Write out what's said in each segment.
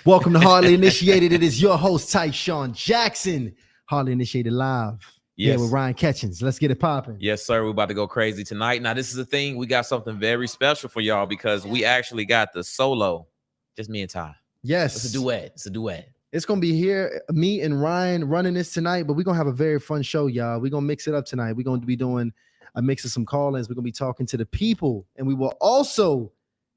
Welcome to Hardly Initiated. It is your host, Tysean Jackson. Hardly Initiated Live. Yes. Here with Ryan Ketchens. Let's get it popping. Yes, sir. We're about to go crazy tonight. Now, this is the thing. We got something very special for y'all because we actually got the solo. Just me and Ty. Yes. It's a duet. It's a duet. It's going to be here, me and Ryan running this tonight, but we're going to have a very fun show, y'all. We're going to mix it up tonight. We're going to be doing a mix of some call-ins. We're going to be talking to the people, and we will also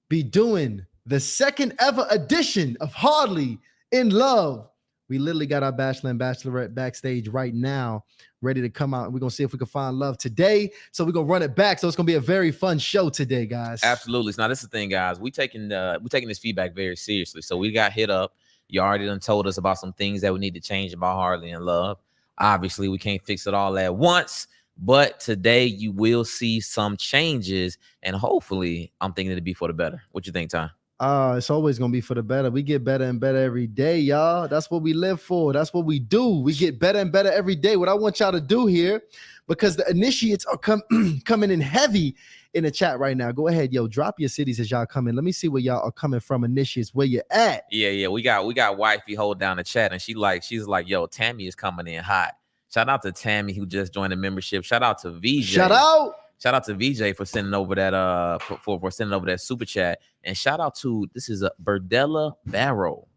be doing the second ever edition of Hardly in Love. We literally got our bachelor and bachelorette backstage right now, ready to come out. And we're going to see if we can find love today. So we're going to run it back. So it's going to be a very fun show today, guys. Absolutely. Now, this is the thing, guys. We're taking this feedback very seriously. So we got hit up. You already done told us about some things that we need to change about Hardly in Love. Obviously, we can't fix it all at once. But today you will see some changes. And hopefully, I'm thinking it'll be for the better. What you think, Ty? It's always going to be for the better. We get better and better every day, y'all. That's what we live for. That's what we do. We get better and better every day. What I want y'all to do here, because the initiates are coming in heavy in the chat right now. Go ahead, yo. Drop your cities as y'all come in. Let me see where y'all are coming from, initiates. Where you at? Yeah. We got wifey hold down the chat, and she's like, yo, Tammy is coming in hot. Shout out to Tammy who just joined the membership. Shout out to VJ. Shout out to VJ for sending over that for sending over that super chat. And shout out to Berdella Barrow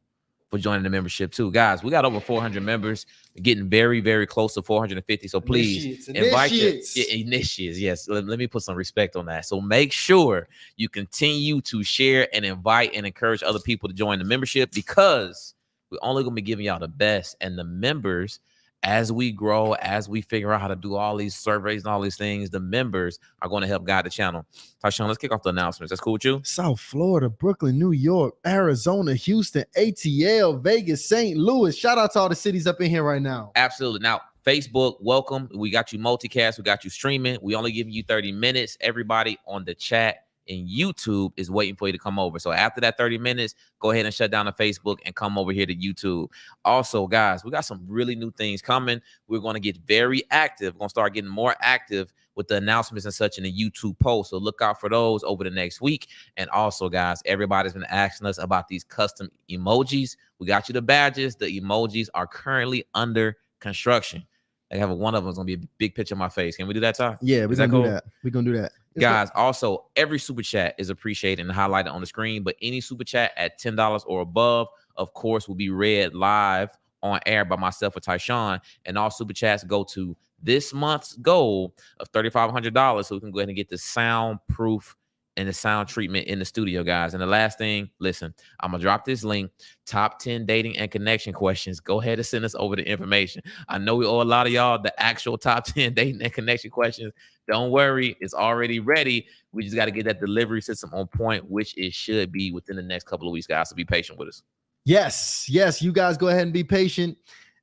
for joining the membership too. Guys, we got over 400 members. We're getting very, very close to 450. So please invite your initiates. Yes, let me put some respect on that. So make sure you continue to share and invite and encourage other people to join the membership, because we're only going to be giving y'all the best. And the members, as we grow, as we figure out how to do all these surveys and all these things, the members are going to help guide the channel. Tysean, let's kick off the announcements. That's cool with you? South Florida, Brooklyn, New York, Arizona, Houston, ATL, Vegas, St. Louis. Shout out to all the cities up in here right now. Absolutely. Now, Facebook, welcome. We got you multicast. We got you streaming. We only give you 30 minutes. Everybody on the chat and YouTube is waiting for you to come over. So after that 30 minutes, go ahead and shut down the Facebook and come over here to YouTube. Also, guys, we got some really new things coming. We're going to get very active. We're going to start getting more active with the announcements and such in the YouTube post. So look out for those over the next week. And also, guys, everybody's been asking us about these custom emojis. We got you the badges. The emojis are currently under construction. I have one of them is going to be a big picture of my face. Can we do that, Ty? Yeah, we're going to do that. We're going to do that. Guys, also, every super chat is appreciated and highlighted on the screen, but any super chat at $10 or above, of course, will be read live on air by myself or Tysean. And all super chats go to this month's goal of $3,500, so we can go ahead and get the soundproof and the sound treatment in the studio, guys. And the last thing, listen, I'm going to drop this link, top 10 dating and connection questions. Go ahead and send us over the information. I know we owe a lot of y'all the actual top 10 dating and connection questions. Don't worry, it's already ready. We just got to get that delivery system on point, which it should be within the next couple of weeks, guys. So be patient with us. Yes, you guys go ahead and be patient.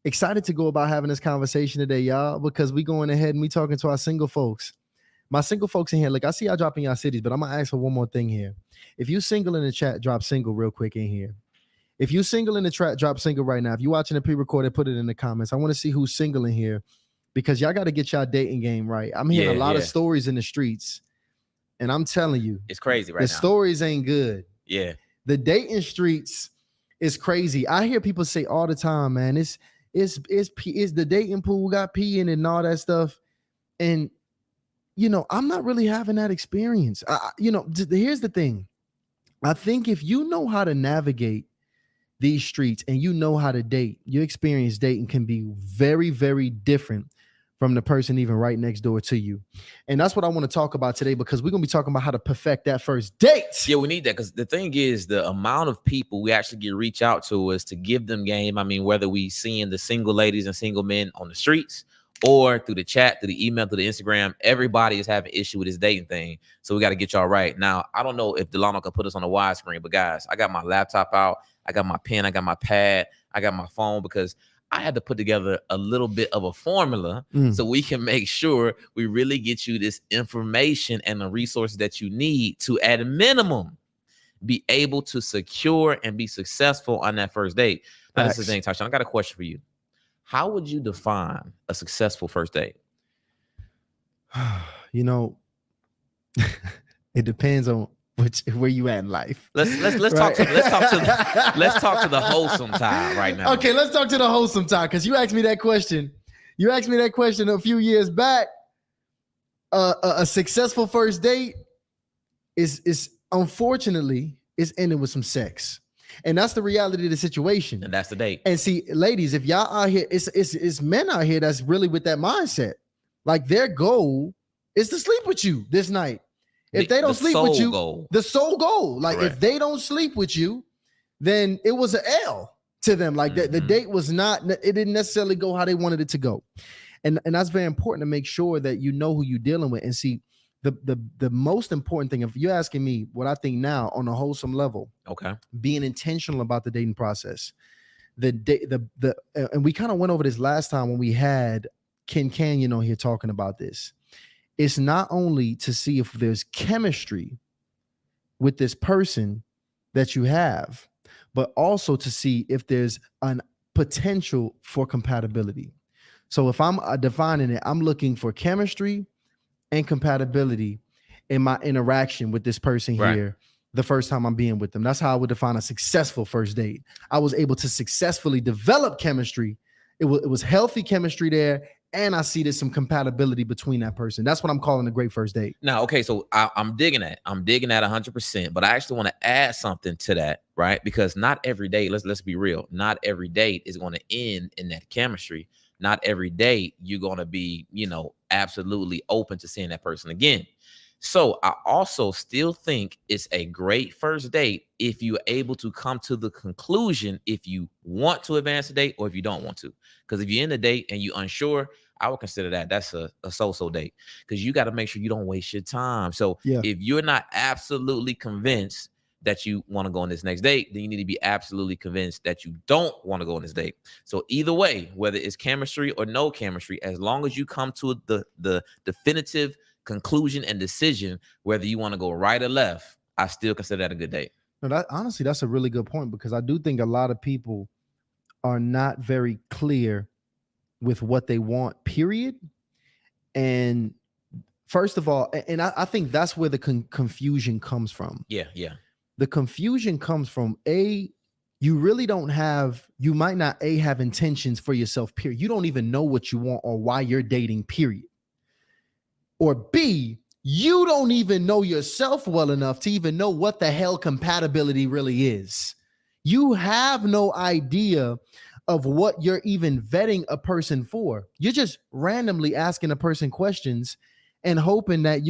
Excited to go about having this conversation today, y'all, because we going ahead and we talking to our single folks. My single folks in here, look, I see y'all dropping y'all cities, but I'm going to ask for one more thing here. If you single in the chat, drop single real quick in here. If you single in the chat, drop single right now. If you're watching the pre-recorded, put it in the comments. I want to see who's single in here, because y'all got to get y'all dating game right. I'm hearing a lot of stories in the streets, and I'm telling you, it's crazy right now. The stories ain't good. Yeah. The dating streets is crazy. I hear people say all the time, man, it's the dating pool got pee in it and all that stuff. And you know, I'm not really having that experience. Here's the thing. I think if you know how to navigate these streets and you know how to date, your experience dating can be very, very different from the person even right next door to you. And that's what I want to talk about today, because we're going to be talking about how to perfect that first date. Yeah, we need that, because the thing is, the amount of people we actually get reach out to is to give them game. I mean, whether we seeing the single ladies and single men on the streets, or through the chat, through the email, through the Instagram, everybody is having issue with this dating thing. So we got to get y'all right. Now, I don't know if Delano can put us on a wide screen, but guys, I got my laptop out. I got my pen. I got my pad. I got my phone, because I had to put together a little bit of a formula so we can make sure we really get you this information and the resources that you need to, at a minimum, be able to secure and be successful on that first date. Now, this is the thing, Tysean, I got a question for you. How would you define a successful first date? You know, it depends on where you at in life. Let's Right? talk to the wholesome Ty right now. Okay, let's talk to the wholesome Ty, because you asked me that question. You asked me that question a few years back. A successful first date is unfortunately is ending with some sex. And that's the reality of the situation. And that's the date. And see, ladies, if y'all out here, it's men out here that's really with that mindset. Like their goal is to sleep with you this night. If they don't sleep with you, the sole goal. Like if they don't sleep with you, then it was an L to them. Like the date was not, it didn't necessarily go how they wanted it to go. And that's very important to make sure that you know who you're dealing with. And see, the most important thing, if you're asking me what I think now on a wholesome level, okay, being intentional about the dating process, and we kind of went over this last time when we had Ken Canyon on here talking about this. It's not only to see if there's chemistry with this person that you have, but also to see if there's an potential for compatibility. So if I'm defining it, I'm looking for chemistry and compatibility in my interaction with this person here the first time I'm being with them. That's how I would define a successful first date. I was able to successfully develop chemistry. It was healthy chemistry there, and I see there's some compatibility between that person. That's what I'm calling a great first date. Now, okay, so I'm digging that. I'm digging that 100%, but I actually want to add something to that, right? Because not every date, let's be real, not every date is going to end in that chemistry. Not every date you're going to be, absolutely open to seeing that person again. So I also still think it's a great first date if you're able to come to the conclusion if you want to advance the date or if you don't want to. Because if you're in the date and you're unsure, I would consider that's a so-so date, because you got to make sure you don't waste your time. So if you're not absolutely convinced that you want to go on this next date, then you need to be absolutely convinced that you don't want to go on this date. So either way, whether it's chemistry or no chemistry, as long as you come to the definitive conclusion and decision whether you want to go right or left, I still consider that a good date. No, honestly, that's a really good point, because I do think a lot of people are not very clear with what they want, period. And first of all, and I think that's where the confusion comes from. Yeah. The confusion comes from you really don't have, you might not have intentions for yourself, period. You don't even know what you want or why you're dating, period. Or B, you don't even know yourself well enough to even know what the hell compatibility really is. You have no idea of what you're even vetting a person for. You're just randomly asking a person questions and hoping that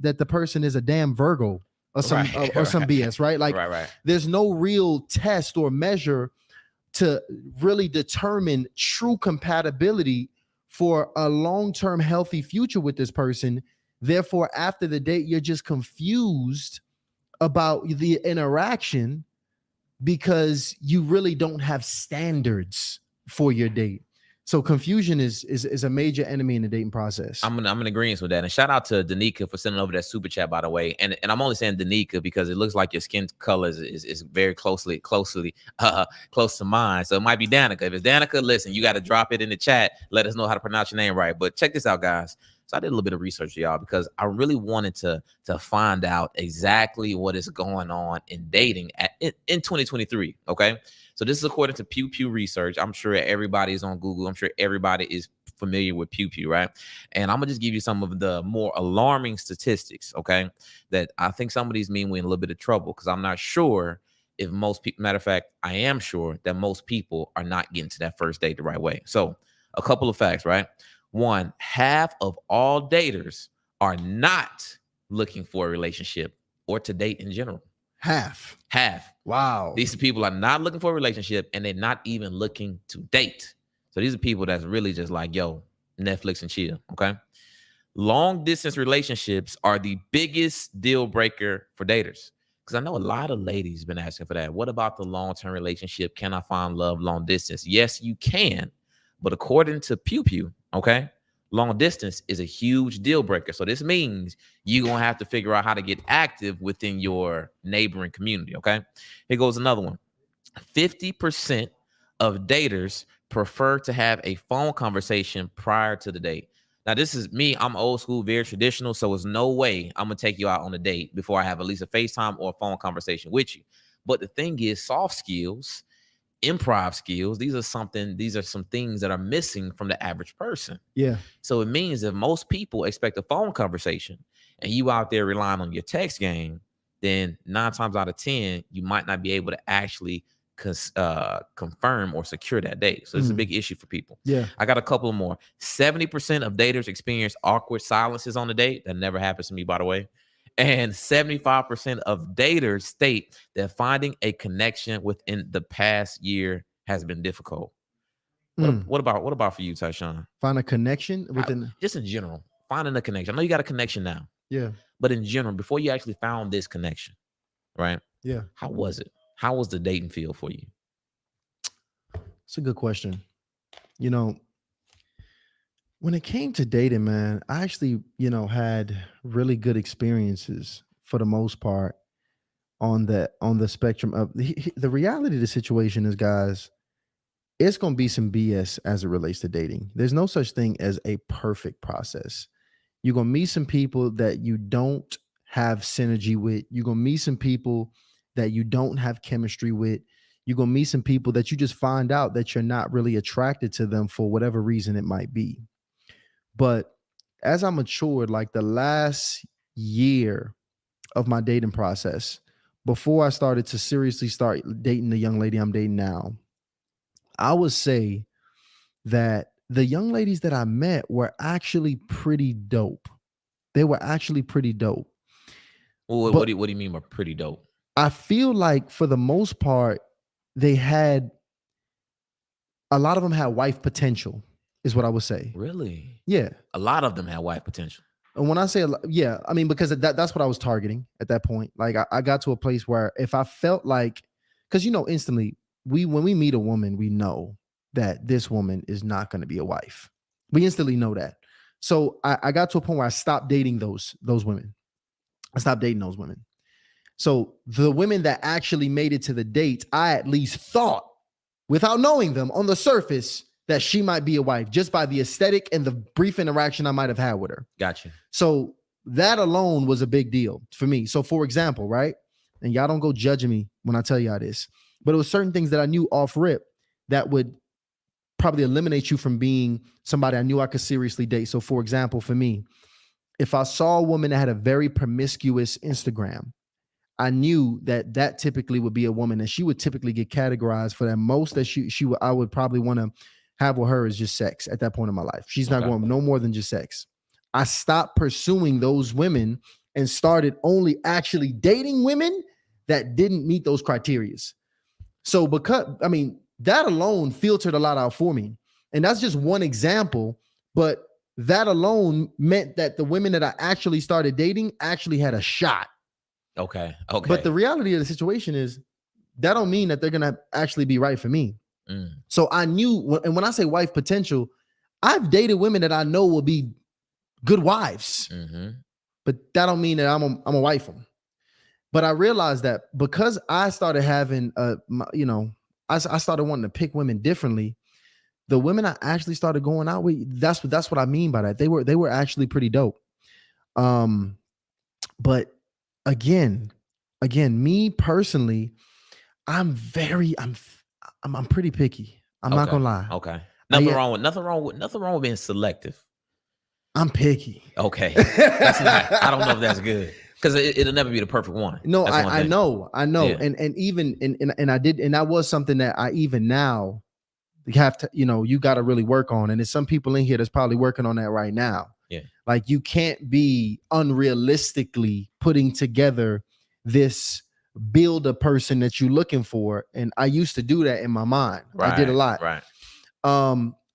that the person is a damn Virgo or some some BS, right? Like there's no real test or measure to really determine true compatibility for a long-term healthy future with this person. Therefore, after the date, you're just confused about the interaction because you really don't have standards for your date. So confusion is a major enemy in the dating process. I'm in agreement with that. And shout out to Danica for sending over that super chat, by the way. And I'm only saying Danica because it looks like your skin color is very close to mine. So it might be Danica. If it's Danica, listen, you got to drop it in the chat. Let us know how to pronounce your name right. But check this out, guys. So I did a little bit of research, y'all, because I really wanted to find out exactly what is going on in dating in 2023. Okay. So this is according to Pew Pew research. I'm sure everybody is on Google. I'm sure everybody is familiar with Pew Pew, right? And I'm gonna just give you some of the more alarming statistics, okay? That I think some of these mean we're in a little bit of trouble, because I'm not sure if most people, matter of fact, I am sure that most people are not getting to that first date the right way. So a couple of facts, right? One, half of all daters are not looking for a relationship or to date in general. Half. Wow. These people are not looking for a relationship, and they're not even looking to date. So these are people that's really just like, yo, Netflix and chill, okay? Long distance relationships are the biggest deal breaker for daters, because I know a lot of ladies been asking for that. What about the long-term relationship? Can I find love long distance? Yes, you can. But according to Pew Pew, okay, long distance is a huge deal breaker. So this means you're going to have to figure out how to get active within your neighboring community, okay? Here goes another one. 50% of daters prefer to have a phone conversation prior to the date. Now, this is me. I'm old school, very traditional. So there's no way I'm going to take you out on a date before I have at least a FaceTime or a phone conversation with you. But the thing is, soft skills, improv skills, these are some things that are missing from the average person. Yeah. So it means that most people expect a phone conversation and you out there relying on your text game, then 9 times out of 10, you might not be able to actually confirm or secure that date. So it's a big issue for people. Yeah. I got a couple more. 70% of daters experience awkward silences on the date. That never happens to me, by the way. And 75% of daters state that finding a connection within the past year has been difficult. What about for you, Tysean? Find a connection within, just in general, finding a connection. I know you got a connection now. Yeah. But in general, before you actually found this connection, right? Yeah. How was it? How was the dating feel for you? It's a good question. You know, when it came to dating, man, I actually, had really good experiences for the most part on the spectrum of the reality of the situation is, guys, it's going to be some BS as it relates to dating. There's no such thing as a perfect process. You're going to meet some people that you don't have synergy with. You're going to meet some people that you don't have chemistry with. You're going to meet some people that you just find out that you're not really attracted to them for whatever reason it might be. But as I matured, like the last year of my dating process, before I started to seriously start dating the young lady I'm dating now, I would say that the young ladies that I met were actually pretty dope. They were actually pretty dope. Well, what do you mean by pretty dope? I feel like for the most part, a lot of them had wife potential, is what I would say. Really? Yeah. A lot of them had wife potential. And when I say, yeah, I mean, because that's what I was targeting at that point. Like I got to a place where if I felt like, because, instantly when we meet a woman, we know that this woman is not going to be a wife. We instantly know that. So I got to a point where I stopped dating those women. I stopped dating those women. So the women that actually made it to the date, I at least thought, without knowing them on the surface, that she might be a wife just by the aesthetic and the brief interaction I might have had with her. Gotcha. So that alone was a big deal for me. So for example, right? And y'all don't go judging me when I tell y'all this, but it was certain things that I knew off rip that would probably eliminate you from being somebody I knew I could seriously date. So for example, for me, if I saw a woman that had a very promiscuous Instagram, I knew that typically would be a woman and she would typically get categorized for that. Most that I would probably want to have with her is just sex at that point in my life. She's not going no more than just sex. I stopped pursuing those women and started only actually dating women that didn't meet those criteria. So that alone filtered a lot out for me. And that's just one example, but that alone meant that the women that I actually started dating actually had a shot. Okay. But the reality of the situation is that don't mean that they're going to actually be right for me. So I knew, and when I say wife potential, I've dated women that I know will be good wives, but that don't mean that I'm a wife them. But I realized that because I started having, I started wanting to pick women differently. The women I actually started going out with, that's what I mean by that. They were actually pretty dope. But again, me personally, I'm pretty picky. I'm not gonna lie. Okay. Nothing wrong with being selective. I'm picky. Okay. That's not, I don't know if that's good. Because it'll never be the perfect one. No, I know. Yeah. And even and I did, and that was something that I even now have to, you got to really work on. And there's some people in here that's probably working on that right now. Yeah. Like you can't be unrealistically putting together this build a person that you're looking for. And I used to do that in my mind. Right, I did a lot. Right.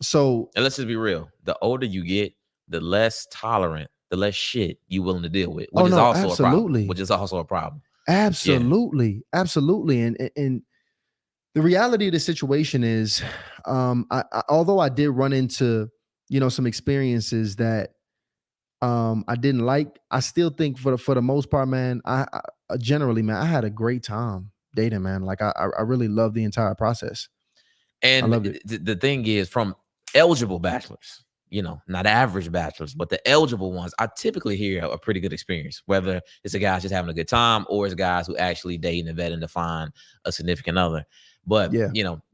So and let's just be real. The older you get, the less tolerant, the less shit you willing to deal with, which is also a problem. Absolutely. Yeah. Absolutely. And the reality of the situation is, although I did run into, some experiences that I didn't like, I still think for the most part, man, I generally, man, I had a great time dating, man. Like I really loved the entire process. And I loved it. The thing is, from eligible bachelors, not average bachelors, but the eligible ones, I typically hear a pretty good experience, whether it's the guys just having a good time or it's guys who actually dating and vetting to find a significant other. But,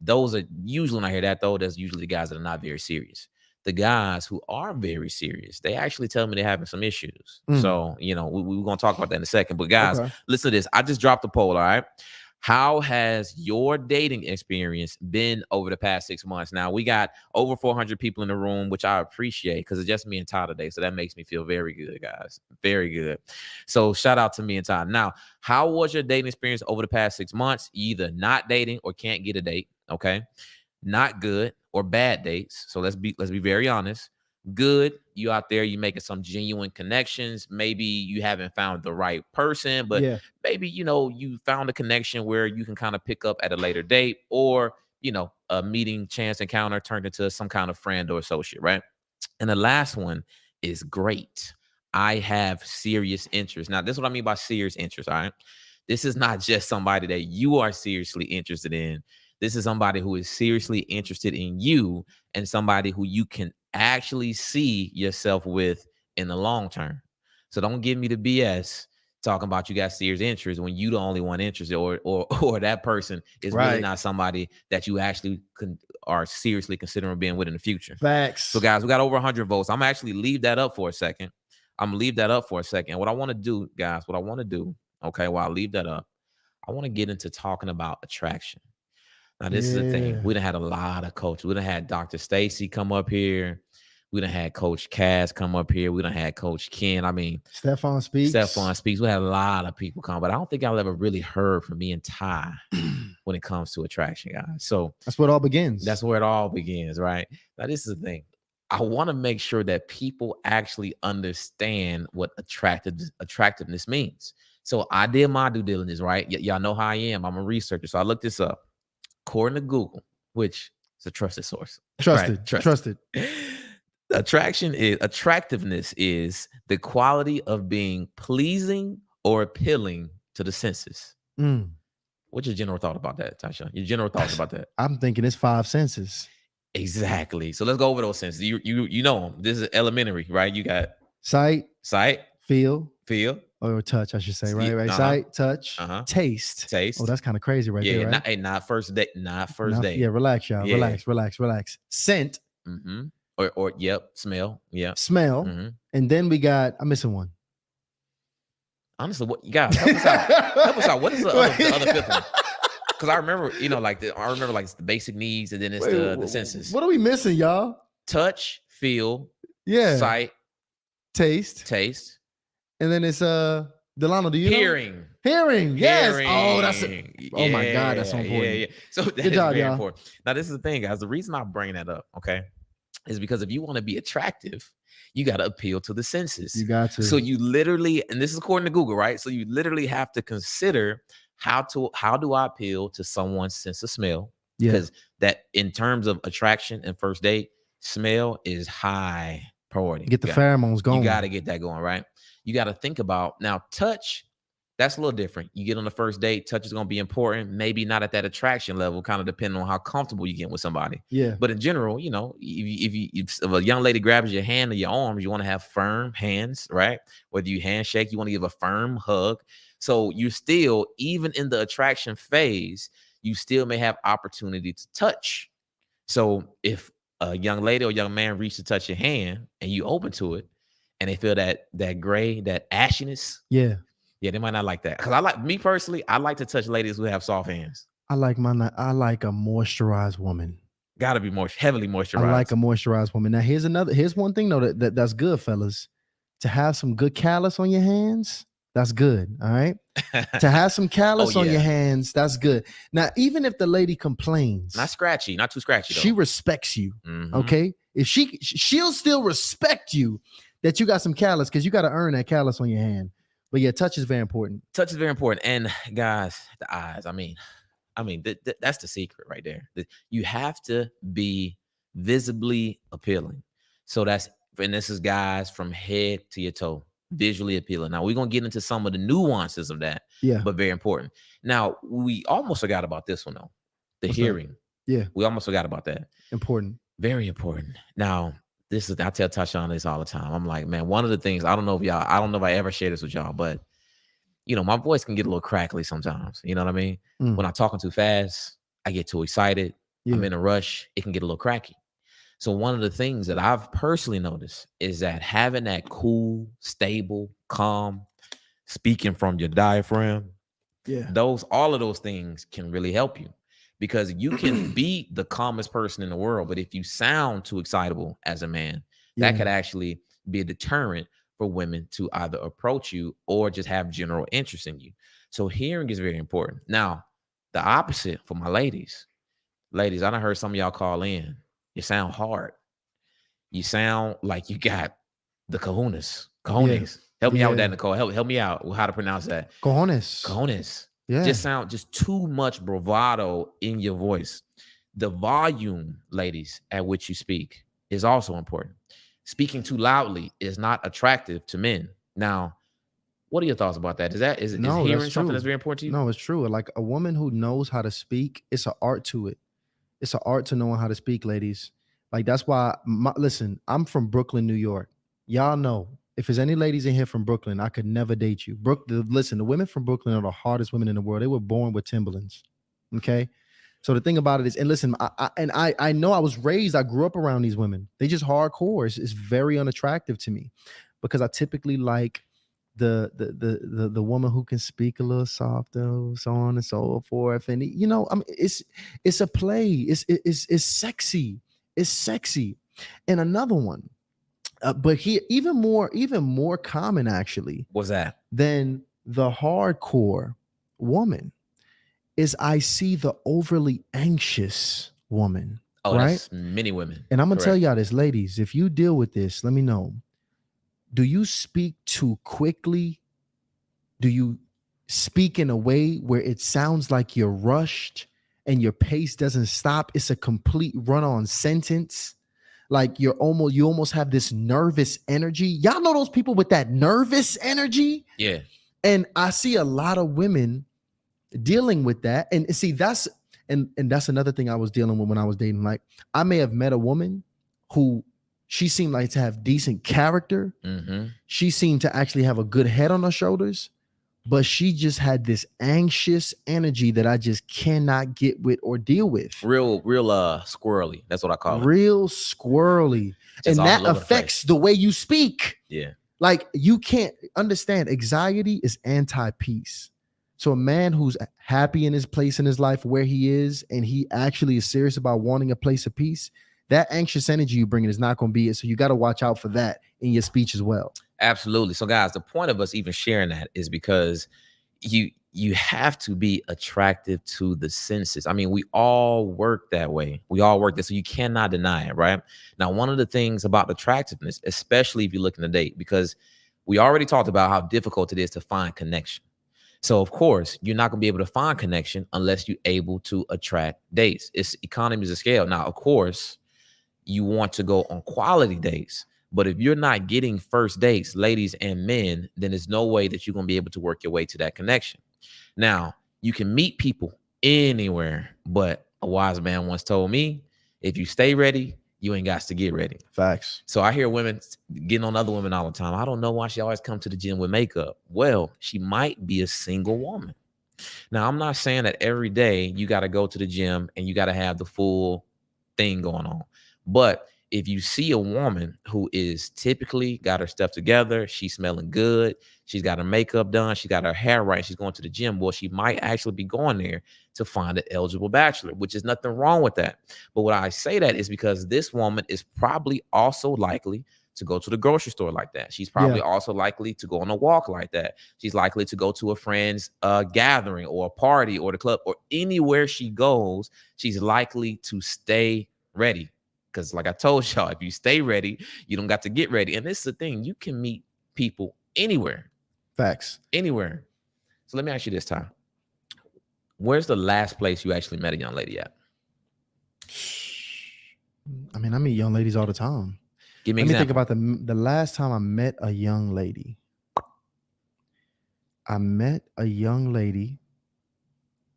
those are usually, when I hear that, though, that's usually the guys that are not very serious. The guys who are very serious, they actually tell me they're having some issues. So, we're going to talk about that in a second. But guys, listen to this. I just dropped a poll, all right? How has your dating experience been over the past 6 months? Now, we got over 400 people in the room, which I appreciate because it's just me and Ty today. So that makes me feel very good, guys. Very good. So shout out to me and Ty. Now, how was your dating experience over the past 6 months? You either not dating or can't get a date, okay? Not good or bad dates. So let's be very honest. Good, you out there, you making some genuine connections. Maybe you haven't found the right person, but maybe you found a connection where you can kind of pick up at a later date, or a meeting chance encounter turned into some kind of friend or associate, right? And the last one is great. I have serious interest. Now, this is what I mean by serious interest, all right? This is not just somebody that you are seriously interested in. This is somebody who is seriously interested in you and somebody who you can actually see yourself with in the long term. So don't give me the BS talking about you got serious interest when you the only one interested, or that person is really not somebody that you actually are seriously considering being with in the future. Facts. So guys, we got over 100 votes. I'm actually leave that up for a second. What I want to do, guys, okay, while I leave that up, I want to get into talking about attraction. Now, this is the thing. We done had a lot of coaches. We done had Dr. Stacy come up here. We done had Coach Cass come up here. We done had Coach Ken. I mean, Stephon Speaks. We had a lot of people come, but I don't think I've ever really heard from me and Ty when it comes to attraction, guys. So that's where it all begins. That's where it all begins, right? Now, this is the thing. I want to make sure that people actually understand what attractiveness means. So I did my due diligence, right? Y'all know how I am. I'm a researcher. So I looked this up. According to Google, which is a trusted source. Trusted. Attractiveness is the quality of being pleasing or appealing to the senses. What's your general thought about that, Tysean? Your general thoughts about that? I'm thinking it's 5 senses. Exactly. So let's go over those senses. You know them. This is elementary, right? You got sight, feel, or touch, I should say, right? Sight, touch, taste. Oh, that's kind of crazy, right there, right? Not first date. Yeah, relax, y'all. Yeah. Relax. Scent. Or smell. Yeah. Smell. And then we got, I'm missing one. Honestly, what you got? Help us out. What is the other fifth one? Because I remember, it's the basic needs, and then it's the senses. What are we missing, y'all? Touch, feel, sight, taste, and then it's Delano. Do you hearing? Hearing, yes. Oh, that's oh my God, that's so important. Yeah. So that is very important. Now, this is the thing, guys. The reason I bring that up, okay, is because if you want to be attractive, you got to appeal to the senses. You got to. So you literally, and this is according to Google, right? So you literally have to consider how do I appeal to someone's sense of smell? Because that, in terms of attraction and first date, smell is high priority. Get the pheromones going. You got to get that going, right? You got to think about, now, touch, that's a little different. You get on the first date, touch is going to be important. Maybe not at that attraction level, kind of depending on how comfortable you get with somebody. Yeah. But in general, if a young lady grabs your hand or your arms, you want to have firm hands, right? Whether you handshake, you want to give a firm hug. So you still, even in the attraction phase, you still may have opportunity to touch. So if a young lady or young man reaches to touch your hand and you open to it, and they feel that gray, that ashiness, they might not like that. Because me personally, I like to touch ladies who have soft hands. I like a moisturized woman. Gotta be more heavily moisturized. I like a moisturized woman. Now here's one thing though that's good, fellas. To have some good callus on your hands, that's good. All right. To have some callus on your hands, that's good. Now, even if the lady complains, not scratchy, not too scratchy, though. She respects you. Okay. If she'll still respect you that you got some callus, because you got to earn that callus on your hand. But yeah, touch is very important. Touch is very important. And guys, the eyes, I mean, that's the secret right there. You have to be visibly appealing. So this is guys from head to your toe, visually appealing. Now we're going to get into some of the nuances of that, but very important. Now, we almost forgot about this one though. The hearing. Yeah. We almost forgot about that. Important. Very important. Now, I tell Tysean this all the time. I'm like, man, one of the things, I don't know if I ever share this with y'all, but my voice can get a little crackly sometimes. You know what I mean? When I'm talking too fast, I get too excited. I'm in a rush. It can get a little cracky. So one of the things that I've personally noticed is that having that cool, stable, calm, speaking from your diaphragm, all of those things can really help you, because you can be the calmest person in the world, but if you sound too excitable as a man, that could actually be a deterrent for women to either approach you or just have general interest in you. So hearing is very important. Now, the opposite for my ladies, I done heard some of y'all call in. You sound hard. You sound like you got the cojones. Help me out with that, Nicole. Help me out with how to pronounce that. Cojones. Yeah. Just too much bravado in your voice. The volume, ladies, at which you speak is also important. Speaking too loudly is not attractive to men. Now, what are your thoughts about that? Is hearing something that's very important to you? No, it's true. Like a woman who knows how to speak, it's an art to it. It's an art to knowing how to speak, ladies. Like that's why. Listen, I'm from Brooklyn, New York. Y'all know, if there's any ladies in here from Brooklyn, I could never date you. Listen, the women from Brooklyn are the hardest women in the world. They were born with Timberlands. Okay. So the thing about it is, and listen, I know I grew up around these women. They just hardcore. It's very unattractive to me, because I typically like the woman who can speak a little softer, so on and so forth. And I mean, it's a play. It's sexy. It's sexy. And another one, but here even more common actually. What's that? Than the hardcore woman is I see the overly anxious woman. Oh, right? That's many women. And I'm gonna tell y'all this, ladies, if you deal with this, let me know. Do you speak too quickly? Do you speak in a way where it sounds like you're rushed and your pace doesn't stop? It's a complete run-on sentence. Like you almost have this nervous energy. Y'all know those people with that nervous energy? Yeah. And I see a lot of women dealing with that. And see, that's another thing I was dealing with when I was dating. Like I may have met a woman who she seemed like to have decent character. Mm-hmm. She seemed to actually have a good head on her shoulders, but she just had this anxious energy that I just cannot get with or deal with. Real squirrely. That's what I call it. Real squirrely. Just and that affects the way you speak. Yeah. Like you can't understand, anxiety is anti-peace. So a man who's happy in his place in his life where he is, and he actually is serious about wanting a place of peace, that anxious energy you bring in is not going to be it. So you got to watch out for that in your speech as well. Absolutely. So guys, the point of us even sharing that is because you have to be attractive to the senses. I mean, we all work that way. We all work this, so you cannot deny it, right? Now, one of the things about attractiveness, especially if you're looking to date, because we already talked about how difficult it is to find connection. So, of course, you're not going to be able to find connection unless you're able to attract dates. It's economies of scale. Now, of course, you want to go on quality dates. But if you're not getting first dates, ladies and men, then there's no way that you're going to be able to work your way to that connection. Now, you can meet people anywhere, but a wise man once told me, if you stay ready, you ain't got to get ready. Facts. So I hear women getting on other women all the time. I don't know why she always come to the gym with makeup. Well, she might be a single woman. Now, I'm not saying that every day you got to go to the gym and you got to have the full thing going on. But if you see a woman who is typically got her stuff together, she's smelling good, she's got her makeup done, she got her hair right, she's going to the gym, well, she might actually be going there to find an eligible bachelor, which is nothing wrong with that. But what I say that is because this woman is probably also likely to go to the grocery store like that. She's probably also likely to go on a walk like that. She's likely to go to a friend's gathering or a party or the club, or anywhere she goes, she's likely to stay ready. Because like I told y'all, if you stay ready, you don't got to get ready. And this is the thing. You can meet people anywhere. Facts. Anywhere. So let me ask you this time. Where's the last place you actually met a young lady at? I mean, I meet young ladies all the time. Give me an example. Think about the last time I met a young lady. I met a young lady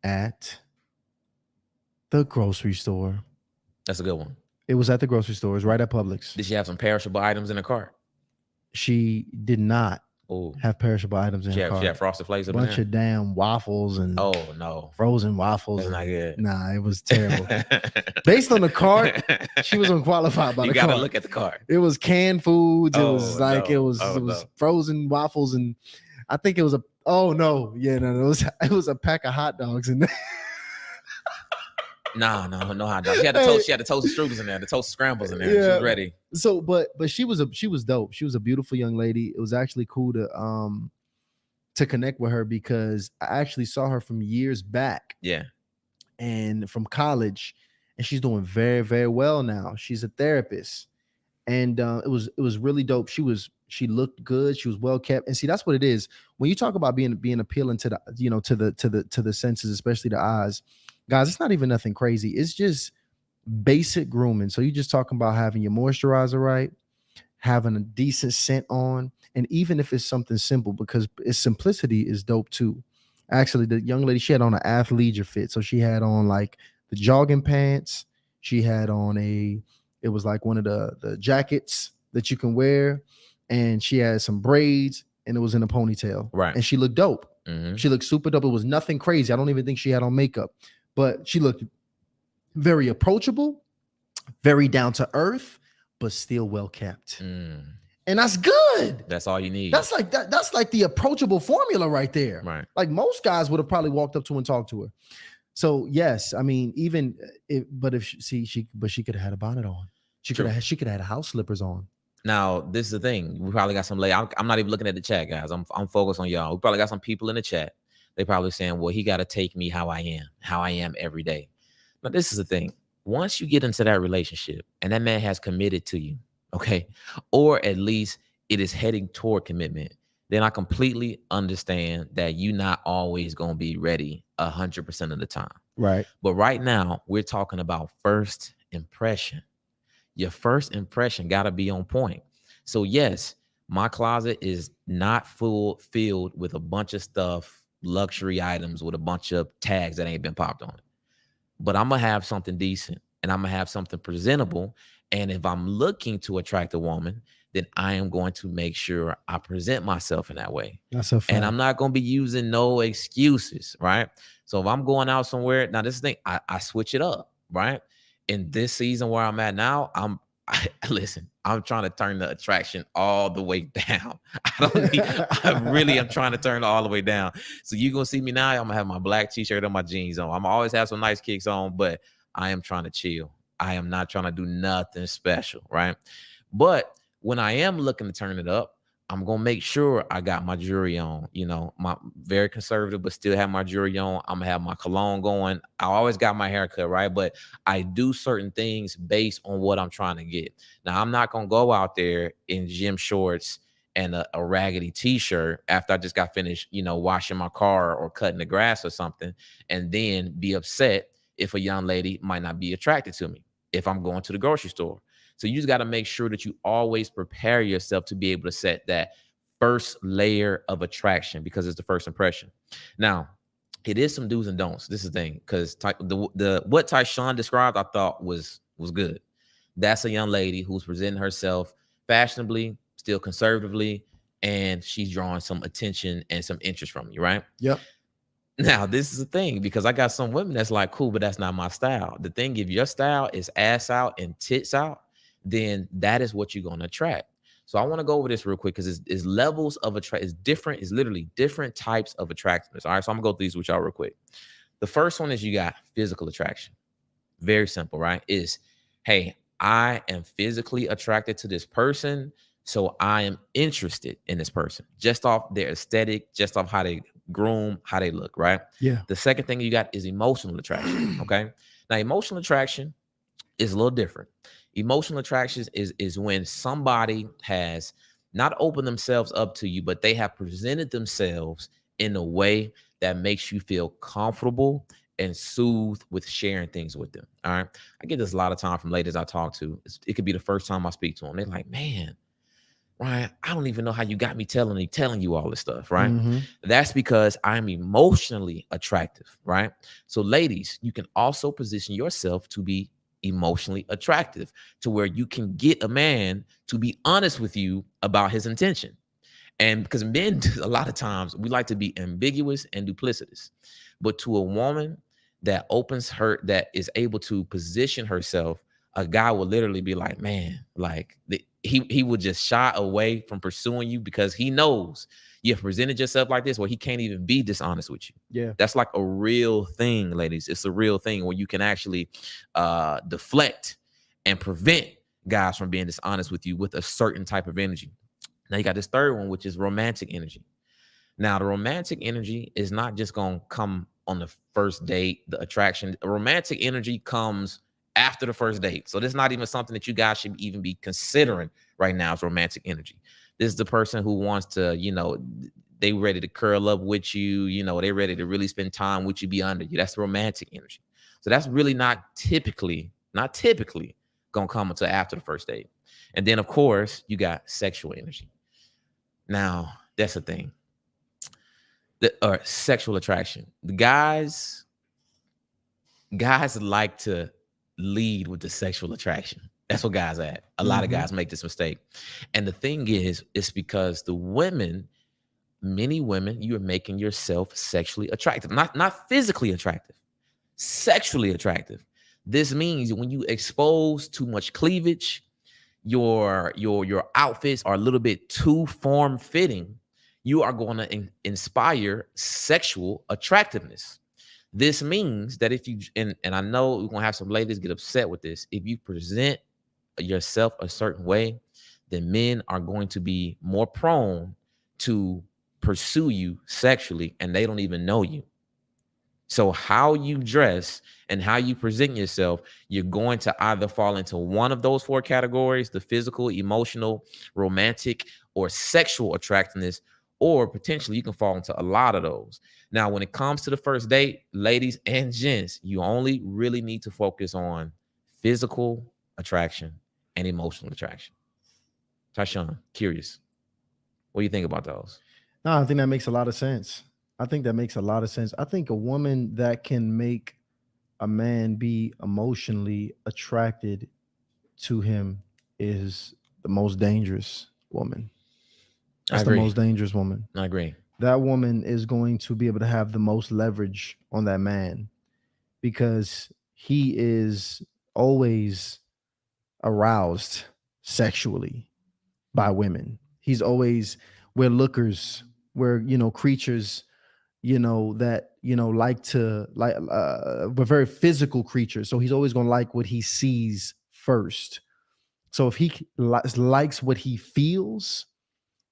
at the grocery store. That's a good one. It was at the grocery store. It was right at Publix. Did she have some perishable items in the cart? She did not have perishable items in her cart. She had Frosted Flakes. A bunch of damn waffles and frozen waffles. That's not good. Nah, it was terrible. Based on the cart, she was unqualified by the cart. You gotta look at the cart. It was canned foods. It was like it was frozen waffles, and I think it was it was a pack of hot dogs in there. No hot dogs. She had the toasted strudels in there, the toasted scrambles in there. Yeah. She was ready. So, but she was dope. She was a beautiful young lady. It was actually cool to connect with her because I actually saw her from years back. Yeah. And from college, and she's doing very, very well now. She's a therapist, and it was really dope. She looked good. She was well kept, and see, that's what it is when you talk about being appealing to the senses, especially the eyes. Guys, it's not even nothing crazy. It's just basic grooming. So you're just talking about having your moisturizer right, having a decent scent on, and even if it's something simple, because its simplicity is dope too. Actually, the young lady, she had on an athleisure fit. So she had on like the jogging pants. She had on it was like one of the jackets that you can wear. And she had some braids and it was in a ponytail. Right. And she looked dope. Mm-hmm. She looked super dope. It was nothing crazy. I don't even think she had on makeup. But she looked very approachable, very down to earth, but still well kept. And that's good. That's all you need. That's like that. That's like the approachable formula right there. Right. Like most guys would have probably walked up to her and talked to her. So yes, I mean, she could have had a bonnet on. She could have had house slippers on. Now, this is the thing. We probably got some I'm not even looking at the chat, guys. I'm focused on y'all. We probably got some people in the chat. They probably saying, well, he got to take me how I am every day. But this is the thing. Once you get into that relationship and that man has committed to you, okay, or at least it is heading toward commitment, then I completely understand that you're not always going to be ready 100% of the time. Right. But right now, we're talking about first impression. Your first impression got to be on point. So yes, my closet is not filled with a bunch of stuff, luxury items with a bunch of tags that ain't been popped on it. But I'm going to have something decent and I'm going to have something presentable. And if I'm looking to attract a woman, then I am going to make sure I present myself in that way. That's a fact. And I'm not going to be using no excuses, right? So if I'm going out somewhere, now this is the thing, I switch it up, right? In this season where I'm at now, I'm trying to turn the attraction all the way down. I really am trying to turn it all the way down. So you're going to see me now. I'm going to have my black t-shirt and my jeans on. I'm going to always have some nice kicks on, but I am trying to chill. I am not trying to do nothing special, right? But when I am looking to turn it up, I'm going to make sure I got my jewelry on, my very conservative, but still have my jewelry on. I'm going to have my cologne going. I always got my haircut, right? But I do certain things based on what I'm trying to get. Now, I'm not going to go out there in gym shorts and a raggedy t-shirt after I just got finished, washing my car or cutting the grass or something, and then be upset if a young lady might not be attracted to me if I'm going to the grocery store. So you just got to make sure that you always prepare yourself to be able to set that first layer of attraction because it's the first impression. Now, it is some do's and don'ts. This is the thing, because what Tysean described, I thought was good. That's a young lady who's presenting herself fashionably, still conservatively, and she's drawing some attention and some interest from you, right? Yep. Now, this is the thing, because I got some women that's like, cool, but that's not my style. The thing, if your style is ass out and tits out, then that is what you're going to attract. So I want to go over this real quick because it's levels of attract. It's different. It's literally different types of attractiveness. All right. So I'm going to go through these with y'all real quick. The first one is you got physical attraction. Very simple, right? Is, hey, I am physically attracted to this person. So I am interested in this person just off their aesthetic, just off how they groom, how they look, right? Yeah. The second thing you got is emotional attraction. Okay. Now, emotional attraction is a little different. Emotional attraction is when somebody has not opened themselves up to you, but they have presented themselves in a way that makes you feel comfortable and soothed with sharing things with them. All right. I get this a lot of time from ladies I talk to. It could be the first time I speak to them. They're like, man, Ryan, I don't even know how you got me telling you all this stuff, right? Mm-hmm. That's because I'm emotionally attractive, right? So ladies, you can also position yourself to be emotionally attractive, to where you can get a man to be honest with you about his intention. And because men, a lot of times, we like to be ambiguous and duplicitous. But to a woman that is able to position herself, a guy will literally be like, man, like he would just shy away from pursuing you because he knows you have presented yourself like this, where he can't even be dishonest with you. Yeah. That's like a real thing, ladies. It's a real thing where you can actually deflect and prevent guys from being dishonest with you with a certain type of energy. Now you got this third one, which is romantic energy. Now, the romantic energy is not just going to come on the first date, the attraction. Romantic energy comes after the first date. So this is not even something that you guys should even be considering right now, is romantic energy. This is the person who wants to, they ready to curl up with you, they ready to really spend time with you, be under you. That's the romantic energy. So that's really not typically going to come until after the first date. And then, of course, you got sexual energy. Now, that's the thing. Or sexual attraction. The guys like to lead with the sexual attraction. That's what guys at. A lot of guys make this mistake. And the thing is, it's because many women, you are making yourself sexually attractive. Not physically attractive, sexually attractive. This means when you expose too much cleavage, your outfits are a little bit too form-fitting, you are going to inspire sexual attractiveness. This means that if you, and I know we're going to have some ladies get upset with this, if you present yourself a certain way, then men are going to be more prone to pursue you sexually, and they don't even know you. So how you dress and how you present yourself, you're going to either fall into one of those four categories: the physical, emotional, romantic, or sexual attractiveness, or potentially you can fall into a lot of those. Now, when it comes to the first date, ladies and gents, you only really need to focus on physical attraction and emotional attraction. Tysean, curious, what do you think about those? No, I think that makes a lot of sense. I think a woman that can make a man be emotionally attracted to him is the most dangerous woman. That's the most dangerous woman. I agree. That woman is going to be able to have the most leverage on that man because he is always aroused sexually by women. He's always, we're lookers, we're, creatures, that, we're very physical creatures. So he's always going to like what he sees first. So if he likes what he feels,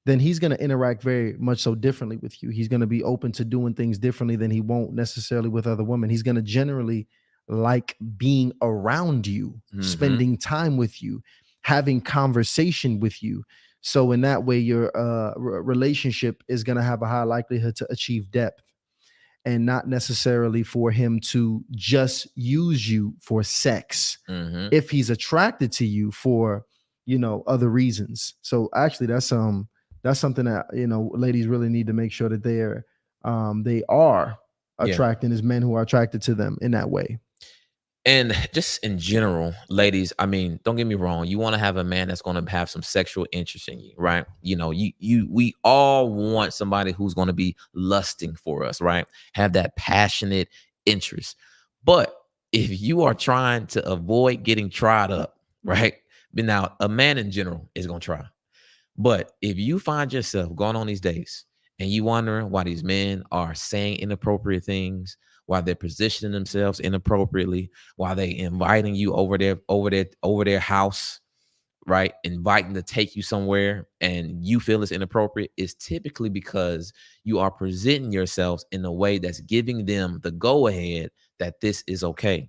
then he's going to interact very much so differently with you. He's going to be open to doing things differently than he won't necessarily with other women. He's going to generally like being around you, spending time with you, having conversation with you. So in that way, your relationship is going to have a high likelihood to achieve depth, and not necessarily for him to just use you for sex if he's attracted to you for, other reasons. So actually that's something that, ladies really need to make sure that they are attracting as men who are attracted to them in that way. And just in general, ladies, I mean, don't get me wrong. You want to have a man that's going to have some sexual interest in you, right? We all want somebody who's going to be lusting for us, right? Have that passionate interest. But if you are trying to avoid getting tried up, right? But now a man in general is going to try. But if you find yourself going on these dates and you wondering why these men are saying inappropriate things, why they're positioning themselves inappropriately, why they inviting you over their house, right? Inviting to take you somewhere and you feel it's inappropriate, is typically because you are presenting yourselves in a way that's giving them the go ahead that this is okay.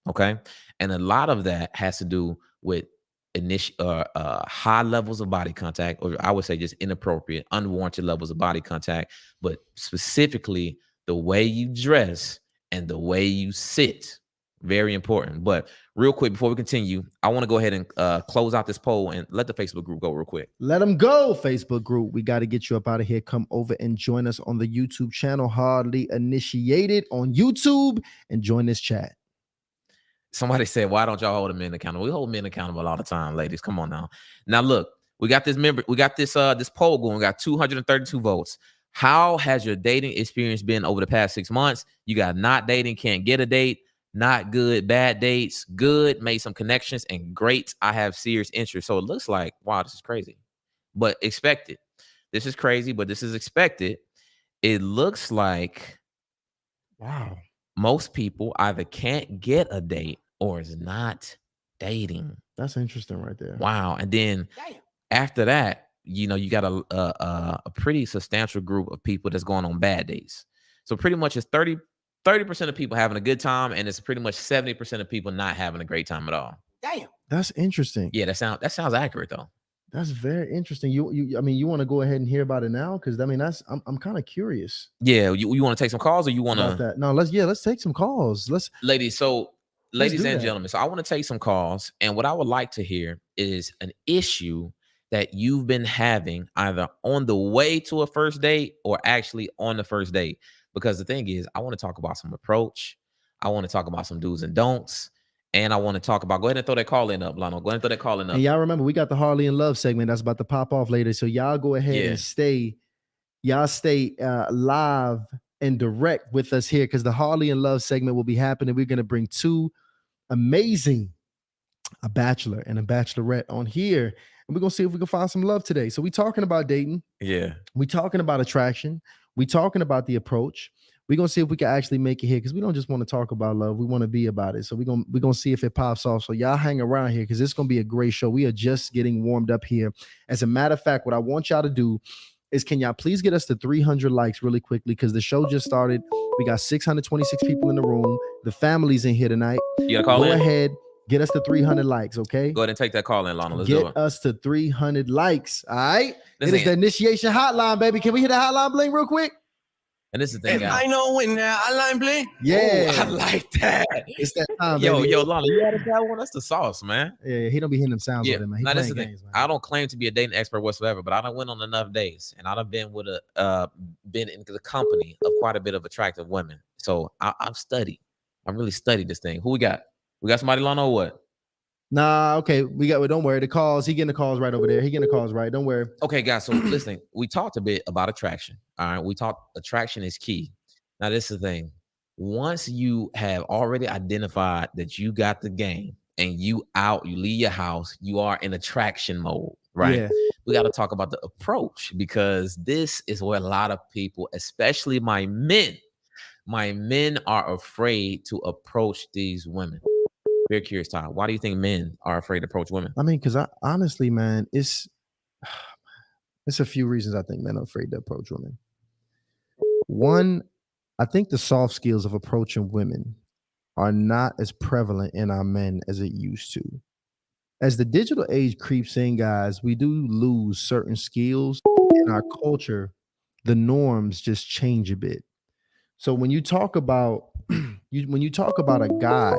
Okay. And a lot of that has to do with high levels of body contact, or I would say just inappropriate, unwarranted levels of body contact, but specifically the way you dress and the way you sit. Very important. But real quick, before we continue, I want to go ahead and close out this poll and let the Facebook group go real quick. Let them go, Facebook group. We got to get you up out of here. Come over and join us on the YouTube channel, Hardly Initiated on YouTube, and join this chat. Somebody said, why don't y'all hold men accountable? We hold men accountable all the time, ladies. Come on now. Now look, we got this this poll going. We got 232 votes. How has your dating experience been over the past 6 months? You got not dating, can't get a date, not good, bad dates, good, made some connections, and great, I have serious interest. So it looks like, wow, this is crazy. But expected. This is crazy, but this is expected. It looks like, wow, most people either can't get a date or is not dating. That's interesting right there. Wow. And then after that, you got a pretty substantial group of people that's going on bad dates. So pretty much it's 30% of people having a good time, and it's pretty much 70% of people not having a great time at all. Damn. That's interesting. Yeah, that sounds accurate though. That's very interesting. I mean, you want to go ahead and hear about it now? Because I mean, I'm kind of curious. Yeah, you want to take some calls, or you want to? No, let's take some calls. Ladies and gentlemen, so I want to take some calls, and what I would like to hear is an issue that you've been having either on the way to a first date or actually on the first date. Because the thing is, I want to talk about some approach. I want to talk about some do's and don'ts. And I want to talk about, go ahead and throw that call in up, Lano. Go ahead and throw that call in up. And y'all remember, we got the Harley and Love segment that's about to pop off later. So y'all go ahead and stay live and direct with us here, because the Harley and Love segment will be happening. We're going to bring two amazing, a bachelor and a bachelorette on here. And we're going to see if we can find some love today. So we talking about dating. Yeah. We talking about attraction. We talking about the approach. We're going to see if we can actually make it here, because we don't just want to talk about love. We want to be about it. So we're going to see if it pops off. So y'all hang around here, because it's going to be a great show. We are just getting warmed up here. As a matter of fact, what I want y'all to do is, can y'all please get us to 300 likes really quickly, because the show just started. We got 626 people in the room. The family's in here tonight. You got to call in? Go ahead. Get us to 300 likes, okay? Go ahead and take that call in, Lana. Let's do it. Get us to 300 likes, all right? It is the initiation hotline, baby. Can we hit the hotline bling real quick? And this is the thing. I know when the hotline bling. Yeah. Ooh, I like that. It's that time, yo, baby. Yo, Lana, you added that one? That's the sauce, man. Yeah, he don't be hitting them sounds with him, man. Now, this is the thing. I don't claim to be a dating expert whatsoever, but I done went on enough dates, and I done been with been in the company of quite a bit of attractive women. So I've studied. I really studied this thing. Who we got? We got somebody, Lana, or what? Nah, okay. Don't worry. The calls, he getting the calls right over there. He getting the calls right. Don't worry. Okay, guys. So listen, we talked a bit about attraction. All right. We talked attraction is key. Now, this is the thing. Once you have already identified that you got the game and you leave your house, you are in attraction mode, right? Yeah. We got to talk about the approach, because this is where a lot of people, especially my men are afraid to approach these women. Very curious, Todd. Why do you think men are afraid to approach women? I mean, because honestly, man, it's a few reasons I think men are afraid to approach women. One, I think the soft skills of approaching women are not as prevalent in our men as it used to. As the digital age creeps in, guys, we do lose certain skills in our culture. The norms just change a bit. So when you talk about a guy,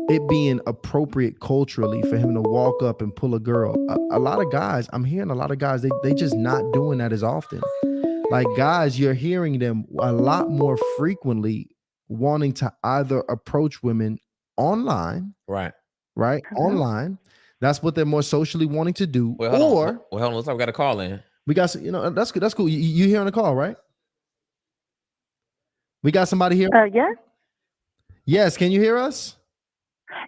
it being appropriate culturally for him to walk up and pull a girl, a lot of guys, I'm hearing a lot of guys, they just not doing that as often. Like, guys, you're hearing them a lot more frequently wanting to either approach women online, right? Online. That's what they're more socially wanting to do. Well, hold on. Looks like we got a call in. We got, that's good. That's cool. You hearing the call, right? We got somebody here. Yes. Yes. Can you hear us?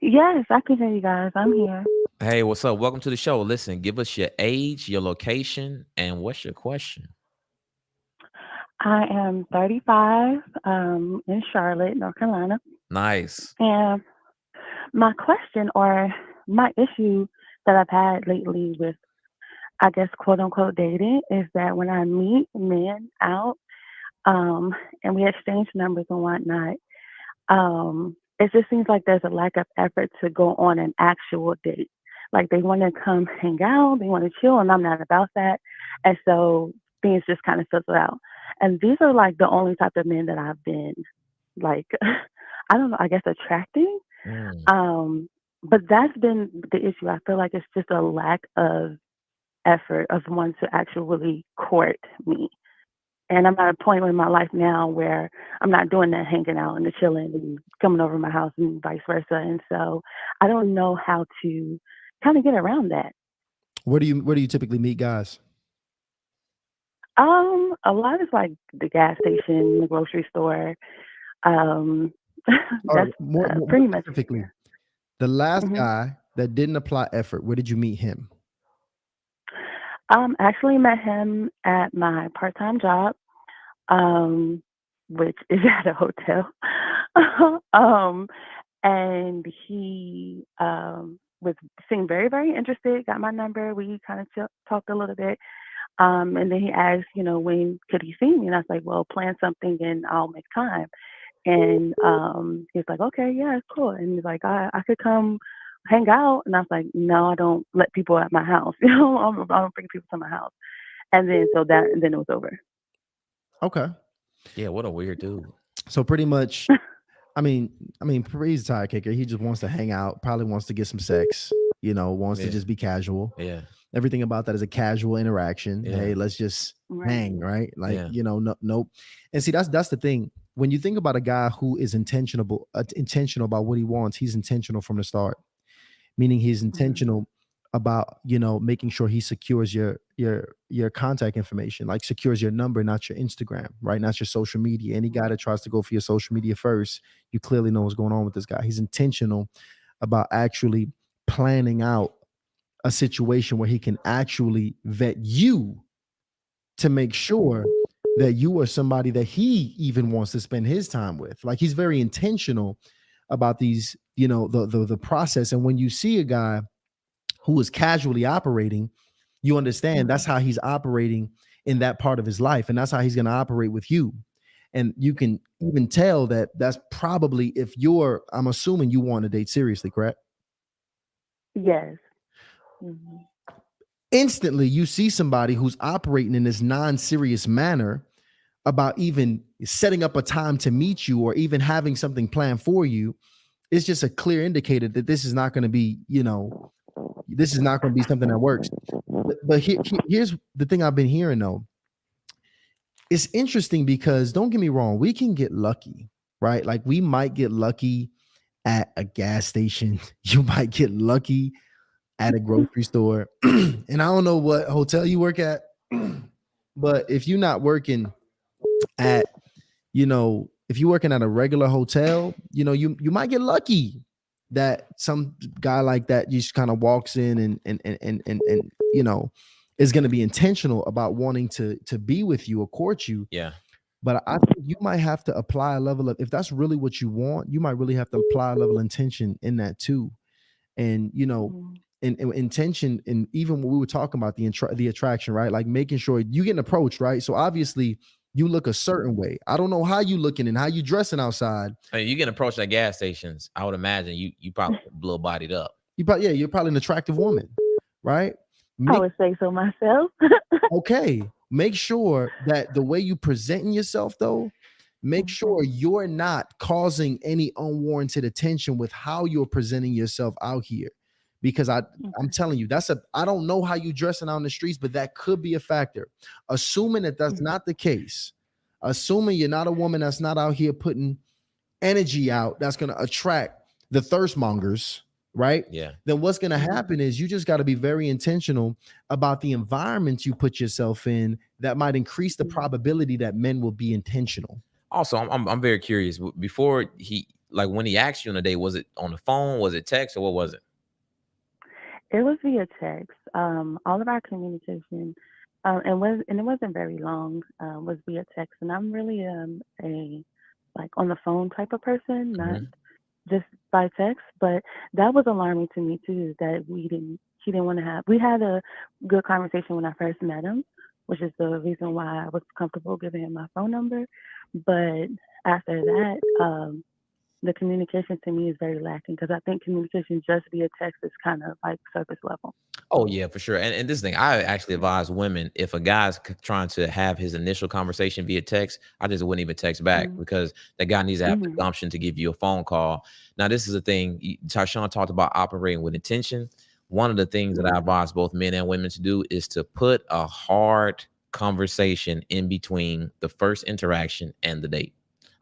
Yes, I can hear you guys. I'm here. Hey, what's up? Welcome to the show. Listen, give us your age, your location, and what's your question? I am 35, in Charlotte, North Carolina. Nice. And my question, or my issue that I've had lately with, I guess, quote unquote dating, is that when I meet men out, and we exchange numbers and whatnot, it just seems like there's a lack of effort to go on an actual date. Like, they want to come hang out, they want to chill, and I'm not about that. And so things just kind of fizzle out. And these are like the only type of men that I've been, like, I don't know, I guess attracting. But that's been the issue. I feel like it's just a lack of effort of one to actually court me. And I'm at a point in my life now where I'm not doing that hanging out and the chilling and coming over to my house and vice versa. And so I don't know how to kind of get around that. Where do you typically meet guys? A lot is like the gas station, the grocery store. Um, Or that's more pretty much specifically, it. the last hmm guy that didn't apply effort, where did you meet him? Actually met him at my part-time job, um, which is at a hotel. um, and he was seemed very, very interested. Got my number. We kind of talked a little bit. And then he asked, when could he see me? And I was like, well, plan something and I'll make time. And he was like, okay, yeah, it's cool. And he's like, I could come hang out. And I was like, no, I don't let people at my house. I don't bring people to my house. And then and then it was over. Okay. Yeah, what a weird dude. So pretty much, I mean, he's a tire kicker. He just wants to hang out, probably wants to get some sex, wants to just be casual. Yeah. Everything about that is a casual interaction. Yeah. Hey, let's just Right. hang, right? Like, Yeah. nope. And see, that's the thing. When you think about a guy who is intentional about what he wants, he's intentional from the start. Meaning he's intentional about, making sure he secures your contact information, like secures your number, not your Instagram, right? Not your social media. Any guy that tries to go for your social media first, you clearly know what's going on with this guy. He's intentional about actually planning out a situation where he can actually vet you to make sure that you are somebody that he even wants to spend his time with. Like, he's very intentional about these, the process. And when you see a guy who is casually operating, you understand that's how he's operating in that part of his life, and that's how he's going to operate with you. And you can even tell that that's probably, if I'm assuming you want to date seriously, correct? Yes. hmm Instantly you see somebody who's operating in this non-serious manner about even setting up a time to meet you or even having something planned for you. It's just a clear indicator that this is not going to be, this is not going to be something that works. But here's the thing I've been hearing though. It's interesting because, don't get me wrong, we can get lucky, right? Like, we might get lucky at a gas station. You might get lucky at a grocery store. And I don't know what hotel you work at, but if you're not working at, if you're working at a regular hotel, you might get lucky that some guy like that just kind of walks in and is going to be intentional about wanting to be with you or court you. Yeah. But I think you might have to apply a level of, if that's really what you want, you might really have to apply a level of intention in that too. And and intention, and even when we were talking about the attraction, right? Like, making sure you getting approached, right? So obviously you look a certain way. I don't know how you looking and how you dressing outside. I mean, you get approached at gas stations, I would imagine you probably blow bodied up. You're probably an attractive woman, right? I would say so myself. Okay. Make sure that the way you presenting yourself though, make sure you're not causing any unwarranted attention with how you're presenting yourself out here. Because I'm telling you, I don't know how you dressing out in the streets, but that could be a factor. Assuming that that's not the case, assuming you're not a woman that's not out here putting energy out that's going to attract the thirst mongers, right? Yeah. Then what's going to happen is you just got to be very intentional about the environment you put yourself in that might increase the probability that men will be intentional. Also, I'm very curious. Before when he asked you on a date, was it on the phone? Was it text, or what was it? It was via text. All of our communication, and it wasn't very long. Was via text, and I'm really a like on the phone type of person, not just by text. But that was alarming to me too. That he didn't want to have. We had a good conversation when I first met him, which is the reason why I was comfortable giving him my phone number. But after that, the communication to me is very lacking, because I think communication just via text is kind of like surface level. Oh yeah, for sure. And this thing, I actually advise women, if a guy's trying to have his initial conversation via text, I just wouldn't even text back, because that guy needs to have the gumption to give you a phone call. Now, this is the thing. Tysean talked about operating with intention. One of the things that I advise both men and women to do is to put a hard conversation in between the first interaction and the date.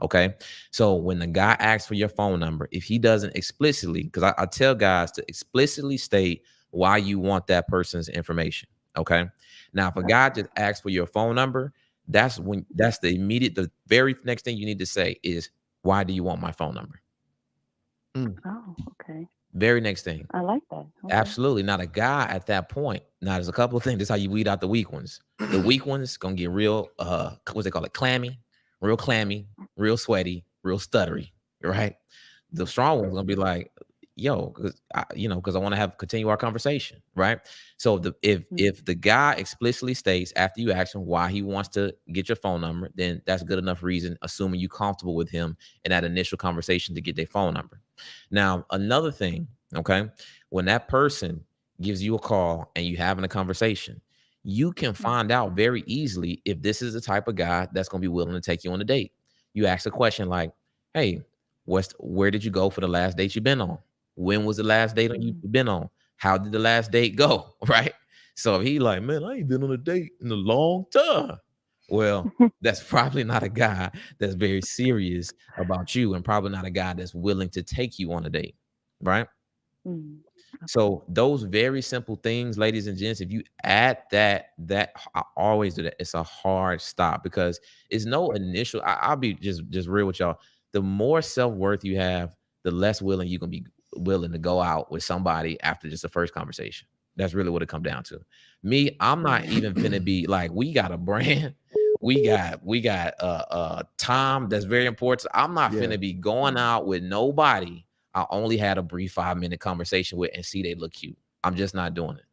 Okay. So when the guy asks for your phone number, if he doesn't explicitly, because I tell guys to explicitly state why you want that person's information. Okay. Now, if a guy just asks for your phone number, that's the very next thing you need to say is, why do you want my phone number? Oh, okay. Very next thing. I like that. Okay. Absolutely. Not a guy at that point. Now, there's a couple of things. This is how you weed out the weak ones. The weak ones gonna get real, what's they call it? Clammy, real sweaty, real stuttery, right? The strong ones gonna be like, yo, because I want to continue our conversation, right? So if the guy explicitly states after you ask him why he wants to get your phone number, then that's good enough reason, assuming you comfortable with him in that initial conversation, to get their phone number. Now, another thing, okay, when that person gives you a call and you having a conversation, you can find out very easily if this is the type of guy that's going to be willing to take you on a date. You ask a question like, hey, where did you go for the last date you've been on? When was the last date you've been on? How did the last date go? Right? So if he like, man, I ain't been on a date in a long time. Well, that's probably not a guy that's very serious about you, and probably not a guy that's willing to take you on a date. Right? So those very simple things, ladies and gents, if you add that I always do that. It's a hard stop, because it's no initial. I'll be just real with y'all. The more self-worth you have, the less willing you can be willing to go out with somebody after just the first conversation. That's really what it comes down to. Me, I'm not even finna be like, we got a brand. We got time that's very important. I'm not finna be going out with nobody I only had a brief 5-minute conversation with and see they look cute. I'm just not doing it.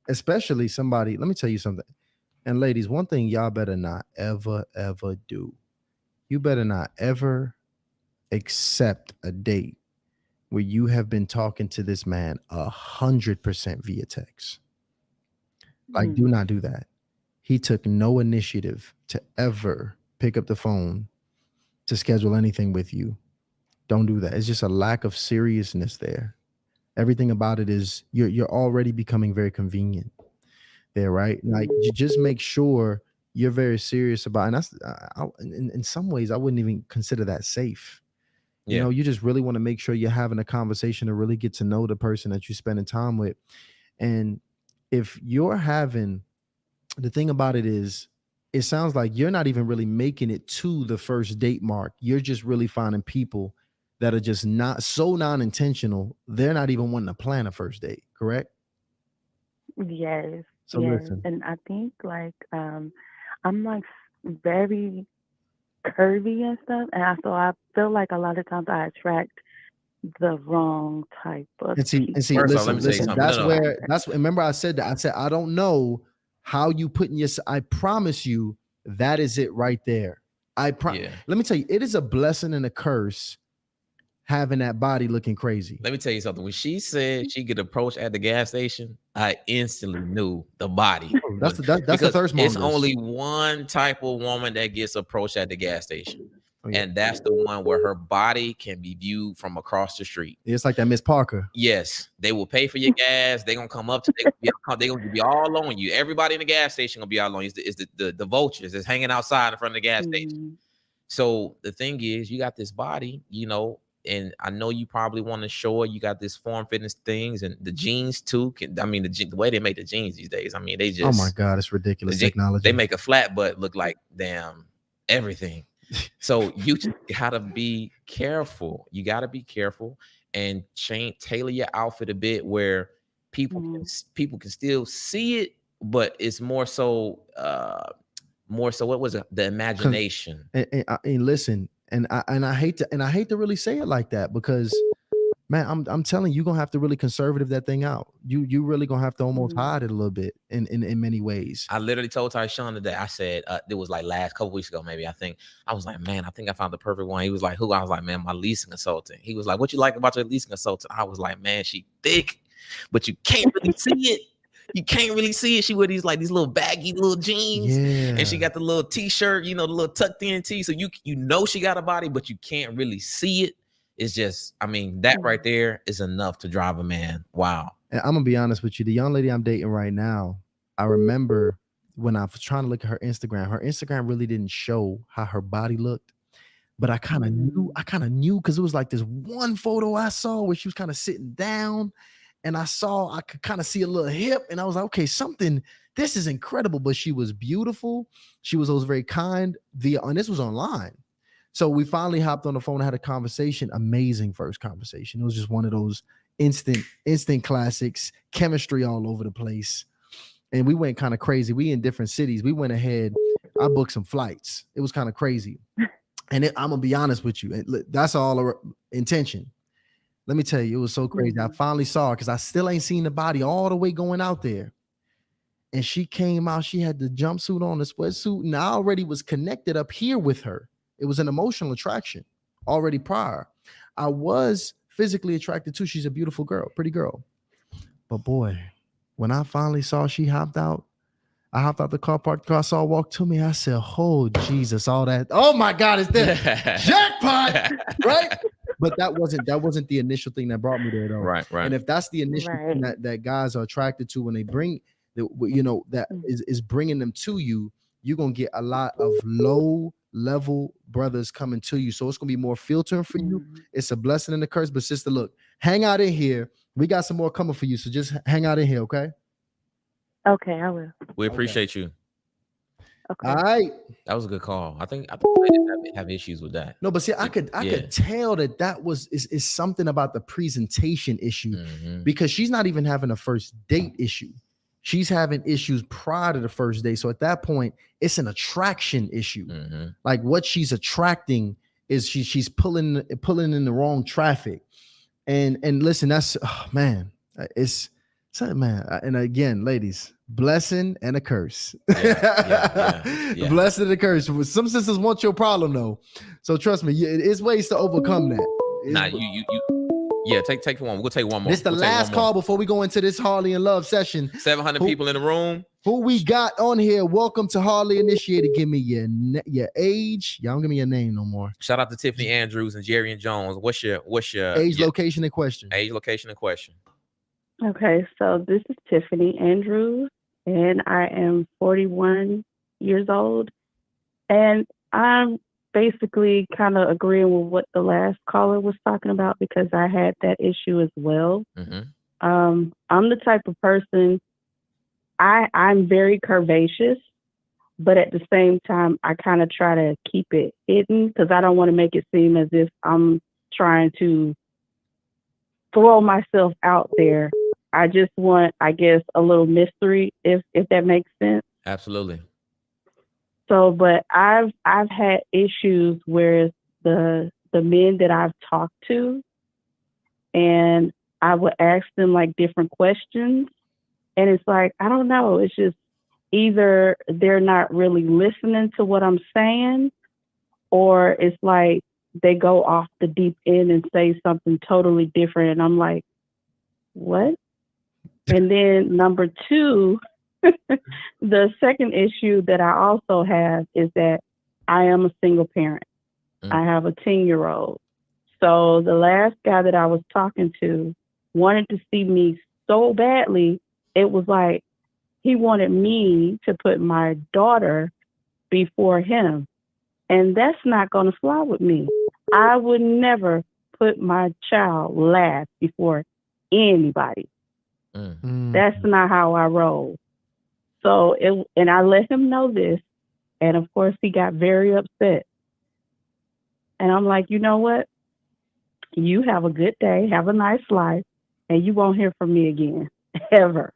Especially somebody, let me tell you something. And ladies, one thing y'all better not ever do. You better not ever accept a date where you have been talking to this man 100% via text. Like, do not do that. He took no initiative to ever pick up the phone to schedule anything with you. Don't do that. It's just a lack of seriousness there. Everything about it is you're already becoming very convenient there, right? Like, you just make sure you're very serious about, and that's in some ways I wouldn't even consider that safe. You know, you just really want to make sure you're having a conversation to really get to know the person that you're spending time with. And if you're having, the thing about it is, it sounds like you're not even really making it to the first date mark. You're just really finding people that are just not so non-intentional. They're not even wanting to plan a first date, correct? Yes. So listen. And I think like I'm like very curvy and stuff, and so I feel like a lot of times I attract the wrong type of and see, people. listen. That's remember I said that. I said I don't know how you put in your. I promise you that is it right there. Let me tell you, it is a blessing and a curse having that body looking crazy. Let me tell you something. When she said she could approach at the gas station, I instantly knew the body. That's the thirst mongers. It's only one type of woman that gets approached at the gas station. And that's the one where her body can be viewed from across the street. It's like that Miss Parker. Yes, they will pay for your gas. They're gonna come up to they're gonna be all on you. Everybody in the gas station gonna be all on you. It's the vultures that's hanging outside in front of the gas station. So the thing is, you got this body, and I know you probably want to show it. You got this form fitness things, and the jeans too. The way they make the jeans these days. I mean, they just, oh my God, it's ridiculous technology. They make a flat butt look like damn everything. So you just gotta be careful. You gotta be careful and tailor your outfit a bit where people can still see it, but it's more so what was it? The imagination. And listen, and I hate to really say it like that, because man, I'm telling you, you're gonna have to really conservative that thing out. You really gonna have to almost hide it a little bit in many ways. I literally told Tysean today, I said, it was like last couple weeks ago, maybe. I was like, man, I think I found the perfect one. He was like, who? I was like, man, my leasing consultant. He was like, what you like about your leasing consultant? I was like, man, she thick, but you can't really see it. You can't really see it. She wear these little baggy little jeans, and she got the little t-shirt, the little tucked in tee. So you know she got a body, but you can't really see it. It's just, that right there is enough to drive a man. Wow. And I'm gonna be honest with you. The young lady I'm dating right now, I remember when I was trying to look at her Instagram really didn't show how her body looked. But I kind of knew because it was like this one photo I saw where she was kind of sitting down, and I could kind of see a little hip, and I was like, okay, this is incredible. But she was beautiful. She was always very kind and this was online. So we finally hopped on the phone and had a conversation. Amazing first conversation. It was just one of those instant classics, chemistry all over the place. And we went kind of crazy. We in different cities. We went ahead. I booked some flights. It was kind of crazy. And I'm gonna be honest with you. That's all intention. Let me tell you, it was so crazy. I finally saw her because I still ain't seen the body all the way going out there. And she came out. She had the jumpsuit on, the sweatsuit, and I already was connected up here with her. It was an emotional attraction already prior. I was physically attracted to. She's a beautiful girl, pretty girl. But boy, when I finally saw she hopped out, I hopped out the car, parked the car, saw her walk to me. I said, oh, Jesus, all that. Oh, my God, it's this jackpot, right? But that wasn't the initial thing that brought me there, though. Right. And if that's the initial thing that guys are attracted to when they bring, is bringing them to you, you're going to get a lot of low-level brothers coming to you. So it's going to be more filtering for you. It's a blessing and a curse. But sister, look, hang out in here. We got some more coming for you. So just hang out in here, okay? Okay, I will. We appreciate you. Okay. All right. That was a good call. I think they didn't have issues with that. No, but see, I could tell that is something about the presentation issue because she's not even having a first date issue. She's having issues prior to the first date. So at that point, it's an attraction issue. Like what she's attracting is she's pulling in the wrong traffic. And listen, that's it's something, man. And again, ladies, blessing and a curse. Yeah. Blessing and a curse. Some sisters want your problem though. So trust me, it's ways to overcome that. Take one. We'll take one more. This is the last call before we go into this Harley and Love session. 700 people in the room. Who we got on here? Welcome to Harley Initiated. Give me your age. Y'all don't give me your name no more. Shout out to Tiffany Andrews and Jerry and Jones. What's your age, location, and question? Age, location, and question. Okay, so this is Tiffany Andrews, and I am 41 years old, and I'm basically kind of agreeing with what the last caller was talking about because I had that issue as well. I'm the type of person, I'm very curvaceous, but at the same time, I kind of try to keep it hidden because I don't want to make it seem as if I'm trying to throw myself out there. I just want, I guess, a little mystery, if that makes sense. Absolutely. So, but I've had issues where the men that I've talked to, and I would ask them like different questions, and it's like, I don't know, it's just either they're not really listening to what I'm saying, or it's like they go off the deep end and say something totally different, and I'm like, what? And then number two, the second issue that I also have is that I am a single parent. I have a 10-year-old. So the last guy that I was talking to wanted to see me so badly. It was like he wanted me to put my daughter before him. And that's not going to fly with me. I would never put my child last before anybody. That's not how I roll. So, and I let him know this. And of course, he got very upset. And I'm like, you know what? You have a good day, have a nice life, and you won't hear from me again, ever.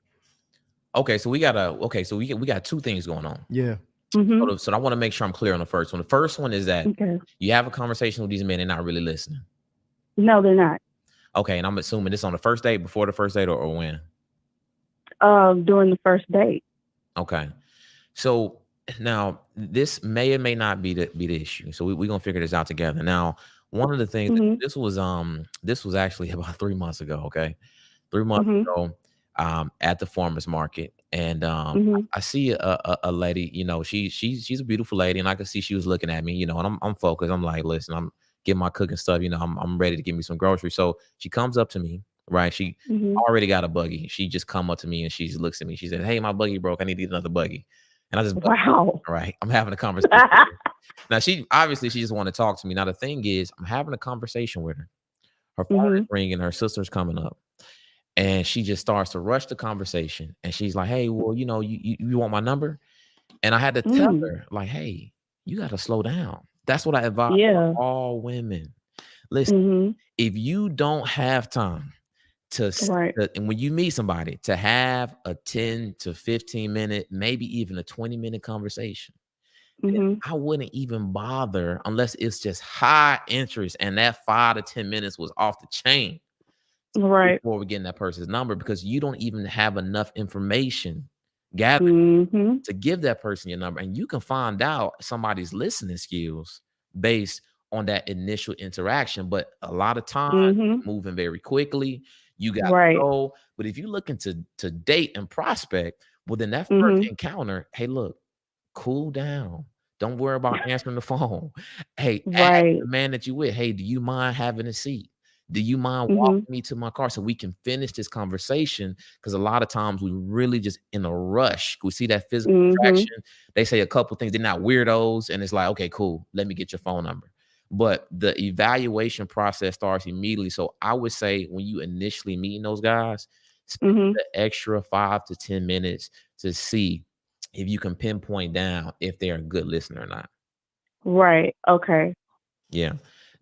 Okay, so we got two things going on. Yeah. So I want to make sure I'm clear on the first one. The first one is that you have a conversation with these men and not really listening. No, they're not. Okay, and I'm assuming this on the first date, before the first date, or when? During the first date. Okay, so now this may or may not be the issue. So we're gonna figure this out together. Now, one of the things this was actually about 3 months ago. Okay, 3 months ago, at the farmers market, and I see a lady. You know, she's a beautiful lady, and I could see she was looking at me. You know, and I'm focused. I'm like, listen, I'm getting my cooking stuff. You know, I'm ready to give me some groceries. So she comes up to me. Right. She already got a buggy. She just come up to me and she looks at me. She said, "Hey, my buggy broke. I need to get another buggy." And I just Wow. right. I'm having a conversation. Now she just want to talk to me. Now the thing is, I'm having a conversation with her. Her phone is ringing. Her sister's coming up, and she just starts to rush the conversation. And she's like, "Hey, well, you want my number?" And I had to tell her, like, "Hey, you got to slow down." That's what I advise Yeah. all women. Listen, if you don't have time and when you meet somebody, to have a 10 to 15 minute, maybe even a 20-minute conversation, I wouldn't even bother unless it's just high interest and that 5 to 10 minutes was off the chain before we get that person's number, because you don't even have enough information gathered to give that person your number. And you can find out somebody's listening skills based on that initial interaction. But a lot of times moving very quickly, you got to go. But if you're looking to date and prospect, well, then that first encounter, hey, look, cool down. Don't worry about answering the phone. Hey, ask the man that you with, hey, do you mind having a seat? Do you mind walking me to my car so we can finish this conversation? Because a lot of times we really just in a rush. We see that physical attraction. They say a couple things. They're not weirdos. And it's like, okay, cool. Let me get your phone number. But the evaluation process starts immediately. So I would say when you initially meeting those guys, spend the extra 5 to 10 minutes to see if you can pinpoint down if they're a good listener or not. Right. Okay. Yeah.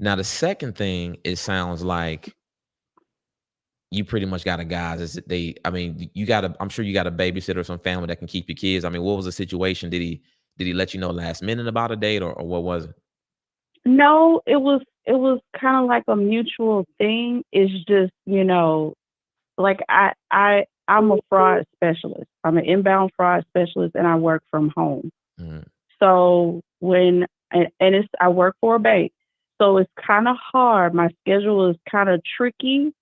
Now, the second thing, it sounds like you pretty much got a guys. I'm sure you got a babysitter or some family that can keep your kids. I mean, what was the situation? Did he let you know last minute about a date, or what was it? No, it was kind of like a mutual thing. It's just, like I'm a fraud specialist. I'm an inbound fraud specialist, and I work from home. So I work for a bank. So it's kind of hard. My schedule is kind of tricky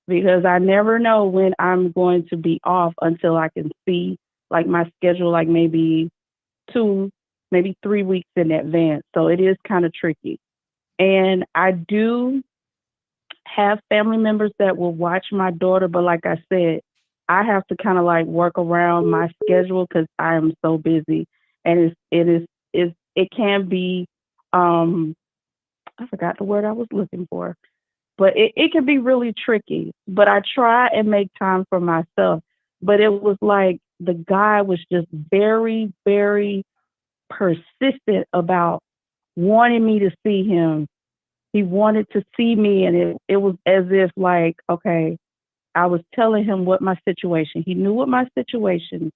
because I never know when I'm going to be off until I can see like my schedule, like maybe 2, maybe 3 weeks in advance. So it is kind of tricky. And I do have family members that will watch my daughter, but like I said, I have to kind of like work around my schedule because I am so busy, and it can be I forgot the word I was looking for, but it can be really tricky. But I try and make time for myself. But it was like the guy was just very, very persistent about wanting me to see him. He wanted to see me, and it was as if like, okay, I was telling him what my situation. He knew what my situation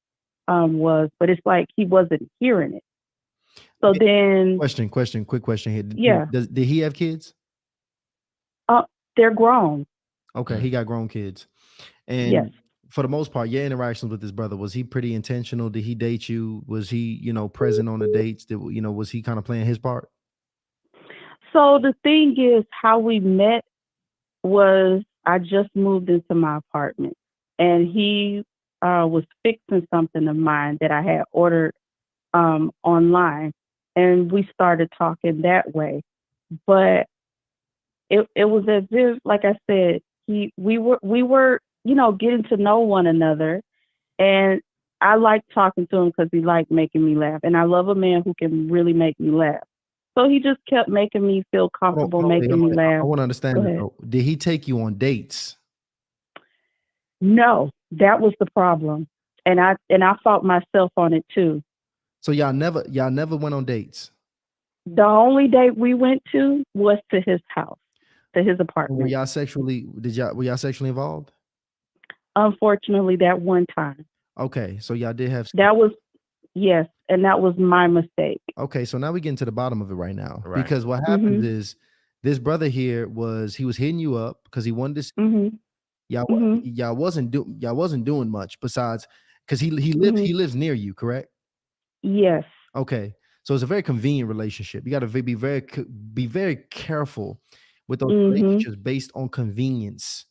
was, but it's like he wasn't hearing it. So then, quick question here. Yeah. Did he have kids? They're grown. Okay, he got grown kids. And yes. For the most part, your interactions with his brother, was he pretty intentional? Did he date you? Was he, present on the dates? Was he kind of playing his part? So the thing is, how we met was I just moved into my apartment, and he was fixing something of mine that I had ordered online, and we started talking that way. But it was as if, like I said, we were getting to know one another, and I liked talking to him because he liked making me laugh, and I love a man who can really make me laugh. So he just kept making me feel comfortable, making me laugh. I want to understand. Did he take you on dates? No, that was the problem, and I fought myself on it too. So y'all never went on dates? The only date we went to was to his house, to his apartment. Were y'all sexually involved? Unfortunately, that one time. Okay, so y'all did have. Yes, and that was my mistake. Okay, so now we get to the bottom of it right now. Right. Because what happens is this brother here was hitting you up because he wanted to see. Y'all wasn't doing much besides because he lives near you, correct? Yes. Okay, so it's a very convenient relationship. You got to be very careful with those relationships based on convenience.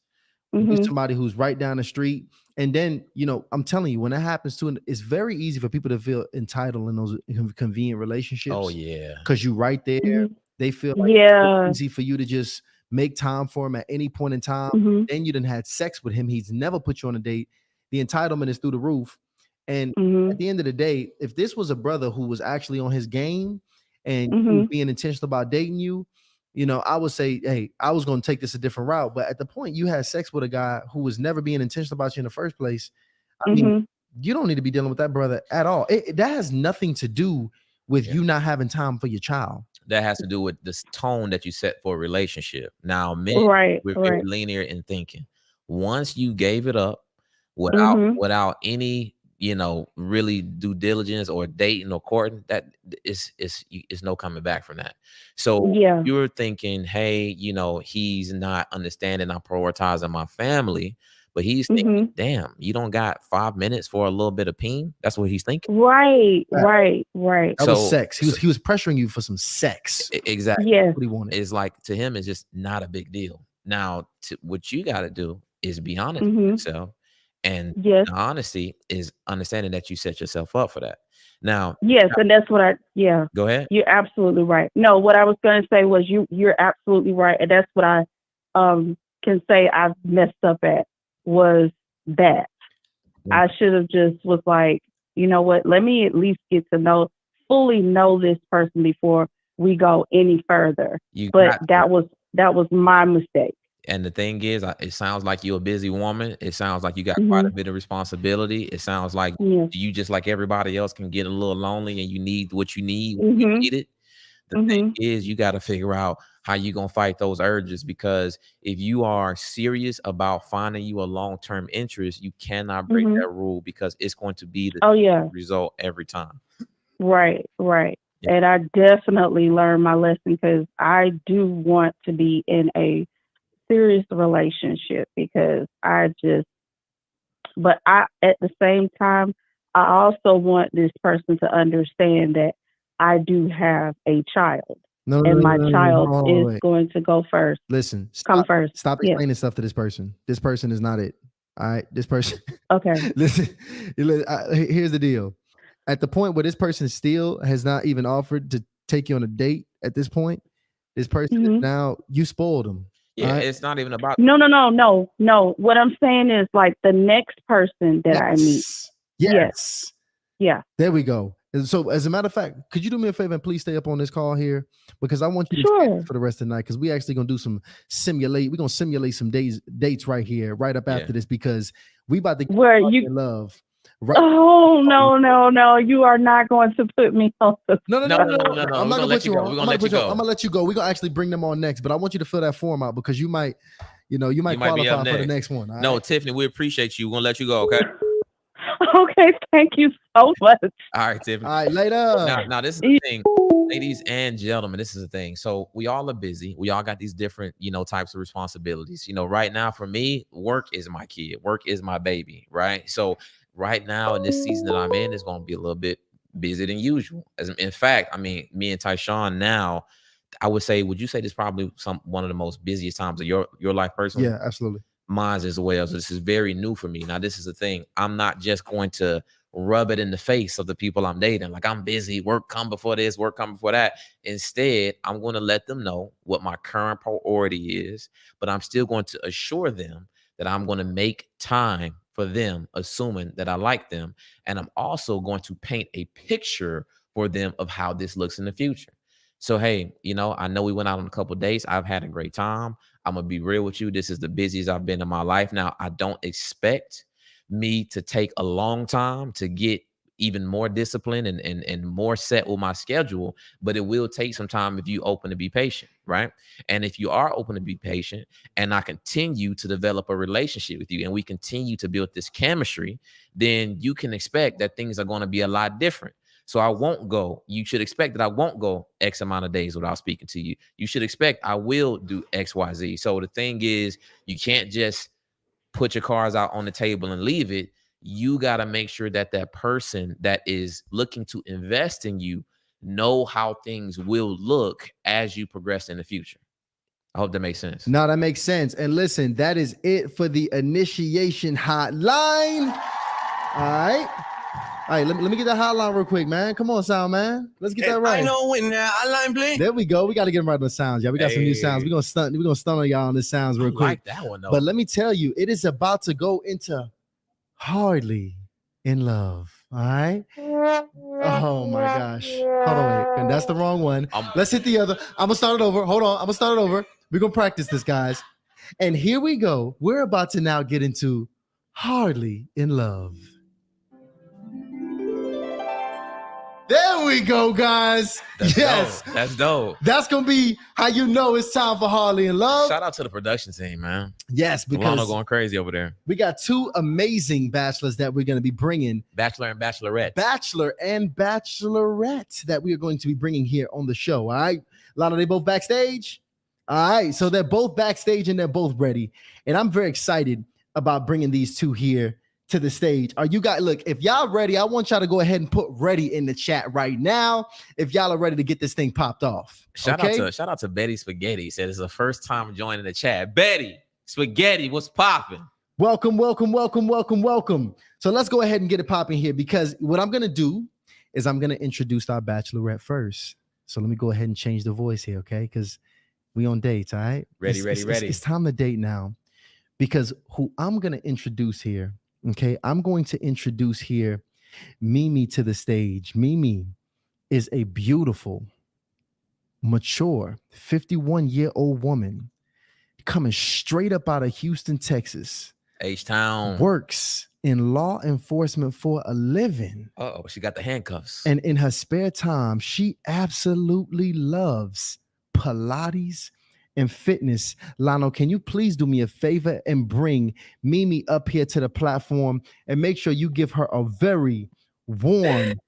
Get somebody who's right down the street. And then, I'm telling you, when that happens to, it's very easy for people to feel entitled in those convenient relationships. Oh, yeah. Because you're right there. They feel like it's so easy for you to just make time for him at any point in time. Then you done had sex with him. He's never put you on a date. The entitlement is through the roof. And Mhm. at the end of the day, if this was a brother who was actually on his game and he was Mhm. being intentional about dating you, I would say, hey, I was going to take this a different route. But at the point you had sex with a guy who was never being intentional about you in the first place, I mean, Mhm. you don't need to be dealing with that brother at all. That has nothing to do with you not having time for your child. That has to do with this tone that you set for a relationship. Now, men, Right. we're very Right. linear in thinking. Once you gave it up Mhm. without any, really due diligence or dating or courting, that is no coming back from that. So Yeah. you're thinking, hey, he's not understanding, I'm prioritizing my family, but he's thinking, Mhm. damn, you don't got 5 minutes for a little bit of peen. That's what he's thinking. Right. Yeah. Right. Right. That was So sex. He was pressuring you for some sex. exactly. Yes. That's what he wanted. It's like, to him, it's just not a big deal. Now, what you got to do is be honest with Mhm. yourself, and Yes. the honesty is understanding that you set yourself up for that. Now, Yes, and that's what yeah. go ahead. You're absolutely right. No, what I was going to say was you're absolutely right, and that's what I can say I've messed up at was that I should have just was like, you know what? Let me at least get to fully know this person before we go any further. You But got that was my mistake. And the thing is, it sounds like you're a busy woman. It sounds like you got quite a Mhm. bit of responsibility. It sounds like Yes. you, just like everybody else, can get a little lonely and you need what you need when you Mhm. need it. The thing Mhm. is, you got to figure out how you going to fight those urges, because if you are serious about finding you a long-term interest, you cannot break Mhm. that rule, because it's going to be the Oh yeah. result every time. Right, right. Yeah. And I definitely learned my lesson because I do want to be in a serious relationship because but at the same time, I also want this person to understand that I do have a child No, no, and no, my no, no, no. child Hold on, is wait. going to go first, Listen, come first. stop Yeah. explaining stuff to this person. This person is not it. All right. This person, Okay. listen, here's the deal. At the point where this person still has not even offered to take you on a date at this point, this person is Mhm. now, you spoiled them. Yeah, all right? it's not even about No. What I'm saying is like the next person that I meet. Yes. Yes. Yes. Yeah. There we go. And so, as a matter of fact, could you do me a favor and please stay up on this call here? Because I want you to stay Sure. for the rest of the night, because we actually gonna do some simulate. We're gonna simulate some dates right here, right up after this, because we about to get Where in you love. Right. Oh no! You are not going to put me on the. No. No. I'm We're not gonna gonna let put you you go. on. We're I'm gonna gonna let you put you on. go. I'm gonna let you go. We're gonna actually bring them on next, but I want you to fill that form out because you might You might be up qualify for the next. next one. all No, right? Tiffany, we appreciate you. We're gonna let you go, okay? Okay, thank you so much. All right, Tiffany. All right, later. Now this is the thing, ladies and gentlemen. This is the thing. So we all are busy. We all got these different, types of responsibilities. Right now for me, work is my kid. Work is my baby. Right. So right now in this season that I'm in, it's going to be a little bit busier than usual. As in fact, I mean, me and Tysean now, I would say, would you say this is probably one of the most busiest times of your life personally? Yeah, absolutely. Mine as well. So this is very new for me. Now, this is the thing. I'm not just going to rub it in the face of the people I'm dating. Like, I'm busy. Work come before this, work come before that. Instead, I'm going to let them know what my current priority is, but I'm still going to assure them that I'm going to make time for them, assuming that I like them. And I'm also going to paint a picture for them of how this looks in the future. So, hey, I know we went out on a couple of dates. I've had a great time. I'm gonna be real with you. This is the busiest I've been in my life. Now, I don't expect me to take a long time to get even more disciplined and more set with my schedule, but it will take some time if you open to be patient, right? And if you are open to be patient, and I continue to develop a relationship with you, and we continue to build this chemistry, then you can expect that things are going to be a lot different. So I won't go. You should expect that I won't go X amount of days without speaking to you. You should expect I will do X, Y, Z. So the thing is, you can't just put your cards out on the table and leave it. You got to make sure that that person that is looking to invest in you know how things will look as you progress in the future. I hope that makes sense. No, that makes sense. And listen, that is it for the initiation hotline. All right. All right, let me get that hotline real quick, man. Come on, sound man. Let's get that right. I know when the hotline play. There we go. We got to get them right on the sounds, y'all. We got some new sounds. We're gonna stun on y'all on the sounds real quick. I like that one though. But let me tell you, it is about to go into hardly in love. All right. Oh my gosh. Hold on, wait. And that's the wrong one. Let's hit the other. I'm gonna start it over. Hold on. I'm gonna start it over. We're gonna practice this, guys. And here we go. We're about to now get into Hardly in Love. There we go, guys. Yes. Dope. That's dope. That's going to be how you know it's time for Hardly in Love. Shout out to the production team, man. Yes, because Milano going crazy over there. We got two amazing bachelors that we're going to be bringing. Bachelor and Bachelorette. Bachelor and Bachelorette that we are going to be bringing here on the show, all right? Lana, they both backstage? All right, so they're both backstage and they're both ready. And I'm very excited about bringing these two here to the stage. Are you guys, look, if y'all ready, I want y'all to go ahead and put ready in the chat right now if y'all are ready to get this thing popped off. Shout out to Betty Spaghetti. Said it's the first time joining the chat. Betty Spaghetti, what's popping? Welcome. So let's go ahead and get it popping here, because what I'm going to do is I'm going to introduce our Bachelorette first. So let me go ahead and change the voice here, okay? Because we on dates, all right? Ready. It's time to date now, because who I'm going to introduce here, okay, I'm going to introduce here Mimi to the stage. Mimi is a beautiful, mature, 51-year-old woman coming straight up out of Houston, Texas. H-Town. Works in law enforcement for a living. Uh-oh, she got the handcuffs. And in her spare time, she absolutely loves Pilates and fitness. Lano, can you please do me a favor and bring Mimi up here to the platform and make sure you give her a very warm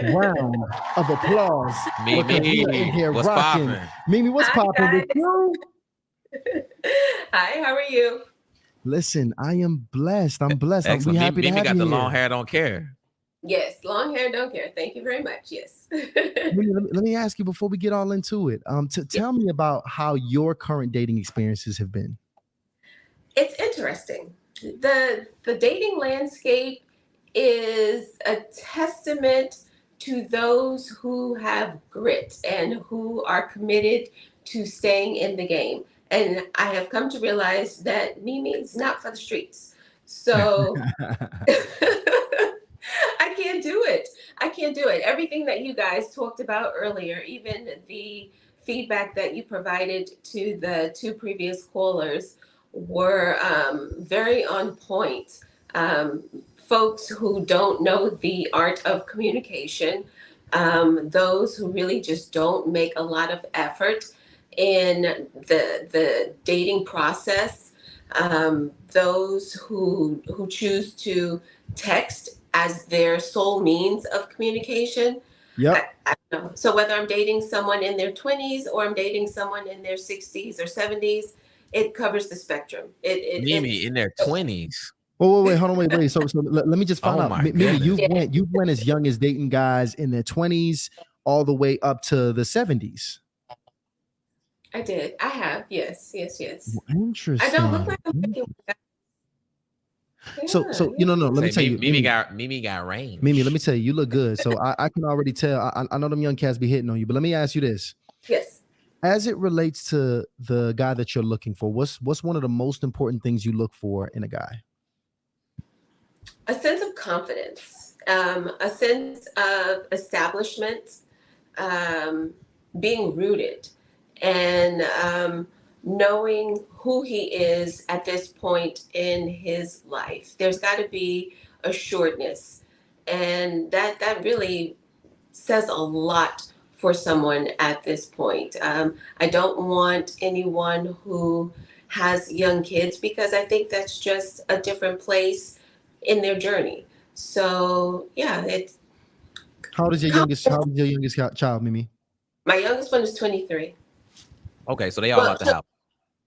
round of applause. Mimi, what's popping? Mimi, what's popping with you? Hi, how are you? Listen, I am blessed. I'm blessed. Excellent. I'm happy to Mimi have got you the here. long hair, don't care. Yes, long hair, don't care. Thank you very much. Yes. Mimi, let me ask you before we get all into it. Tell me about how your current dating experiences have been. It's interesting. The dating landscape is a testament to those who have grit and who are committed to staying in the game. And I have come to realize that Mimi's not for the streets. So I can't do it. Everything that you guys talked about earlier, even the feedback that you provided to the two previous callers, were very on point. Folks who don't know the art of communication, those who really just don't make a lot of effort in the dating process, those who choose to text as their sole means of communication. Yep. I don't know. So whether I'm dating someone in their 20s or I'm dating someone in their 60s or 70s, it covers the spectrum. Mimi in their 20s. Oh, wait, hold on, wait. So let me just find out. Mimi, goodness. you've went as young as dating guys in their 20s all the way up to the 70s. I did. I have. Yes. Interesting. I don't look like I'm thinking. So no. Let me tell you, Mimi got range. Mimi, let me tell you, you look good. So I can already tell. I know them young cats be hitting on you, but let me ask you this. Yes. As it relates to the guy that you're looking for, what's one of the most important things you look for in a guy? A sense of confidence, a sense of establishment, being rooted, and knowing who he is at this point in his life. There's got to be assuredness, and that really says a lot for someone at this point. I don't want anyone who has young kids, because I think that's just a different place in their journey. So yeah, it's. How old is your youngest child, Mimi? My youngest one is 23. Okay, so they all out the house.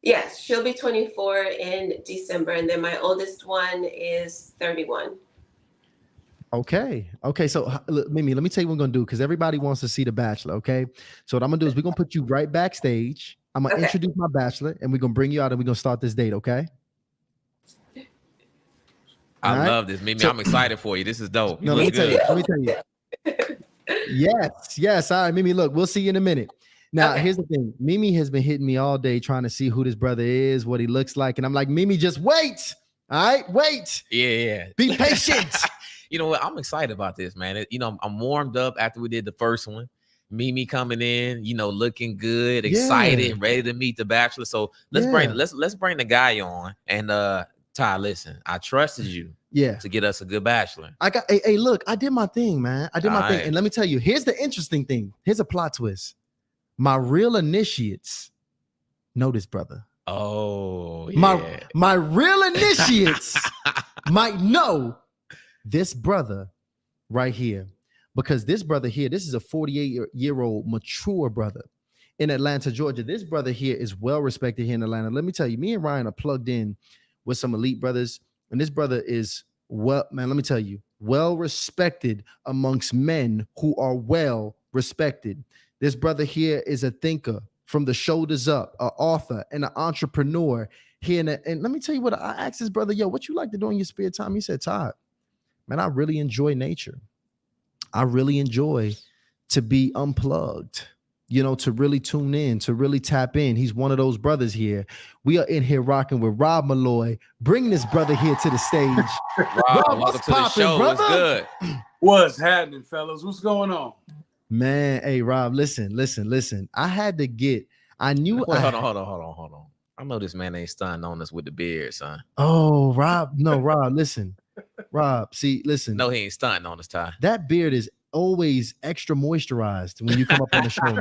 Yes, she'll be 24 in December, and then my oldest one is 31. Okay. So Mimi, let me tell you what we're gonna do, because everybody wants to see The Bachelor. Okay. So what I'm gonna do is we're gonna put you right backstage. I'm gonna introduce my Bachelor, and we're gonna bring you out, and we're gonna start this date. Okay. I love this, Mimi. I'm excited for you. This is dope. Let me tell you. Yes. All right, Mimi. Look, we'll see you in a minute. Now, here's the thing. Mimi has been hitting me all day trying to see who this brother is, what he looks like, and I'm like, Mimi, just wait. All right, wait. Yeah. Be patient. You know what? I'm excited about this, man. I'm warmed up after we did the first one. Mimi coming in, looking good, excited, and ready to meet the bachelor. So let's bring the guy on. And Ty, listen, I trusted you to get us a good bachelor. Hey, look, I did my thing, man. I did my thing. And let me tell you, here's the interesting thing. Here's a plot twist. My real initiates know this brother. Oh, yeah. My real initiates might know this brother right here. Because this brother here, this is a 48-year-old mature brother in Atlanta, Georgia. This brother here is well respected here in Atlanta. Let me tell you, me and Ryan are plugged in with some elite brothers. And this brother is let me tell you, well respected amongst men who are well respected. This brother here is a thinker from the shoulders up, an author and an entrepreneur here. And let me tell you what I asked this brother, what you like to do in your spare time? He said, Todd, man, I really enjoy nature. I really enjoy to be unplugged, to really tune in, to really tap in. He's one of those brothers here. We are in here rocking with Rob Malloy. Bring this brother here to the stage. Rob, welcome to the show. Brother? What's good? What's happening, fellas? What's going on? Man, hey, Rob, listen. I knew. Hold on. I know this man ain't stunned on us with the beard, son. Oh, Rob. No, Rob, listen. Rob, see, listen. No, he ain't stunting on us, Ty. That beard is always extra moisturized when you come up on the show.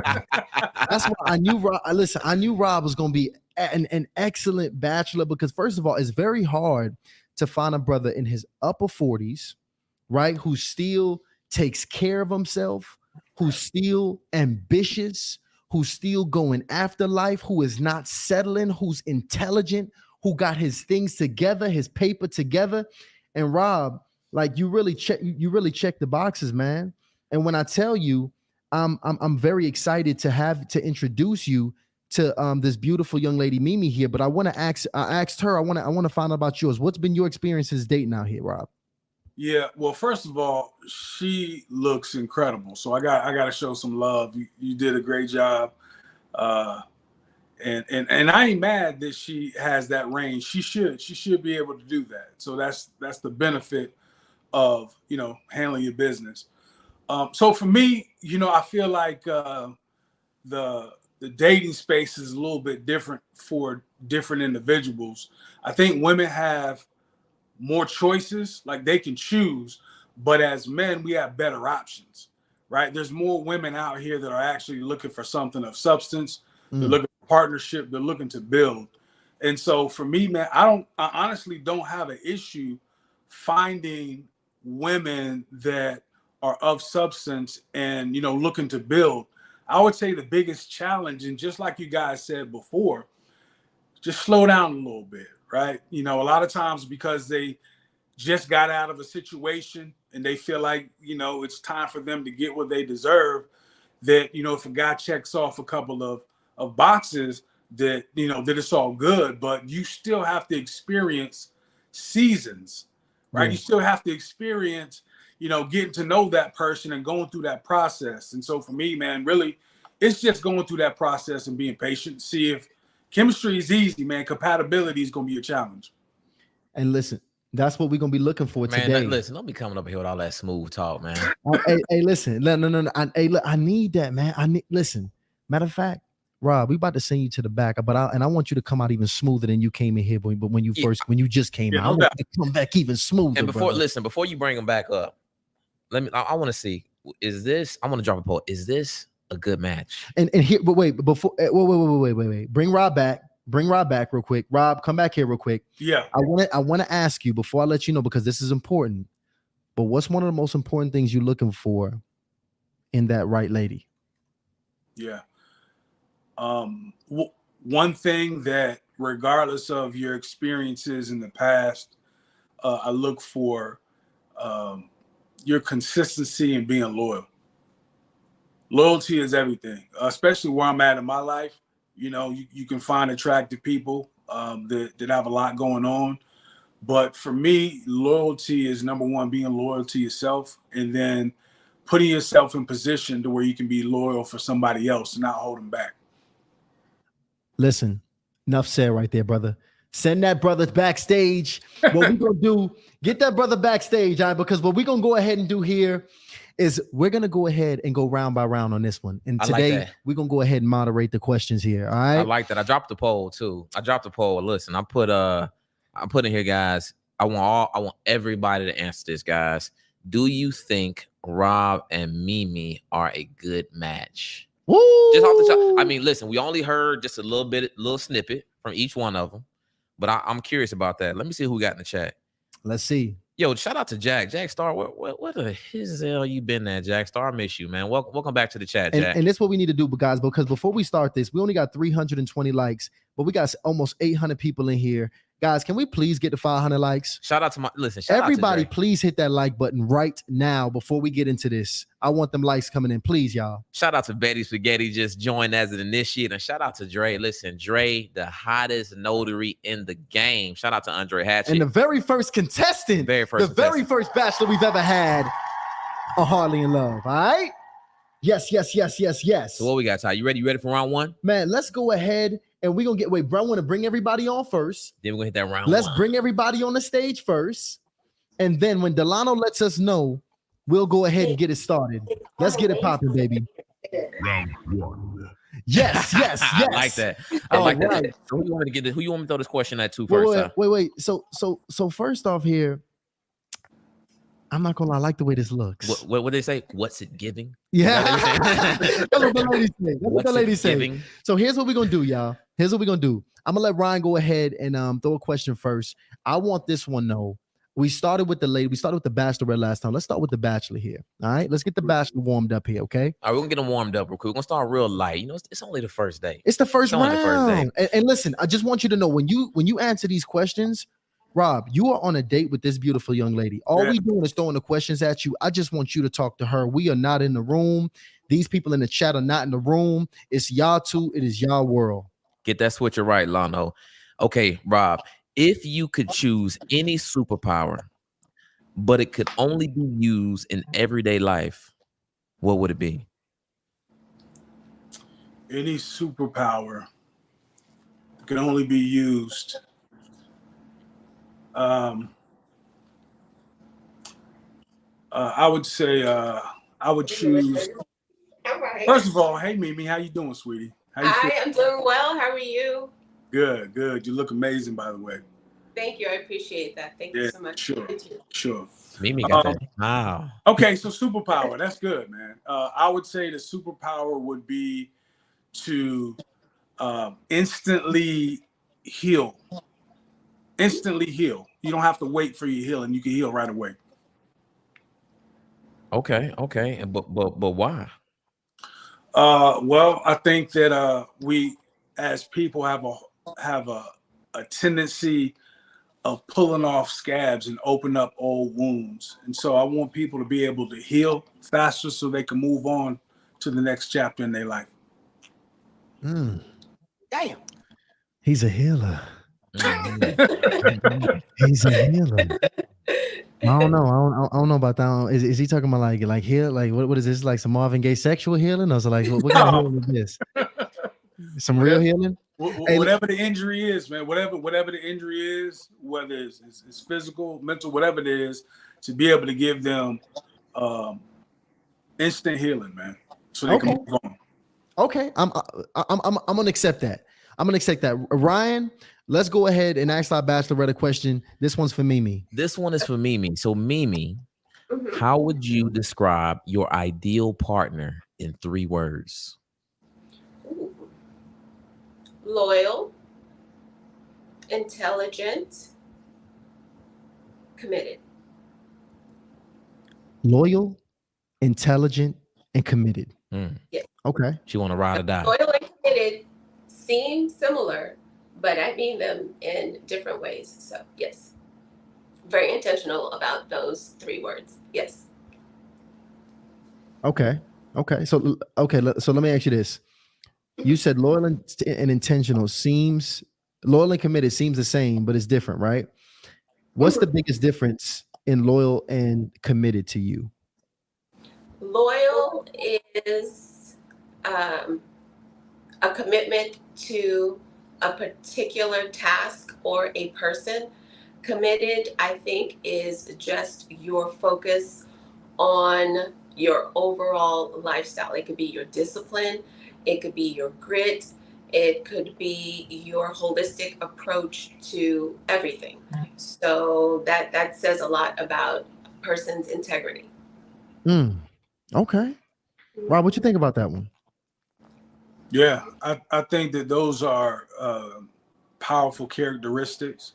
That's why I knew Rob. Listen, I knew Rob was going to be an excellent bachelor because, first of all, it's very hard to find a brother in his upper 40s, right, who still takes care of himself, who's still ambitious, who's still going after life, who is not settling, who's intelligent, who got his things together, his paper together. And Rob, like you really check the boxes, man. And when I tell you, I'm very excited to introduce you to this beautiful young lady Mimi here. But I asked her, I want to find out about yours. What's been your experiences dating out here, Rob? Yeah, well, first of all, she looks incredible. So I got to show some love. You did a great job. And I ain't mad that she has that range. She should be able to do that. So that's the benefit of handling your business. So for me, I feel like the dating space is a little bit different for different individuals. I think women have more choices, like they can choose, but as men, we have better options, right? There's more women out here that are actually looking for something of substance. They're looking for partnership. They're looking to build. And so for me, man, I honestly don't have an issue finding women that are of substance and, looking to build. I would say the biggest challenge, and just like you guys said before, just slow down a little bit, right? A lot of times because they just got out of a situation and they feel like, it's time for them to get what they deserve, that, if a guy checks off a couple of boxes, that, that it's all good, but you still have to experience seasons, right? Yeah. You still have to experience, getting to know that person and going through that process. And so for me, man, really, it's just going through that process and being patient. See, if chemistry is easy, man, compatibility is going to be a challenge. And listen, that's what we're going to be looking for today. Listen, don't be coming up here with all that smooth talk, man. Hey, listen. No. Look, I need that, man. Listen, matter of fact, Rob, we about to send you to the back, but I want you to come out even smoother than you came in here. But when you just came out, I want you to come back even smoother. And before you bring them back up, I want to see, I want to drop a poll. Is this a good match? And here, but wait, Bring Rob back real quick. Rob, come back here real quick. Yeah. I want to ask you before I let you know, because this is important, but what's one of the most important things you're looking for in that right lady? Yeah. One thing that, regardless of your experiences in the past, I look for your consistency and being loyal. Loyalty is everything, especially where I'm at in my life. You can find attractive people that have a lot going on. But for me, loyalty is number one, being loyal to yourself, and then putting yourself in position to where you can be loyal for somebody else and not hold them back. Listen, enough said right there, brother. Send that brother backstage. What we gonna do? Get that brother backstage, all right? Because what we gonna go ahead and do here is we're gonna go ahead and go round by round on this one. And today we're gonna go ahead and moderate the questions here. All right. I like that. I dropped the poll too. Listen, I put in here, guys. I want everybody to answer this, guys. Do you think Rob and Mimi are a good match? Woo! Just off the top. I mean, listen, we only heard just a little snippet from each one of them, but I'm curious about that. Let me see who got in the chat. Let's see. Yo, shout out to Jack. Jack Star, what the hell you been at, Jack Star? I miss you, man. Welcome back to the chat, Jack. And this is what we need to do, guys, because before we start this, we only got 320 likes, but we got almost 800 people in here. Guys, can we please get to 500 likes? Shout out to everybody. Please hit that like button right now before we get into this. I want them likes coming in, please, y'all. Shout out to Betty Spaghetti, just joined as an initiate, and shout out to Dre. Listen, Dre, the hottest notary in the game. Shout out to Andre Hatchett, and the very first contestant, very first bachelor we've ever had on Hardly in Love. All right. Yes. So what we got, Ty? You ready? You ready for round one? Man, let's go ahead. And we're going to wait, bro, I want to bring everybody on first. Then we're going to hit that round. Let's bring everybody on the stage first. And then when Delano lets us know, we'll go ahead and get it started. Let's get it popping, baby. Round one. Yes. I like that. That. So who you want me to throw this question at first? Wait. So first off here, I'm not gonna lie, I like the way this looks. What they say? What's it giving? Yeah. That's what the ladies say. So here's what we're gonna do, y'all. I'm gonna let Ryan go ahead and throw a question first. I want this one though. We started with the bachelorette last time. Let's start with the bachelor here. All right, let's get the bachelor warmed up here, okay? All right, we're gonna get them warmed up real quick. We're gonna start real light. You know, it's only the first day. It's the first round. And listen, I just want you to know when you answer these questions, Rob, you are on a date with this beautiful young lady. All we doing is throwing the questions at you. I just want you to talk to her. We are not in the room. These people in the chat are not in the room. It's y'all two. It is y'all world. Get that switcher right, Lano. Okay, Rob, if you could choose any superpower, but it could only be used in everyday life, what would it be? Any superpower can only be used. I would say I would choose. All right. First of all, hey Mimi, how you doing, sweetie? I am doing well. How are you? Good. You look amazing, by the way. Thank you. I appreciate that. Thank you so much. Sure. Mimi got that. Wow. Okay, so superpower. That's good, man. I would say the superpower would be to instantly heal. You don't have to wait for your healing. You can heal right away. Okay. But why? Well, I think that we as people have a tendency of pulling off scabs and open up old wounds. And so I want people to be able to heal faster so they can move on to the next chapter in their life. Damn. He's a healer. He's a healer. I don't know about that. Is he talking about like heal? Like what is this? Like some Marvin Gaye sexual healing? Or is it like what kind of healing is this? Some real healing? Whatever the injury is, man. Whatever the injury is, whether it's physical, mental, whatever it is, to be able to give them instant healing, man, so they can move on. Okay, I'm gonna accept that. Ryan, let's go ahead and ask our bachelorette a question. This one's for Mimi. This one is for Mimi. So Mimi, how would you describe your ideal partner in 3 words? Loyal, intelligent, committed. Loyal, intelligent, and committed. Yes. Okay. She want to ride or die. Loyal and committed seem similar, but I mean them in different ways. So yes, very intentional about those 3 words. Yes. Okay. So let me ask you this. You said loyal and intentional loyal and committed seems the same, but it's different, right? What's the biggest difference in loyal and committed to you? Loyal is a commitment to a particular task or a person. Committed, I think, is just your focus on your overall lifestyle. It could be your discipline, it could be your grit, it could be your holistic approach to everything. So that says a lot about a person's integrity. Okay. Rob, what you think about that one? Yeah, I think that those are powerful characteristics.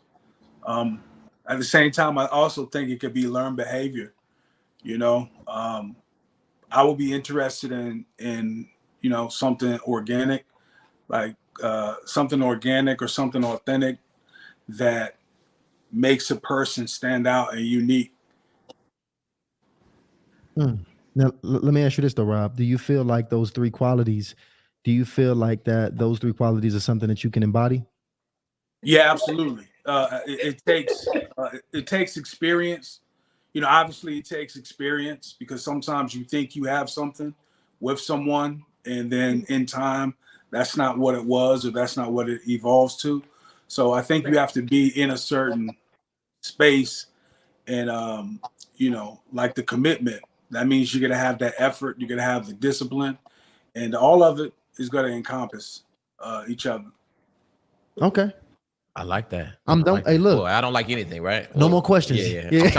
At the same time, I also think it could be learned behavior. You know, I would be interested in something organic, like something organic or something authentic that makes a person stand out and unique. Now, let me ask you this though, Rob. Do you feel like those three qualities? Do you feel like that those three qualities are something that you can embody? Yeah, absolutely. It takes experience. You know, obviously it takes experience because sometimes you think you have something with someone, and then in time, that's not what it was, or that's not what it evolves to. So I think you have to be in a certain space, and like the commitment. That means you're gonna have that effort, you're gonna have the discipline, and all of it is gonna encompass each other. Okay. I like that. I'm done. Like Hey, look. Well, I don't like anything, right? No more questions. Yeah. I'm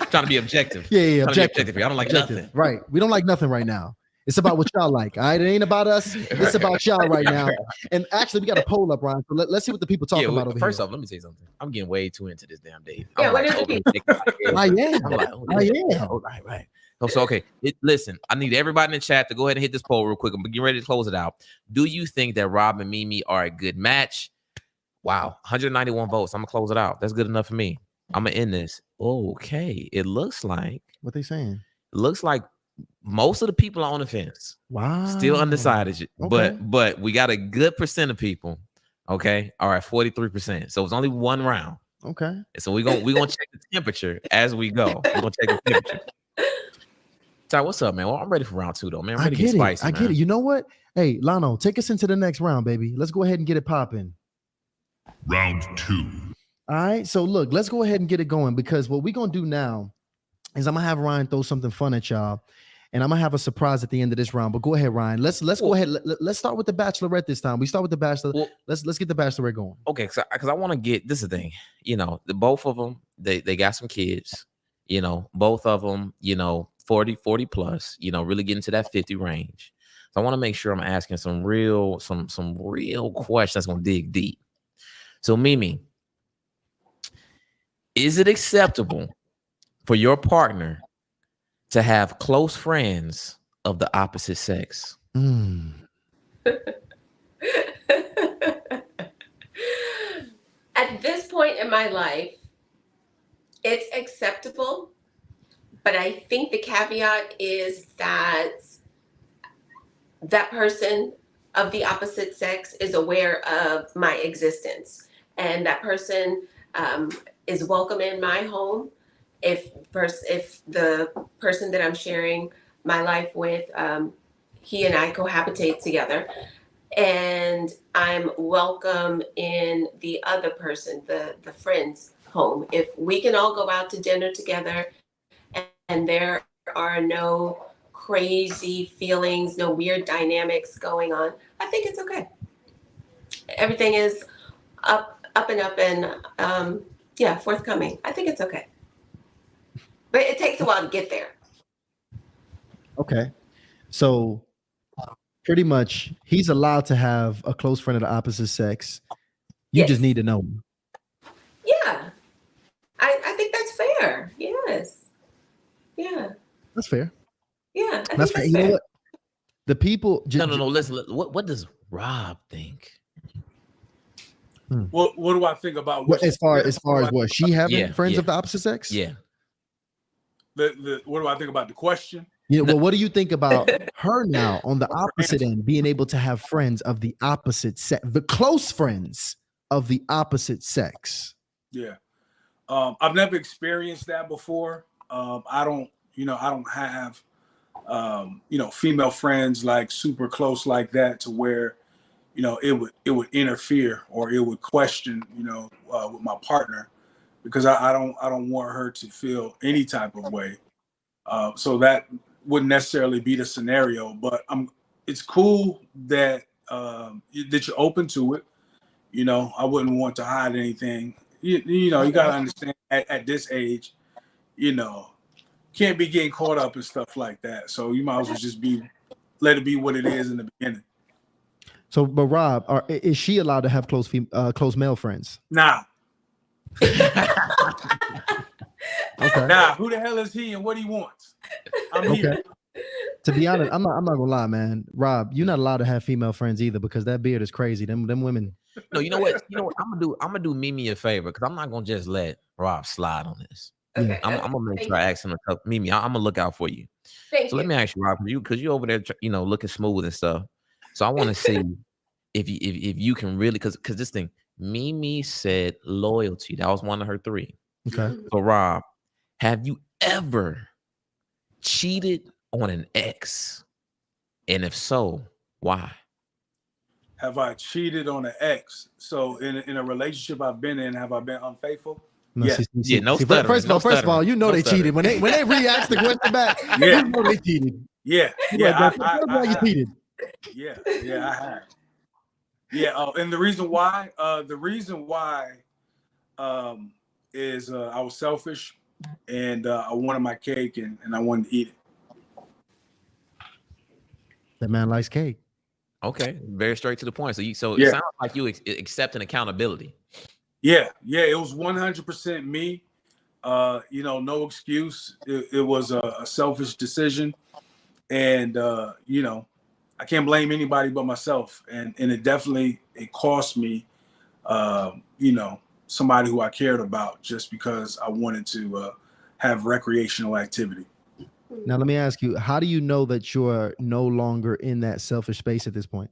trying to be objective. Yeah. Trying to be Objective. here. I don't like nothing. Right. We don't like nothing right now. It's about what y'all like. All right. It ain't about us. It's about y'all right now. And actually, we got a poll up, Ryan. So let's see what the people talking about over first here. off, let me tell you something. I'm getting way too into this damn date. Yeah, I'm I am. I'm like, oh, right. So okay. Listen, I need everybody in the chat to go ahead and hit this poll real quick. I'm getting ready to close it out. Do you think that Rob and Mimi are a good match? Wow, 191 votes. I'm gonna close it out. That's good enough for me. I'm gonna end this. Okay, it looks like What they saying? Most of the people are on the fence. Wow. Still undecided. Okay. But we got a good percent of people. Okay. All right, 43%. So it's only one round. Okay. So we're gonna check the temperature as we go. We're gonna check the temperature. Ty, what's up, man? Well, I'm ready for round 2 though, man. I'm ready to get spicy. I get it. You know what? Hey, Lano, take us into the next round, baby. Let's go ahead and get it popping. Round 2. All right. So look, let's go ahead and get it going, because what we're gonna do now is I'm gonna have Ryan throw something fun at y'all, and I'm gonna have a surprise at the end of this round. But go ahead, Ryan. Let's go ahead. Let's start with the Bachelorette this time. We start with the Bachelor. Let's get the Bachelorette going. Okay, because I want to get this is the thing. The both of them they got some kids. Both of them 40 plus. Really getting to that 50 range. So I want to make sure I'm asking some real questions that's gonna dig deep. So Mimi, is it acceptable for your partner to have close friends of the opposite sex? At this point in my life, it's acceptable, but I think the caveat is that that person of the opposite sex is aware of my existence, and that person is welcome in my home. If the person that I'm sharing my life with, he and I cohabitate together, and I'm welcome in the other person, the friend's home. If we can all go out to dinner together and there are no crazy feelings, no weird dynamics going on, I think it's okay. Everything is up and up and forthcoming. I think it's okay. But it takes a while to get there. Okay. So pretty much he's allowed to have a close friend of the opposite sex. You just need to know him. Yeah. I think that's fair. Yes. Yeah. That's fair. Yeah. That's fair. You know what? The people No. Listen, what does Rob think? What do I think about as far as what she having friends of the opposite sex? Yeah. What do I think about the question? Well, what do you think about her now on the opposite end, being able to have friends of the opposite sex, the close friends of the opposite sex? Yeah. I've never experienced that before. I don't have female friends like super close like that, to where it would interfere or it would question, with my partner, because I don't want her to feel any type of way. So that wouldn't necessarily be the scenario, but it's cool that that you're open to it. I wouldn't want to hide anything. You got to understand at this age, can't be getting caught up in stuff like that. So you might as well just let it be what it is in the beginning. So, but Rob, is she allowed to have close male friends? Nah. Okay. Nah, who the hell is he and what he wants? I'm here. To be honest, I'm not gonna lie, man. Rob, you're not allowed to have female friends either because that beard is crazy. Them women. No, you know what? I'm gonna do Mimi a favor because I'm not gonna just let Rob slide on this. Okay. I'm gonna make sure I ask him a tough. Mimi, I'm gonna look out for you. Thank you. Let me ask you, Rob, because you over there, looking smooth and stuff. So I want to see if you can really, because this thing, Mimi said loyalty. That was one of her 3. Okay. So Rob, have you ever cheated on an ex? And if so, why? Have I cheated on an ex? So in a relationship I've been in, have I been unfaithful? No, yeah. No stuttering. First of all, you know they cheated when they re-asked the question back. Yeah. You know they cheated. Yeah. You cheated. Yeah, I have. Yeah. And the reason why is I was selfish and I wanted my cake and I wanted to eat it. That man likes cake. Okay, very straight to the point. So it sounds like you accepting accountability. Yeah, it was 100% me. No excuse. It was a selfish decision, and I can't blame anybody but myself. And it cost me, somebody who I cared about just because I wanted to have recreational activity. Now, let me ask you, how do you know that you're no longer in that selfish space at this point?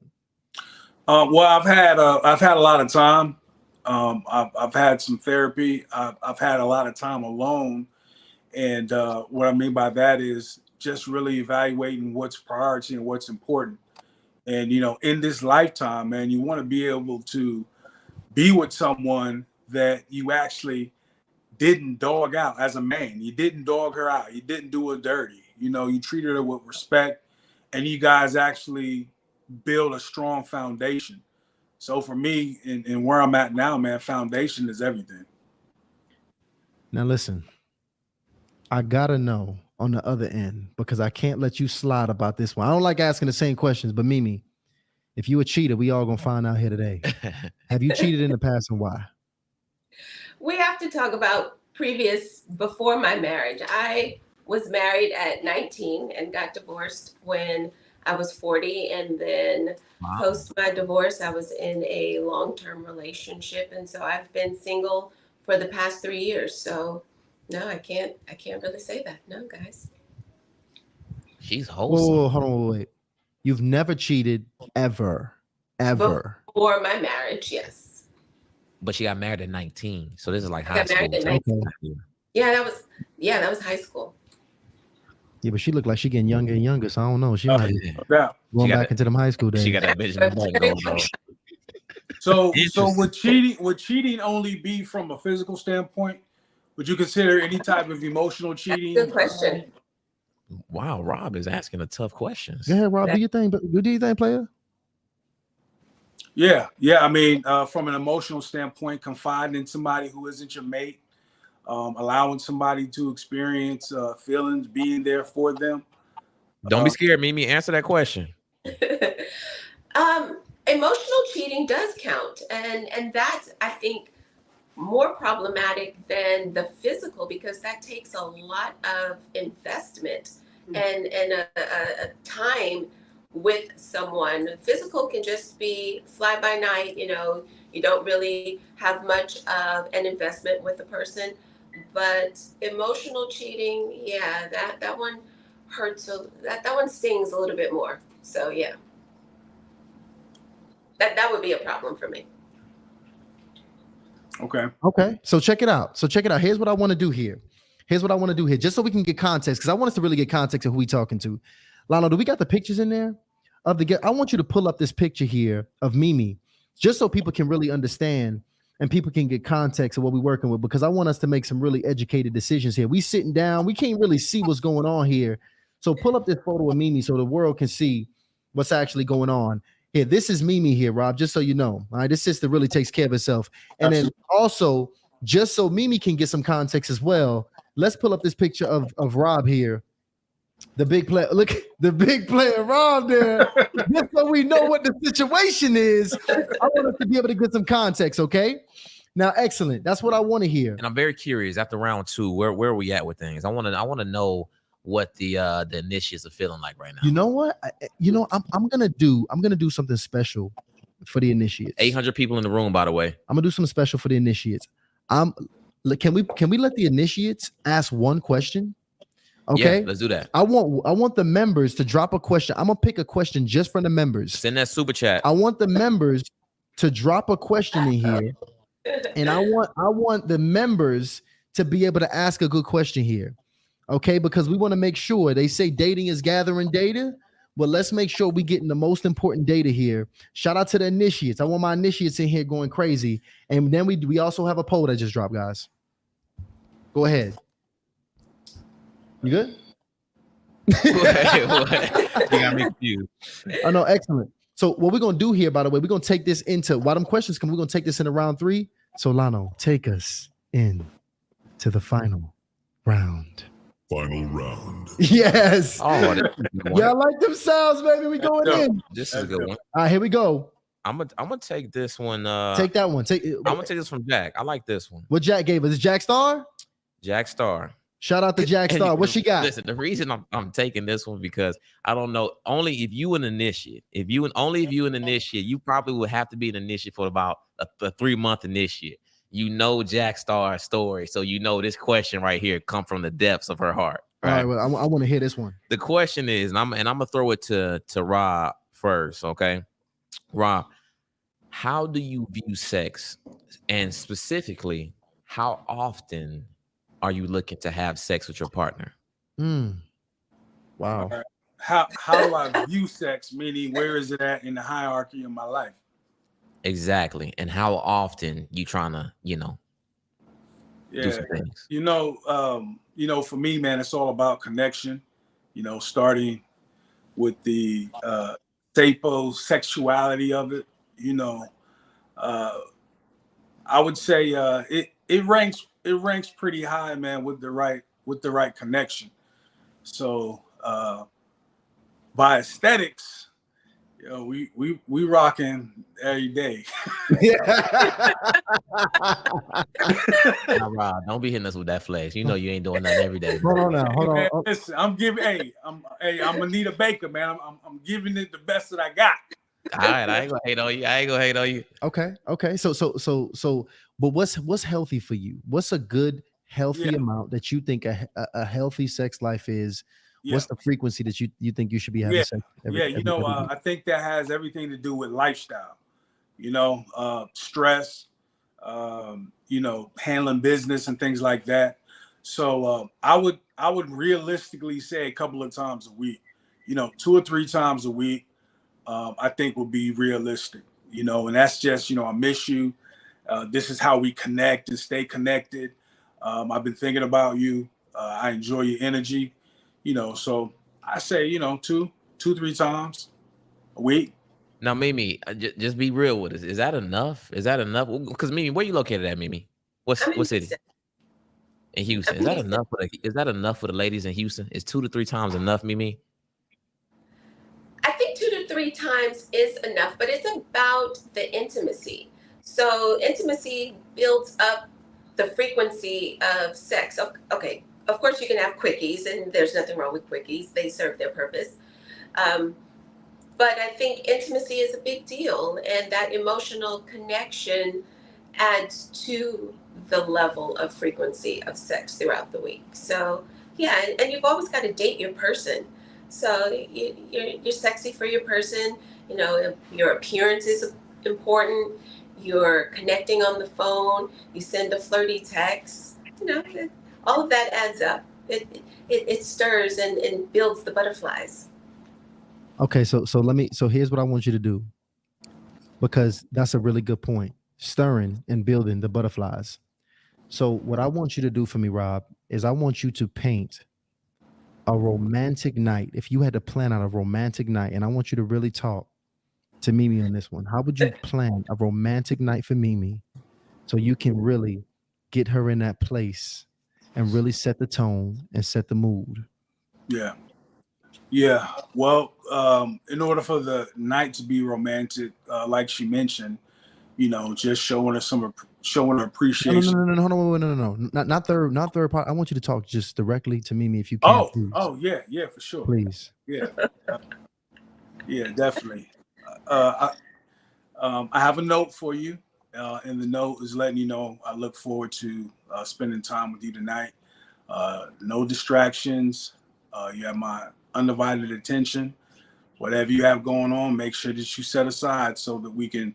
Well, I've had a lot of time. I've had some therapy. I've had a lot of time alone. And what I mean by that is just really evaluating what's priority and what's important. And, in this lifetime, man, you want to be able to be with someone that you actually didn't dog out as a man. You didn't dog her out. You didn't do her dirty. You treated her with respect, and you guys actually build a strong foundation. So for me, and where I'm at now, man, foundation is everything. Now listen, I gotta know on the other end because I can't let you slide about this one. I don't like asking the same questions, but Mimi, if you a cheater, we all gonna find out here today. Have you cheated in the past and why? We have to talk about before my marriage. I was married at 19 and got divorced when I was 40. And then post my divorce, I was in a long-term relationship. And so I've been single for the past 3 years. So no, I can't really say that. No, guys. She's wholesome. Whoa, hold on, wait. You've never cheated ever. Before my marriage, yes. But she got married at 19. So this is like high school. Okay. Yeah, that was high school. Yeah, but she looked like she getting younger and younger, so I don't know. She might be Yeah. going back into them high school days. She got that Benjamin Button going on. So would cheating only be from a physical standpoint? Would you consider any type of emotional cheating? Good question. Wow, Rob is asking the tough questions. Yeah, Rob, do your thing, player. Yeah. I mean, from an emotional standpoint, confiding in somebody who isn't your mate, allowing somebody to experience feelings, being there for them. Don't be scared, Mimi. Answer that question. Emotional cheating does count, and that's, I think, more problematic than the physical because that takes a lot of investment and a time with someone. Physical can just be fly by night. You don't really have much of an investment with the person. But emotional cheating, yeah, that one hurts. That one stings a little bit more. So yeah, that would be a problem for me. Okay. So check it out. Here's what I want to do here. Just so we can get context, because I want us to really get context of who we talking to. Lalo, do we got the pictures in there of the guest, I want you to pull up this picture here of Mimi, just so people can really understand and people can get context of what we're working with, because I want us to make some really educated decisions here. We sitting down, we can't really see what's going on here. So pull up this photo of Mimi so the world can see what's actually going on. Here, this is Mimi here, Rob, just so you know. All right, this sister really takes care of herself. And then also, just so Mimi can get some context as well, let's pull up this picture of Rob here. The big player, look, the big player Rob there. Just so we know what the situation is. I want us to be able to get some context, okay? Now, excellent. That's what I want to hear. And I'm very curious after round 2, where are we at with things? I want to know what the initiates are feeling like right now. You know what? I'm gonna do something special for the initiates. 800 people in the room, by the way. I'm gonna do something special for the initiates. Can we let the initiates ask one question? Okay, yeah, let's do that. I want the members to drop a question. I'm gonna pick a question just for the members. Send that super chat. I want the members to drop a question in here, and I want the members to be able to ask a good question here. Okay, because we want to make sure, they say dating is gathering data. Well, let's make sure we getting the most important data here. Shout out to the initiates. I want my initiates in here going crazy. And then we also have a poll that just dropped, guys. Go ahead. You good? You got me confused. Oh, no, excellent. So what we're going to do here, by the way, we're going to take this into, while them questions come, we're going to take this into round 3. So Lano, take us in to the final round. Final round. Yes. Oh, yeah, I like them sounds, baby. We going in. This is a good one. All right, here we go. I'm gonna take this one. Take that one. I'm gonna take this from Jack. I like this one. What Jack gave us? Is Jack Star? Jack Star. Shout out to Jack Star. What she got? Listen, the reason I'm taking this one because I don't know. Only if you an initiate, if you an initiate, you probably would have to be an initiate for about a 3-month initiate. You know Jack Star's story, so you know this question right here come from the depths of her heart. Right? All right, well, I want to hear this one. The question is, and I'm gonna throw it to Rob first, okay? Rob, how do you view sex, and specifically, how often are you looking to have sex with your partner? Wow. How do I view sex? Meaning, where is it at in the hierarchy of my life? Exactly, and how often you trying to, do some things? For me, man, it's all about connection. Starting with the saposexuality of it. I would say it ranks pretty high, man, with the right connection. So by aesthetics, we rocking every day. Now, Rob, don't be hitting us with that flex. You know you ain't doing that every day. Hold on now. Hold man, on. Listen, I'm gonna need a baker, man. I'm giving it the best that I got. All right, I ain't gonna hate on you. Okay. So, but what's healthy for you? What's a good healthy amount that you think a healthy sex life is? What's the frequency that you think you should be having sex? Every week? I think that has everything to do with lifestyle. Stress, handling business and things like that. So I would realistically say a couple of times a week. 2 or 3 times a week. I think would be realistic. And that's just I miss you. This is how we connect and stay connected. I've been thinking about you. I enjoy your energy. So I say, 2, 3 times a week. Now, Mimi, just be real with us. Is that enough? Because Mimi, where you located at, Mimi? What city? In Houston. Is that enough? Is that enough for the ladies in Houston? Is 2 to 3 times enough, Mimi? I think 2 to 3 times is enough, but it's about the intimacy. So intimacy builds up the frequency of sex. Okay. Of course, you can have quickies, and there's nothing wrong with quickies. They serve their purpose. But I think intimacy is a big deal, and that emotional connection adds to the level of frequency of sex throughout the week. So, yeah, and you've always got to date your person. So you're sexy for your person. Your appearance is important. You're connecting on the phone. You send a flirty text. All of that adds up. It stirs and builds the butterflies. Okay, so here's what I want you to do, because that's a really good point. Stirring and building the butterflies. So what I want you to do for me, Rob, is I want you to paint a romantic night. If you had to plan out a romantic night, and I want you to really talk to Mimi on this one. How would you plan a romantic night for Mimi so you can really get her in that place and really set the tone and set the mood? Yeah. Yeah. Well, in order for the night to be romantic, like she mentioned, just showing her appreciation. No, hold on, no. Not third part. I want you to talk just directly to Mimi if you can, Oh, please. yeah, for sure. Please. Yeah. Yeah, definitely. I have a note for you, and the note is letting you know I look forward to spending time with you tonight. No distractions. You have my undivided attention. Whatever you have going on, make sure that you set aside so that we can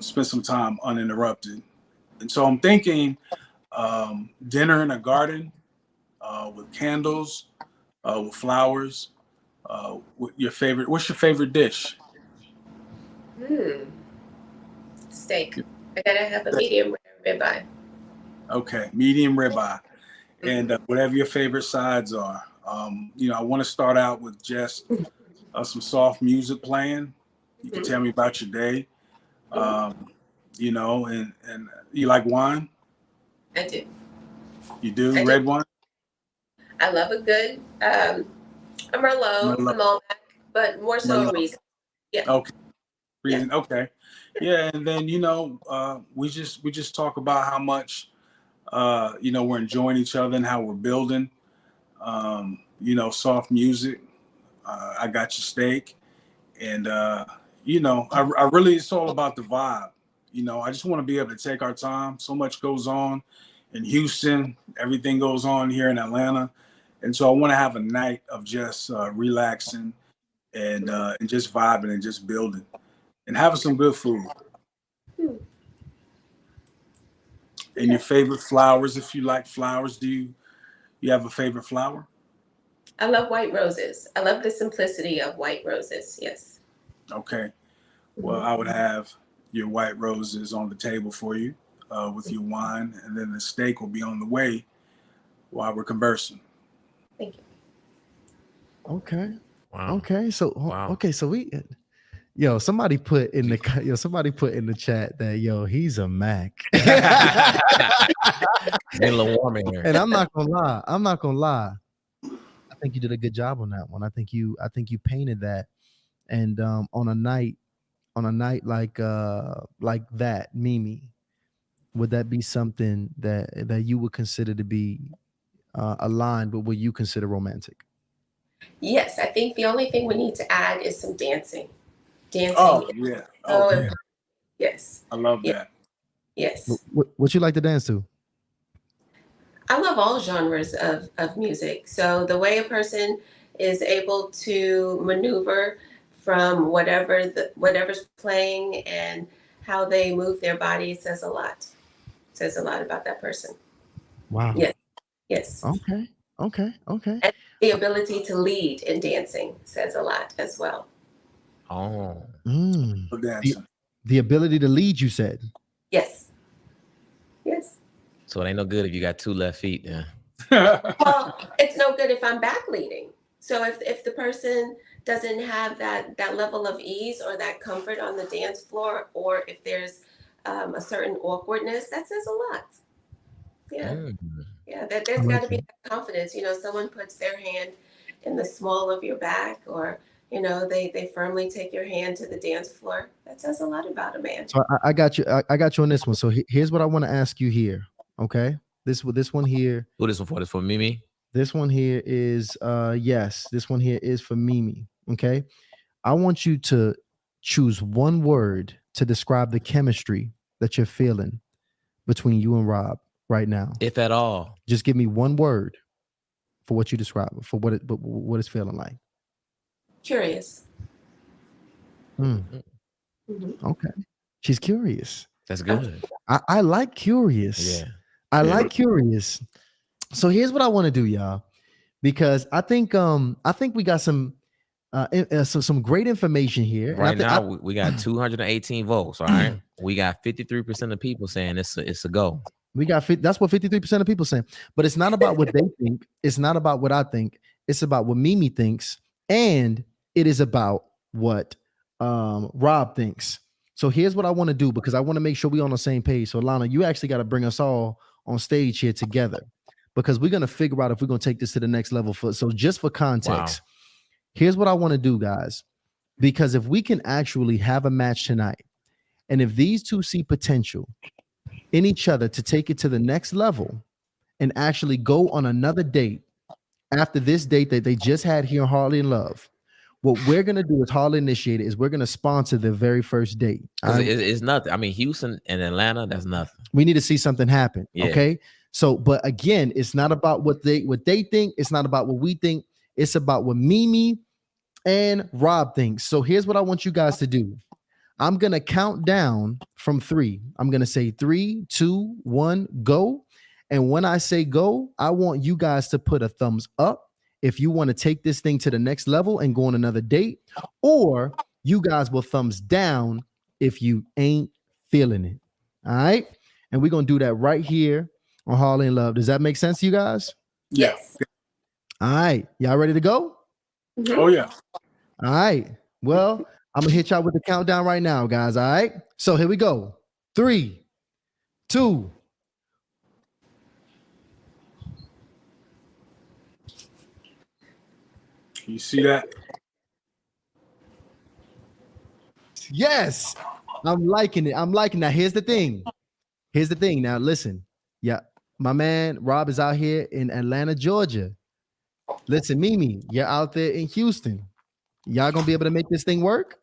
spend some time uninterrupted. And so I'm thinking dinner in a garden with candles, with flowers. What's your favorite dish? Steak. I gotta have a medium rare ribeye. Okay, medium ribeye. And whatever your favorite sides are. I want to start out with just some soft music playing. You can tell me about your day. And you like wine? I do. You do? I Red do. wine? I love a good a Merlot, a Malbec, but more so a Riesling. Yeah. Okay. Reason. Yeah. Okay. Yeah, and then we just talk about how much we're enjoying each other and how we're building. Soft music. I got your steak, and I really, it's all about the vibe. I just want to be able to take our time. So much goes on in Houston. Everything goes on here in Atlanta, and so I want to have a night of just relaxing and just vibing and just building and having some good food. And your favorite flowers, if you like flowers, do you have a favorite flower? I love white roses. I love the simplicity of white roses. Yes. Okay. Well, I would have your white roses on the table for you with your wine, and then the steak will be on the way while we're conversing. Thank you. Okay. Wow. Okay. So Wow. okay. So somebody put in the chat that he's a Mac. A little warm in here. And I'm not gonna lie. I think you did a good job on that one. I think you painted that. And on a night like that, Mimi, would that be something that you would consider to be aligned with what you consider romantic? Yes, I think the only thing we need to add is some dancing. Dancing. Oh yeah. Oh yeah. Yes. I love that. Yes. What you like to dance to? I love all genres of music. So the way a person is able to maneuver from whatever's playing and how they move their body says a lot. Says a lot about that person. Wow. Yes. Yes. Okay. And the ability to lead in dancing says a lot as well. Oh. The ability to lead, you said? Yes. Yes. So it ain't no good if you got two left feet. Yeah. Well, it's no good if I'm back leading. So if the person doesn't have that level of ease or that comfort on the dance floor, or if there's a certain awkwardness, that says a lot. Yeah. Yeah, there's got to be that confidence. Someone puts their hand in the small of your back, or they firmly take your hand to the dance floor. That says a lot about a man. So I got you. I got you on this one. So here's what I want to ask you here. Okay, this one here. Who this one for? This for Mimi? This one here is yes. This one here is for Mimi. Okay, I want you to choose one word to describe the chemistry that you're feeling between you and Rob right now, if at all. Just give me one word for what you describe, for what it's feeling like. Curious. Okay, she's curious. That's good. I like curious. Yeah. I like curious. So here's what I want to do, y'all, because I think we got some So some great information here. Right now, we got 218 votes. All right, we got 53% of people saying it's a go. We got that's what 53% of people saying. But it's not about what they think. It's not about what I think. It's about what Mimi thinks, and it is about what Rob thinks. So here's what I want to do, because I want to make sure we're on the same page. So Lana, you actually got to bring us all on stage here together, because we're going to figure out if we're going to take this to the next level. So just for context, here's what I want to do, guys, because if we can actually have a match tonight, and if these two see potential in each other to take it to the next level and actually go on another date after this date that they just had here in Harley and Love, what we're going to do is Harley Initiated is we're going to sponsor the very first date. It's nothing. I mean, Houston and Atlanta, that's nothing. We need to see something happen. Yeah. Okay. So, but again, it's not about what they think. It's not about what we think. It's about what Mimi and Rob thinks. So here's what I want you guys to do. I'm going to count down from 3. I'm going to say 3, 2, 1, go. And when I say go, I want you guys to put a thumbs up if you want to take this thing to the next level and go on another date, or you guys will thumbs down if you ain't feeling it. All right. And we're going to do that right here on Harley and Love. Does that make sense to you guys? Yes. All right. Y'all ready to go? Mm-hmm. Oh, yeah. All right. Well, I'm going to hit y'all with the countdown right now, guys. All right. So here we go. 3, 2. You see that? Yes. I'm liking it. I'm liking that. Here's the thing. Now, listen. Yeah. My man Rob is out here in Atlanta, Georgia. Listen, Mimi, you're out there in Houston. Y'all going to be able to make this thing work?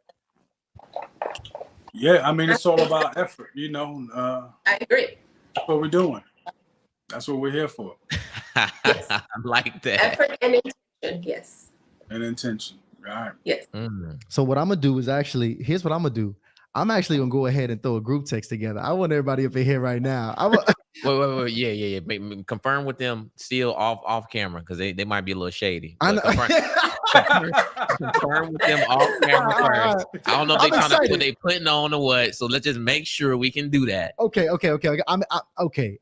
Yeah. I mean, it's all about effort, you know. I agree. That's what we're doing. That's what we're here for. Yes. I like that. Effort and intention. Yes. And intention. All right. Yes. So what I'm going to do is here's what I'm going to do. I'm actually going to go ahead and throw a group text together. I want everybody up in here right now. Wait. Yeah. Confirm with them still off camera, because they might be a little shady. I know. Confirm with them off camera first. I don't know if they're trying to put they putting on or what. So let's just make sure we can do that. Okay.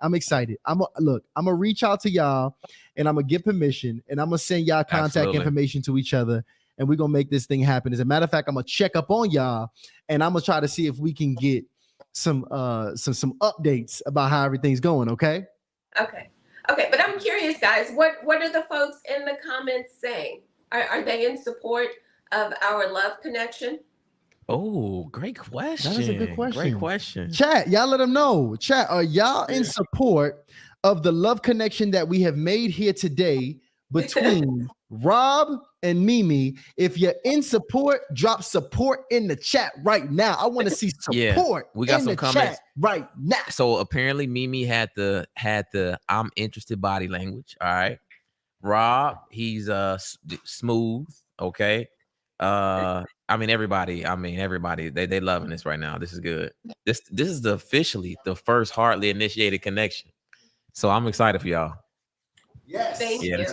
I'm excited. I'm gonna reach out to y'all, and I'm gonna get permission, and I'm gonna send y'all contact information to each other, and we're gonna make this thing happen. As a matter of fact, I'm gonna check up on y'all, and I'm gonna try to see if we can get some updates about how everything's going. Okay. But I'm curious, guys. What are the folks in the comments saying? Are they in support of our love connection? Oh, great question. That is a good question. Great question. Chat, y'all let them know. Chat, are y'all in support of the love connection that we have made here today between Rob and Mimi? If you're in support, drop support in the chat right now. I want to see support. We got some comments right now. So apparently Mimi had the I'm interested body language. All right. Rob, he's smooth. Okay. I mean everybody they loving this right now. This is good. This is officially the first Hardly Initiated connection. So I'm excited for y'all. Yes. Thank you. This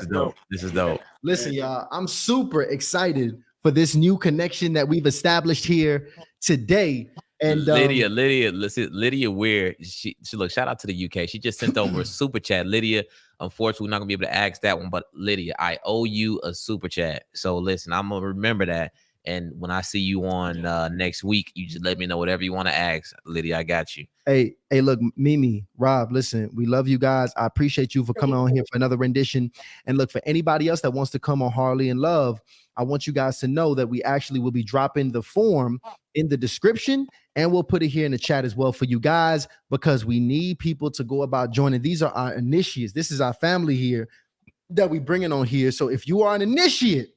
is dope. Listen, y'all, I'm super excited for this new connection that we've established here today. And Lydia, listen, Lydia Weir, she look, shout out to the UK. She just sent over a super chat. Lydia, unfortunately, we're not gonna be able to ask that one, but Lydia, I owe you a super chat. So listen, I'm gonna remember that. And when I see you on next week, you just let me know whatever you want to ask. Lydia, I got you. Hey, look, Mimi, Rob, listen, we love you guys. I appreciate you for coming on here for another rendition. And look, for anybody else that wants to come on Harley and Love, I want you guys to know that we actually will be dropping the form in the description, and we'll put it here in the chat as well for you guys, because we need people to go about joining. These are our initiates. This is our family here that we bringing on here. So if you are an initiate,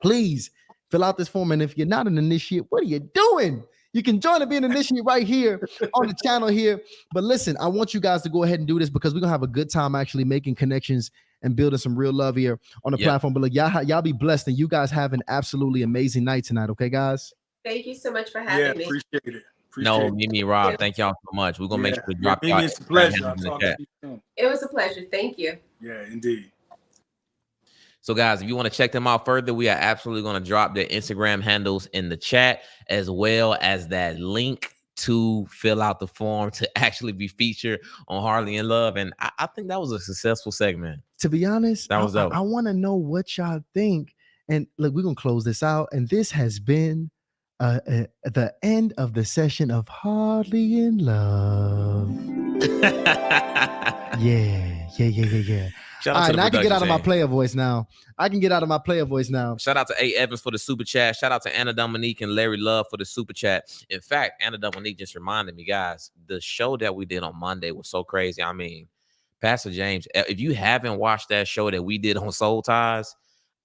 please fill out this form. And if you're not an initiate, what are you doing? You can join and be an initiate right here on the channel here. But listen, I want you guys to go ahead and do this, because we're going to have a good time actually making connections and building some real love here on the platform. But look, y'all be blessed, and you guys have an absolutely amazing night tonight. Okay, guys? Thank you so much for having me. Appreciate it. Mimi, Rob, thank y'all so much. We're going to make sure to drop y'all. It's a pleasure. I'll talk to you soon. It was a pleasure. Thank you. Yeah, indeed. So, guys, if you want to check them out further, we are absolutely going to drop their Instagram handles in the chat, as well as that link to fill out the form to actually be featured on Hardly in Love. And I think that was a successful segment. To be honest, That was dope. I want to know what y'all think. And look, we're going to close this out. And this has been the end of the session of Hardly in Love. Yeah. Shout All out right, to now I can get out of my team. player voice now. Shout out to A. Evans for the super chat. Shout out to Anna Dominique and Larry Love for the super chat. In fact, Anna Dominique just reminded me, guys, the show that we did on Monday was so crazy. I mean, Pastor James, if you haven't watched that show that we did on Soul Ties,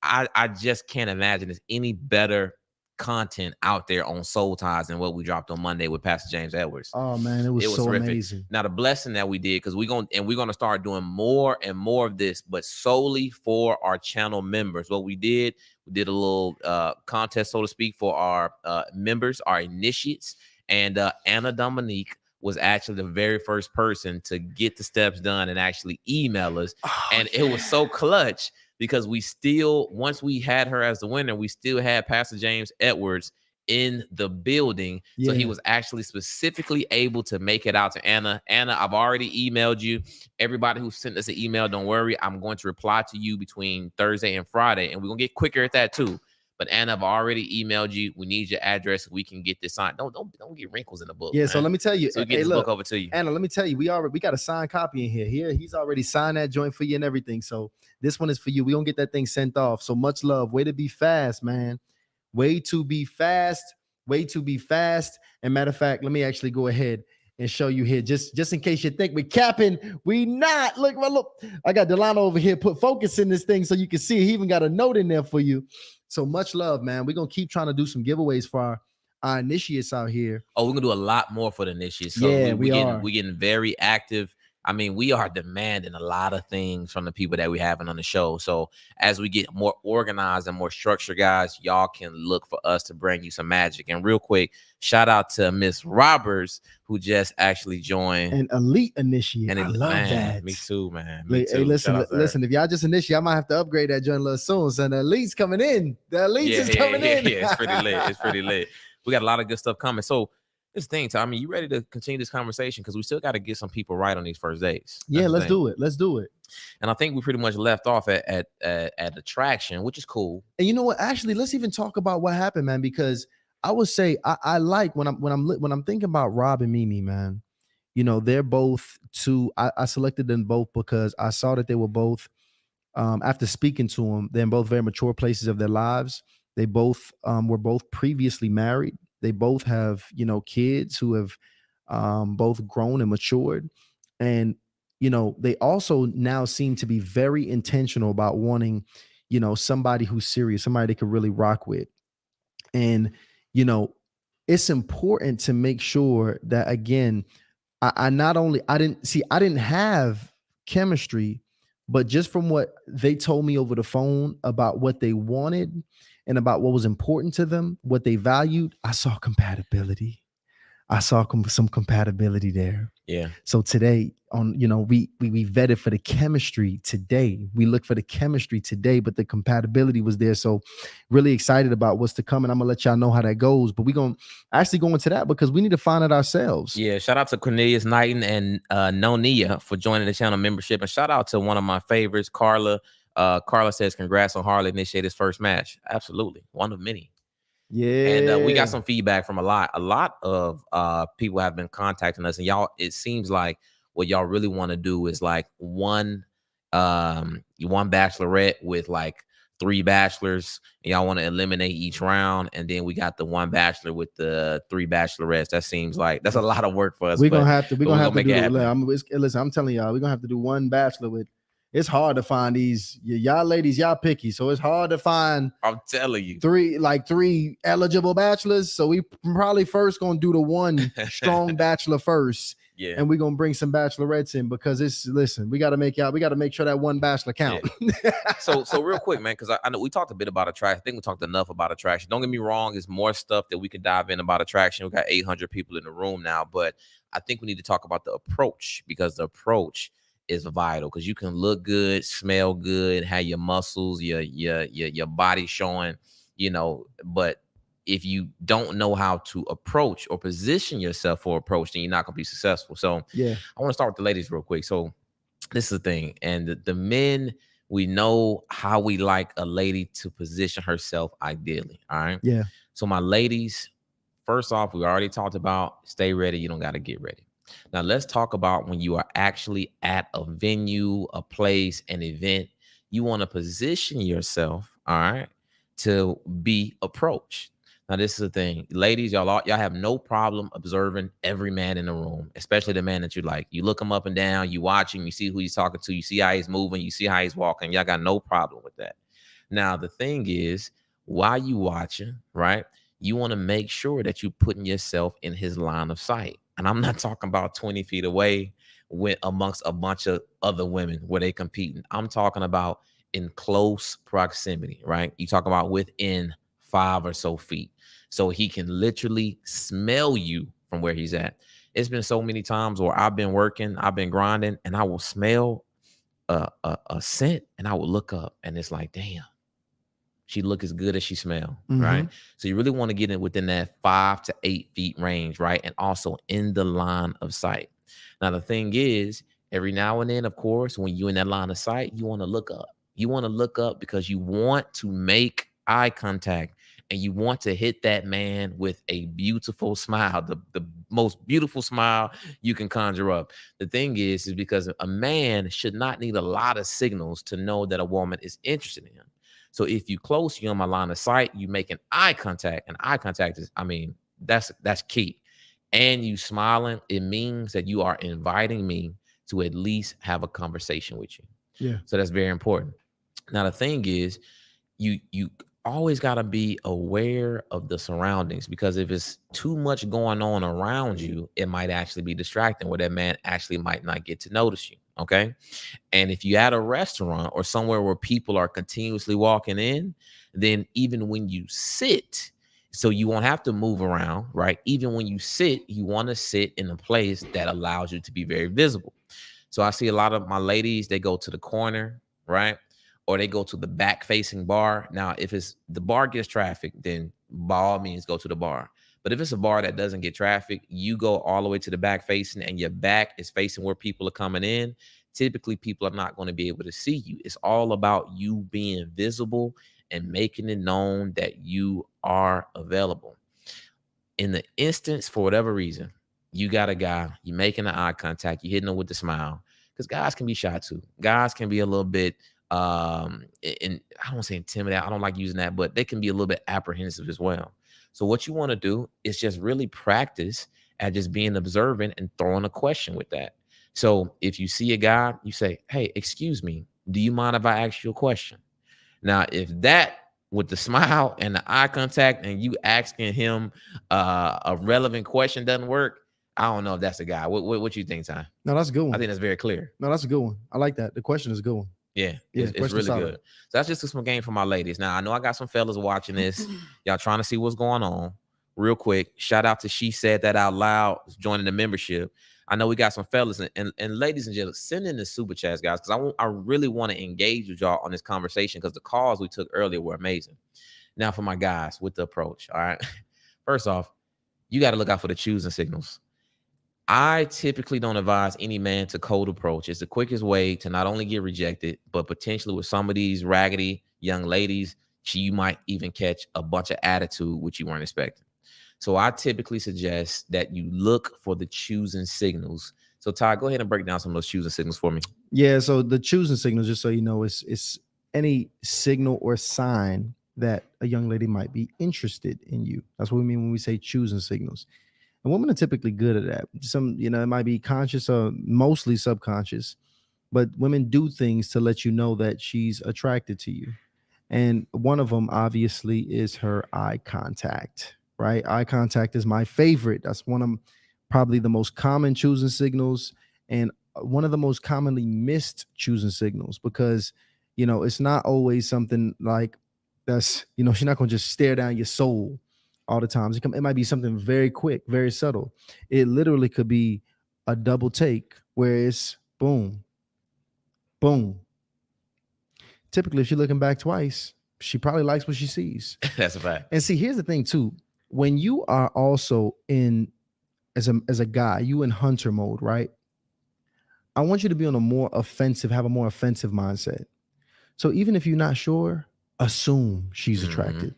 I just can't imagine there's any better content out there on Soul Ties than what we dropped on Monday with Pastor James Edwards. Oh man, it was so terrific. Amazing. Now the blessing that we did, because we're gonna start doing more and more of this, but solely for our channel members. What we did a little contest, so to speak, for our members, our initiates, and Anna Dominique was actually the very first person to get the steps done and actually email us. And it was so clutch, because we still, once we had her as the winner, we still had Pastor James Edwards in the building. So he was actually specifically able to make it out to Anna. Anna, I've already emailed you. Everybody who sent us an email, don't worry. I'm going to reply to you between Thursday and Friday, and we're going to get quicker at that too. But Anna, I've already emailed you. We need your address so we can get this signed. Don't get wrinkles in the book. Yeah, man. So let me tell you. So get this book over to you. Anna, let me tell you, we got a signed copy in here. He's already signed that joint for you and everything. So this one is for you. We gonna get that thing sent off. So much love. Way to be fast, man. Way to be fast. And matter of fact, let me actually go ahead and show you here, just in case you think we're capping. We not. Look. I got Delano over here. Put focus in this thing so you can see. He even got a note in there for you. So much love, man. We're gonna keep trying to do some giveaways for our initiates out here. Oh, we're gonna do a lot more for the initiates. So yeah, we're getting very active. I mean, we are demanding a lot of things from the people that we having on the show. So as we get more organized and more structured, guys, y'all can look for us to bring you some magic. And real quick, shout out to Miss Roberts, who just actually joined an elite initiate. And I love that. Me too, man. Hey, listen. If y'all just initiate, I might have to upgrade that joint a little soon. So the elite's coming in. Is coming in. Yeah, it's pretty lit. We got a lot of good stuff coming. So this thing, I mean, you ready to continue this conversation? Because we still got to get some people right on these first dates. Yeah, let's do it. And I think we pretty much left off at attraction, which is cool. And you know what? Actually, let's even talk about what happened, man. Because I would say I like when I'm thinking about Rob and Mimi, man. You know, they're both two. I selected them both because I saw that they were both. After speaking to them, they're in both very mature places of their lives. They both were both previously married. They both have, kids who have both grown and matured. And, they also now seem to be very intentional about wanting, somebody who's serious, somebody they could really rock with. And, it's important to make sure that, again, I didn't have chemistry, but just from what they told me over the phone about what they wanted and about what was important to them, what they valued, I saw compatibility. I saw some compatibility there. Yeah. So today we vetted for the chemistry today. We looked for the chemistry today, but the compatibility was there. So really excited about what's to come. And I'm gonna let y'all know how that goes. But we're gonna actually go into that because we need to find it ourselves. Yeah. Shout out to Cornelius Knighton and Nonia for joining the channel membership. And shout out to one of my favorites, Carla. Carla says, congrats on Harley initiate his first match. Absolutely. One of many. Yeah. And we got some feedback from a lot of people have been contacting us, and y'all, it seems like what y'all really want to do is like one bachelorette with like 3 bachelors, and y'all want to eliminate each round, and then we got the 1 bachelor with the 3 bachelorettes. That seems like that's a lot of work for us. We're gonna have to do it. Listen, I'm telling y'all, we're gonna have to do 1 bachelor with. It's hard to find these. Y'all ladies, y'all picky, so it's hard to find. I'm telling you, 3 eligible bachelors. So we probably first gonna do the 1 strong bachelor first. Yeah, and we're gonna bring some bachelorettes in because we got to make sure that 1 bachelor count. Yeah. So real quick, man, because I know we talked a bit about attraction. I think we talked enough about attraction. Don't get me wrong, there's more stuff that we could dive in about attraction. We got 800 people in the room now, but I think we need to talk about the approach, because the approach is vital, because you can look good, smell good, have your muscles, your body showing, but if you don't know how to approach or position yourself for approach, then you're not gonna be successful. So Yeah. I want to start with the ladies real quick. So this is the thing, and the men, we know how we like a lady to position herself ideally. All right. Yeah. So my ladies, first off, we already talked about stay ready. You don't got to get ready. Now let's talk about when you are actually at a venue, a place, an event. You want to position yourself, all right, to be approached. Now, this is the thing, ladies, y'all have no problem observing every man in the room, especially the man that you like. You look him up and down, you watch him, you see who he's talking to, you see how he's moving, you see how he's walking. Y'all got no problem with that. Now, the thing is, while you watching, right, you want to make sure that you putting yourself in his line of sight. And I'm not talking about 20 feet away with amongst a bunch of other women where they competing. I'm talking about in close proximity, right? You talk about within 5 or so feet. So he can literally smell you from where he's at. It's been so many times where I've been working, I've been grinding, and I will smell a scent, and I will look up, and it's like, damn, she look as good as she smell, right? So you really want to get in within that 5 to 8 feet range, right? And also in the line of sight. Now, the thing is, every now and then, of course, when you're in that line of sight, you want to look up. You want to look up because you want to make eye contact, and you want to hit that man with a beautiful smile, the most beautiful smile you can conjure up. The thing is because a man should not need a lot of signals to know that a woman is interested in him. So if you close, you're on my line of sight, you making eye contact, and eye contact is, that's key. And you smiling, it means that you are inviting me to at least have a conversation with you. Yeah. So that's very important. Now, the thing is, you always got to be aware of the surroundings, because if it's too much going on around you, it might actually be distracting where that man actually might not get to notice you. Okay. And if you're at a restaurant or somewhere where people are continuously walking in, then even when you sit, so you won't have to move around, right? Even when you sit, you want to sit in a place that allows you to be very visible. So I see a lot of my ladies, they go to the corner, right? Or they go to the back facing bar. Now, if it's the bar gets traffic, then by all means go to the bar. But if it's a bar that doesn't get traffic, you go all the way to the back facing, and your back is facing where people are coming in. Typically, people are not going to be able to see you. It's all about you being visible and making it known that you are available. In the instance, for whatever reason, you got a guy, you making an eye contact, you hitting him with the smile, because guys can be shy too. Guys can be a little bit and I don't want to say intimidated, I don't like using that, but they can be a little bit apprehensive as well. So what you want to do is just really practice at just being observant and throwing a question with that. So if you see a guy, you say, hey, excuse me, do you mind if I ask you a question? Now, if that with the smile and the eye contact and you asking him a relevant question doesn't work, I don't know if that's the guy. What you think, Ty? No, that's a good one. I think that's very clear. No, that's a good one. I like that. The question is a good one. Yeah, it's really solid. good. So that's just some game for my ladies. Now, I know I got some fellas watching this. Y'all trying to see what's going on. Real quick, shout out to She Said That Out Loud, joining the membership. I know we got some fellas and ladies and gentlemen, send in the super chats, guys, because I really want to engage with y'all on this conversation, because the calls we took earlier were amazing. Now, for my guys with the approach, all right. First off, you got to look out for the choosing signals. I typically don't advise any man to cold approach. It's the quickest way to not only get rejected, but potentially with some of these raggedy young ladies, you might even catch a bunch of attitude, which you weren't expecting. So I typically suggest that you look for the choosing signals. So Ty, go ahead and break down some of those choosing signals for me. Yeah, so the choosing signals, just so you know, it's any signal or sign that a young lady might be interested in you. That's what we mean when we say choosing signals. And women are typically good at that. Some, it might be conscious or mostly subconscious, but women do things to let you know that she's attracted to you. And one of them obviously is her eye contact, right? Eye contact is my favorite. That's one of probably the most common choosing signals, and one of the most commonly missed choosing signals, because, it's not always something like that's, she's not going to just stare down your soul all the time. It might be something very quick, very subtle. It literally could be a double take where it's boom, Boom. Typically, if you're looking back twice, she probably likes what she sees. That's a fact. And see, here's the thing too. When you are also in as a guy, you in hunter mode, right? I want you to be on a more offensive, have a more offensive mindset. So even if you're not sure, assume she's attracted.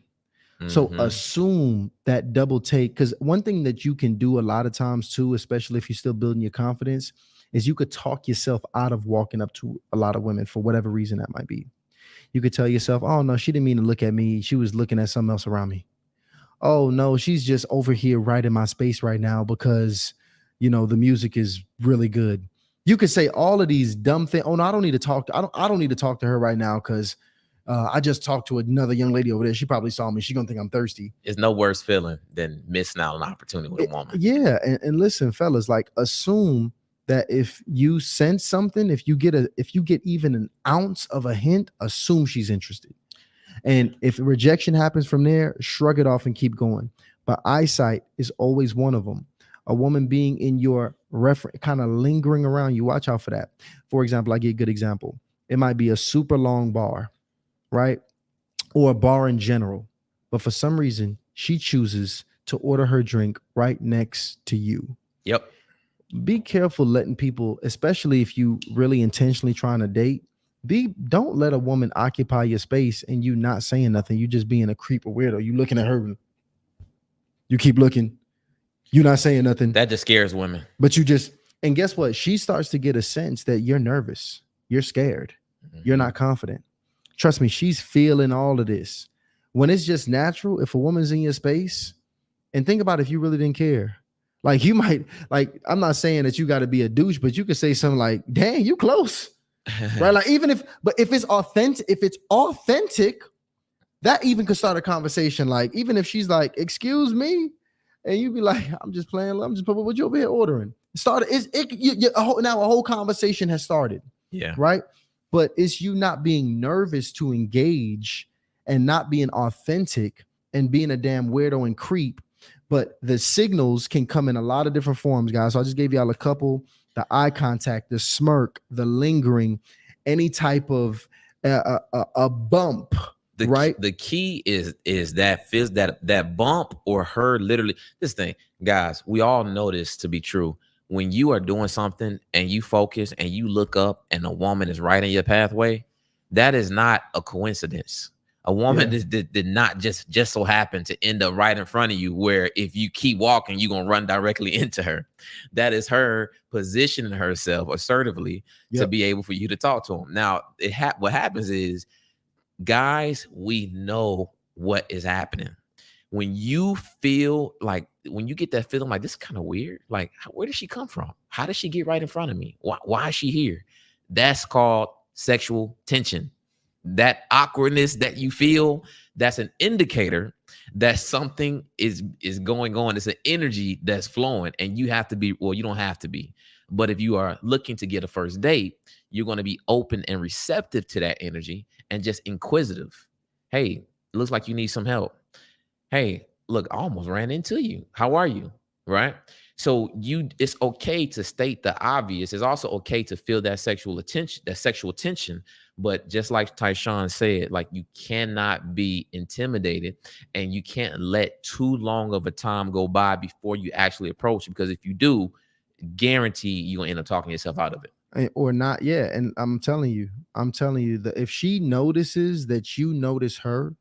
So assume that double take, because one thing that you can do a lot of times too, especially if you're still building your confidence, is you could talk yourself out of walking up to a lot of women for whatever reason that might be. You could tell yourself, oh no, she didn't mean to look at me. She was looking at something else around me. Oh no, she's just over here right in my space right now because, you know, the music is really good. You could say all of these dumb things. Oh no, I don't need to talk to her right now because I just talked to another young lady over there. She probably saw me. She's gonna think I'm thirsty. It's no worse feeling than missing out on an opportunity with a woman. Yeah, and listen, fellas, like assume that if you sense something, if you get even an ounce of a hint, assume she's interested. And if rejection happens from there, shrug it off and keep going. But eyesight is always one of them. A woman being in your reference, kind of lingering around you, watch out for that. For example, I get a good example. It might be a super long bar, right? Or a bar in general. But for some reason, she chooses to order her drink right next to you. Yep. Be careful letting people, especially if you really intentionally trying to date, don't let a woman occupy your space and you not saying nothing. You just being a creep or weirdo. You looking at her, you keep looking, you not saying nothing. That just scares women. But and guess what? She starts to get a sense that you're nervous, you're scared, you're not confident. Trust me, she's feeling all of this. When it's just natural, if a woman's in your space, and think about if you really didn't care. Like you might, like, I'm not saying that you got to be a douche, but you could say something like, dang, you close. Right? Like if it's authentic, that even could start a conversation. Like, even if she's like, excuse me, and you be like, I'm just playing, what you over here ordering? Now a whole conversation has started. Yeah. Right. But it's you not being nervous to engage and not being authentic and being a damn weirdo and creep. But the signals can come in a lot of different forms, guys. So I just gave y'all a couple: the eye contact, the smirk, the lingering, any type of a bump. Right. The key is that bump or her literally this thing, guys. We all know this to be true. When you are doing something and you focus and you look up and a woman is right in your pathway, that is not a coincidence. A woman did not just so happen to end up right in front of you, where if you keep walking, you're going to run directly into her. That is her positioning herself assertively to be able for you to talk to him. Now, what happens is, guys, we know what is happening. When you feel like, when you get that feeling like this is kind of weird, like where did she come from? How did she get right in front of me? Why is she here? That's called sexual tension. That awkwardness that you feel, that's an indicator that something is going on. It's an energy that's flowing, and you have to be, well, you don't have to be, but if you are looking to get a first date, you're going to be open and receptive to that energy and just inquisitive. Hey, it looks like you need some help. Hey, look, I almost ran into you. How are you? Right? So it's okay to state the obvious. It's also okay to feel that sexual tension. But just like Tysean said, like, you cannot be intimidated, and you can't let too long of a time go by before you actually approach, because if you do, guarantee you're gonna end up talking yourself out of it. Or not. Yeah. And I'm telling you that if she notices that you notice her,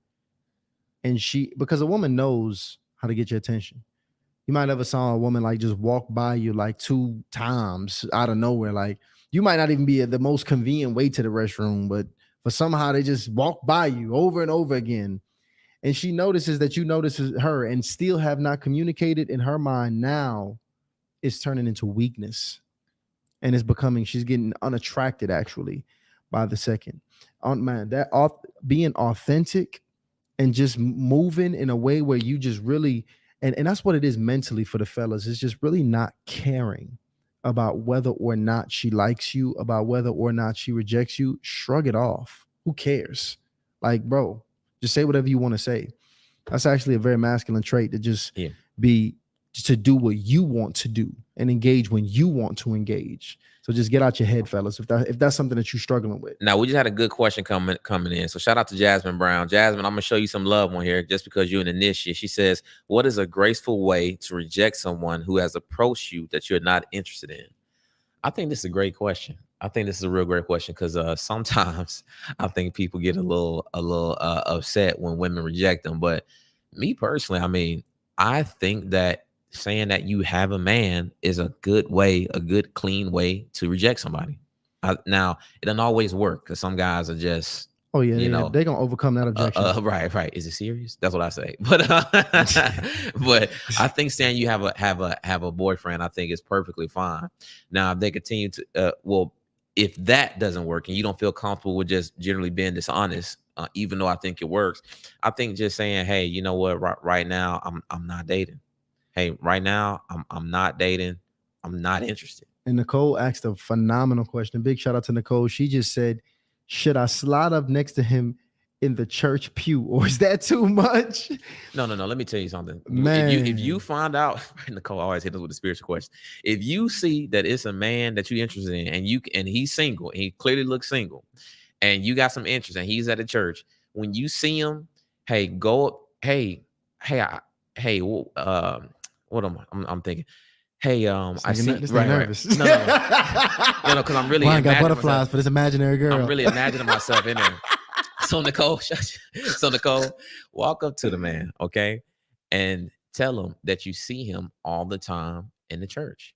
and because a woman knows how to get your attention. You might ever saw a woman like just walk by you like 2 times out of nowhere. Like, you might not even be at the most convenient way to the restroom, but for somehow they just walk by you over and over again. And she notices that you notice her and still have not communicated. In her mind now, it's turning into weakness. And she's getting unattracted actually by the second. Being authentic and just moving in a way where you just really, and that's what it is mentally for the fellas. It's just really not caring about whether or not she likes you, about whether or not she rejects you. Shrug it off. Who cares? Like, bro, just say whatever you want to say. That's actually a very masculine trait, to just be to do what you want to do and engage when you want to engage. So just get out your head, fellas, if that's something that you're struggling with. Now, we just had a good question coming in. So shout out to Jasmine Brown. Jasmine, I'm gonna show you some love on here just because you're an initiate. She says, what is a graceful way to reject someone who has approached you that you're not interested in? I think this is a great question. I think this is a real great question because sometimes I think people get a little upset when women reject them. But me personally, I mean, I think that saying that you have a man is a good way, a good clean way to reject somebody. Now, it doesn't always work because some guys are just, oh yeah, you know, they're gonna overcome that objection. Right. Is it serious? That's what I say. But but I think saying you have a boyfriend, I think is perfectly fine. Now, if they continue to if that doesn't work and you don't feel comfortable with just generally being dishonest, even though I think it works, I think just saying, hey, you know what, right now I'm not dating. Hey, right now I'm not dating. I'm not interested. And Nicole asked a phenomenal question. Big shout out to Nicole. She just said, should I slide up next to him in the church pew, or is that too much? No. Let me tell you something. Man. If you find out, Nicole always hit us with the spiritual question. If you see that it's a man that you're interested in, and he's single, and he clearly looks single, and you got some interest, and he's at a church, when you see him, hey, go, what am I'm thinking? Hey, I see. Right. No, because I'm really. I got butterflies for this imaginary girl. I'm really imagining myself in there. So Nicole, walk up to the man, okay, and tell him that you see him all the time in the church,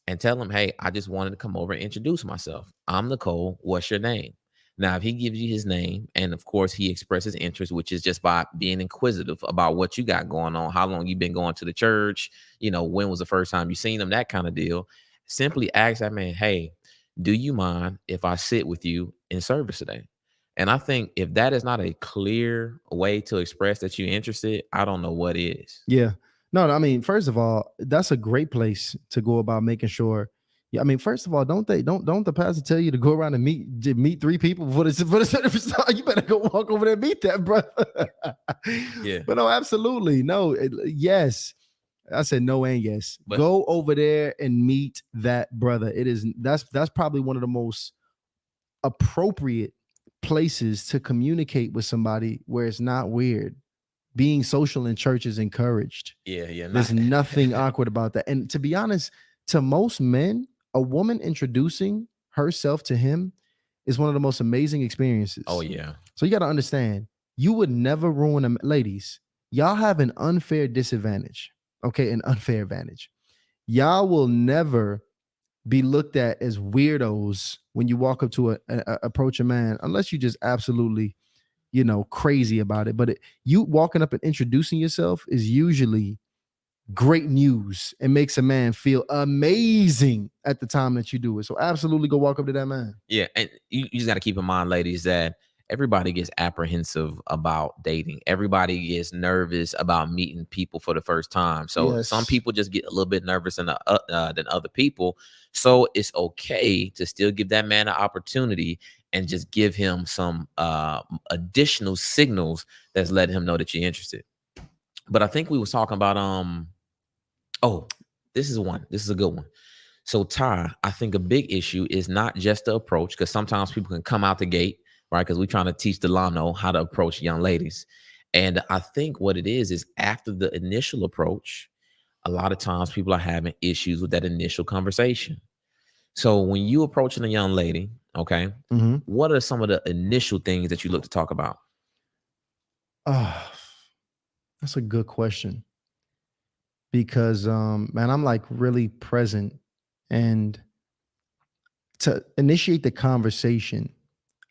and tell him, hey, I just wanted to come over and introduce myself. I'm Nicole. What's your name? Now, if he gives you his name, and of course he expresses interest, which is just by being inquisitive about what you got going on, how long you've been going to the church, you know, when was the first time you seen him, that kind of deal. Simply ask that man, hey, do you mind if I sit with you in service today? And I think if that is not a clear way to express that you're interested, I don't know what is. Yeah. No, I mean, first of all, that's a great place to go about making sure. Yeah, I mean, first of all, don't the pastor tell you to go around and meet 3 people before the service starts? You better go walk over there and meet that brother. Yeah. But no, absolutely. No, yes. I said no and yes. But go over there and meet that brother. That's probably one of the most appropriate places to communicate with somebody where it's not weird. Being social in church is encouraged. Yeah. There's nothing awkward about that. And to be honest, to most men, a woman introducing herself to him is one of the most amazing experiences. Oh, yeah. So you got to understand, you would never ruin them. Ladies, y'all have an unfair disadvantage. Okay, an unfair advantage. Y'all will never be looked at as weirdos when you walk up to approach a man, unless you just absolutely, you know, crazy about it. But you walking up and introducing yourself is usually great news and makes a man feel amazing at the time that you do it. So absolutely go walk up to that man. Yeah, and you just got to keep in mind, ladies, that everybody gets apprehensive about dating. Everybody gets nervous about meeting people for the first time. So some people just get a little bit nervous than other people. So it's okay to still give that man an opportunity and just give him some additional signals that's letting him know that you're interested. But I think we was talking about this is a good one. So Ty, I think a big issue is not just the approach, because sometimes people can come out the gate, right? Because we're trying to teach Delano how to approach young ladies. And I think what it is after the initial approach, a lot of times people are having issues with that initial conversation. So when you approaching a young lady, okay, what are some of the initial things that you look to talk about? That's a good question. Because man, I'm like really present, and to initiate the conversation,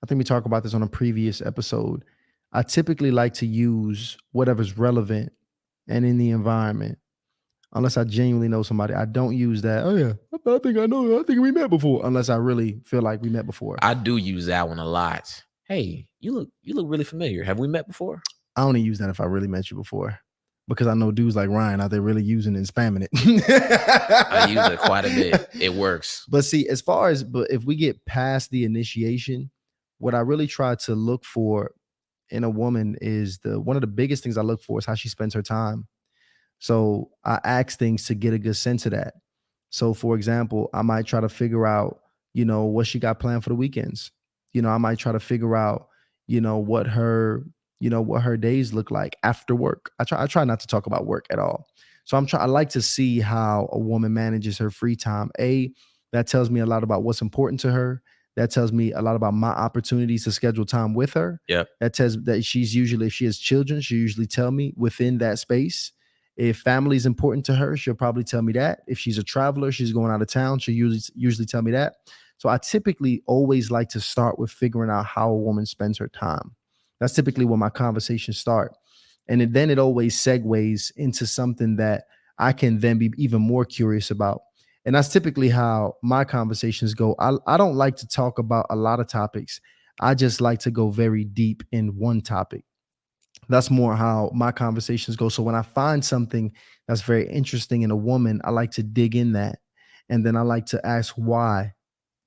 I think we talked about this on a previous episode. I typically like to use whatever's relevant and in the environment, unless I genuinely know somebody. I don't use that. Oh yeah, I think we met before, unless I really feel like we met before. I do use that one a lot. Hey, you look really familiar. Have we met before? I only use that if I really met you before, because I know dudes like Ryan out there really using and spamming it. I use it quite a bit. It works. But see, but if we get past the initiation, what I really try to look for in a woman is one of the biggest things I look for is how she spends her time. So I ask things to get a good sense of that. So for example, I might try to figure out, what she got planned for the weekends. I might try to figure out, what her days look like after work. I try not to talk about work at all. So I like to see how a woman manages her free time. That tells me a lot about what's important to her. That tells me a lot about my opportunities to schedule time with her. Yep. That tells that she's usually, if she has children, she usually tell me within that space. If family is important to her, she'll probably tell me that. If she's a traveler, she's going out of town, she'll usually tell me that. So I typically always like to start with figuring out how a woman spends her time. That's typically where my conversations start. And then it always segues into something that I can then be even more curious about. And that's typically how my conversations go. I don't like to talk about a lot of topics. I just like to go very deep in one topic. That's more how my conversations go. So when I find something that's very interesting in a woman, I like to dig in that. And then I like to ask why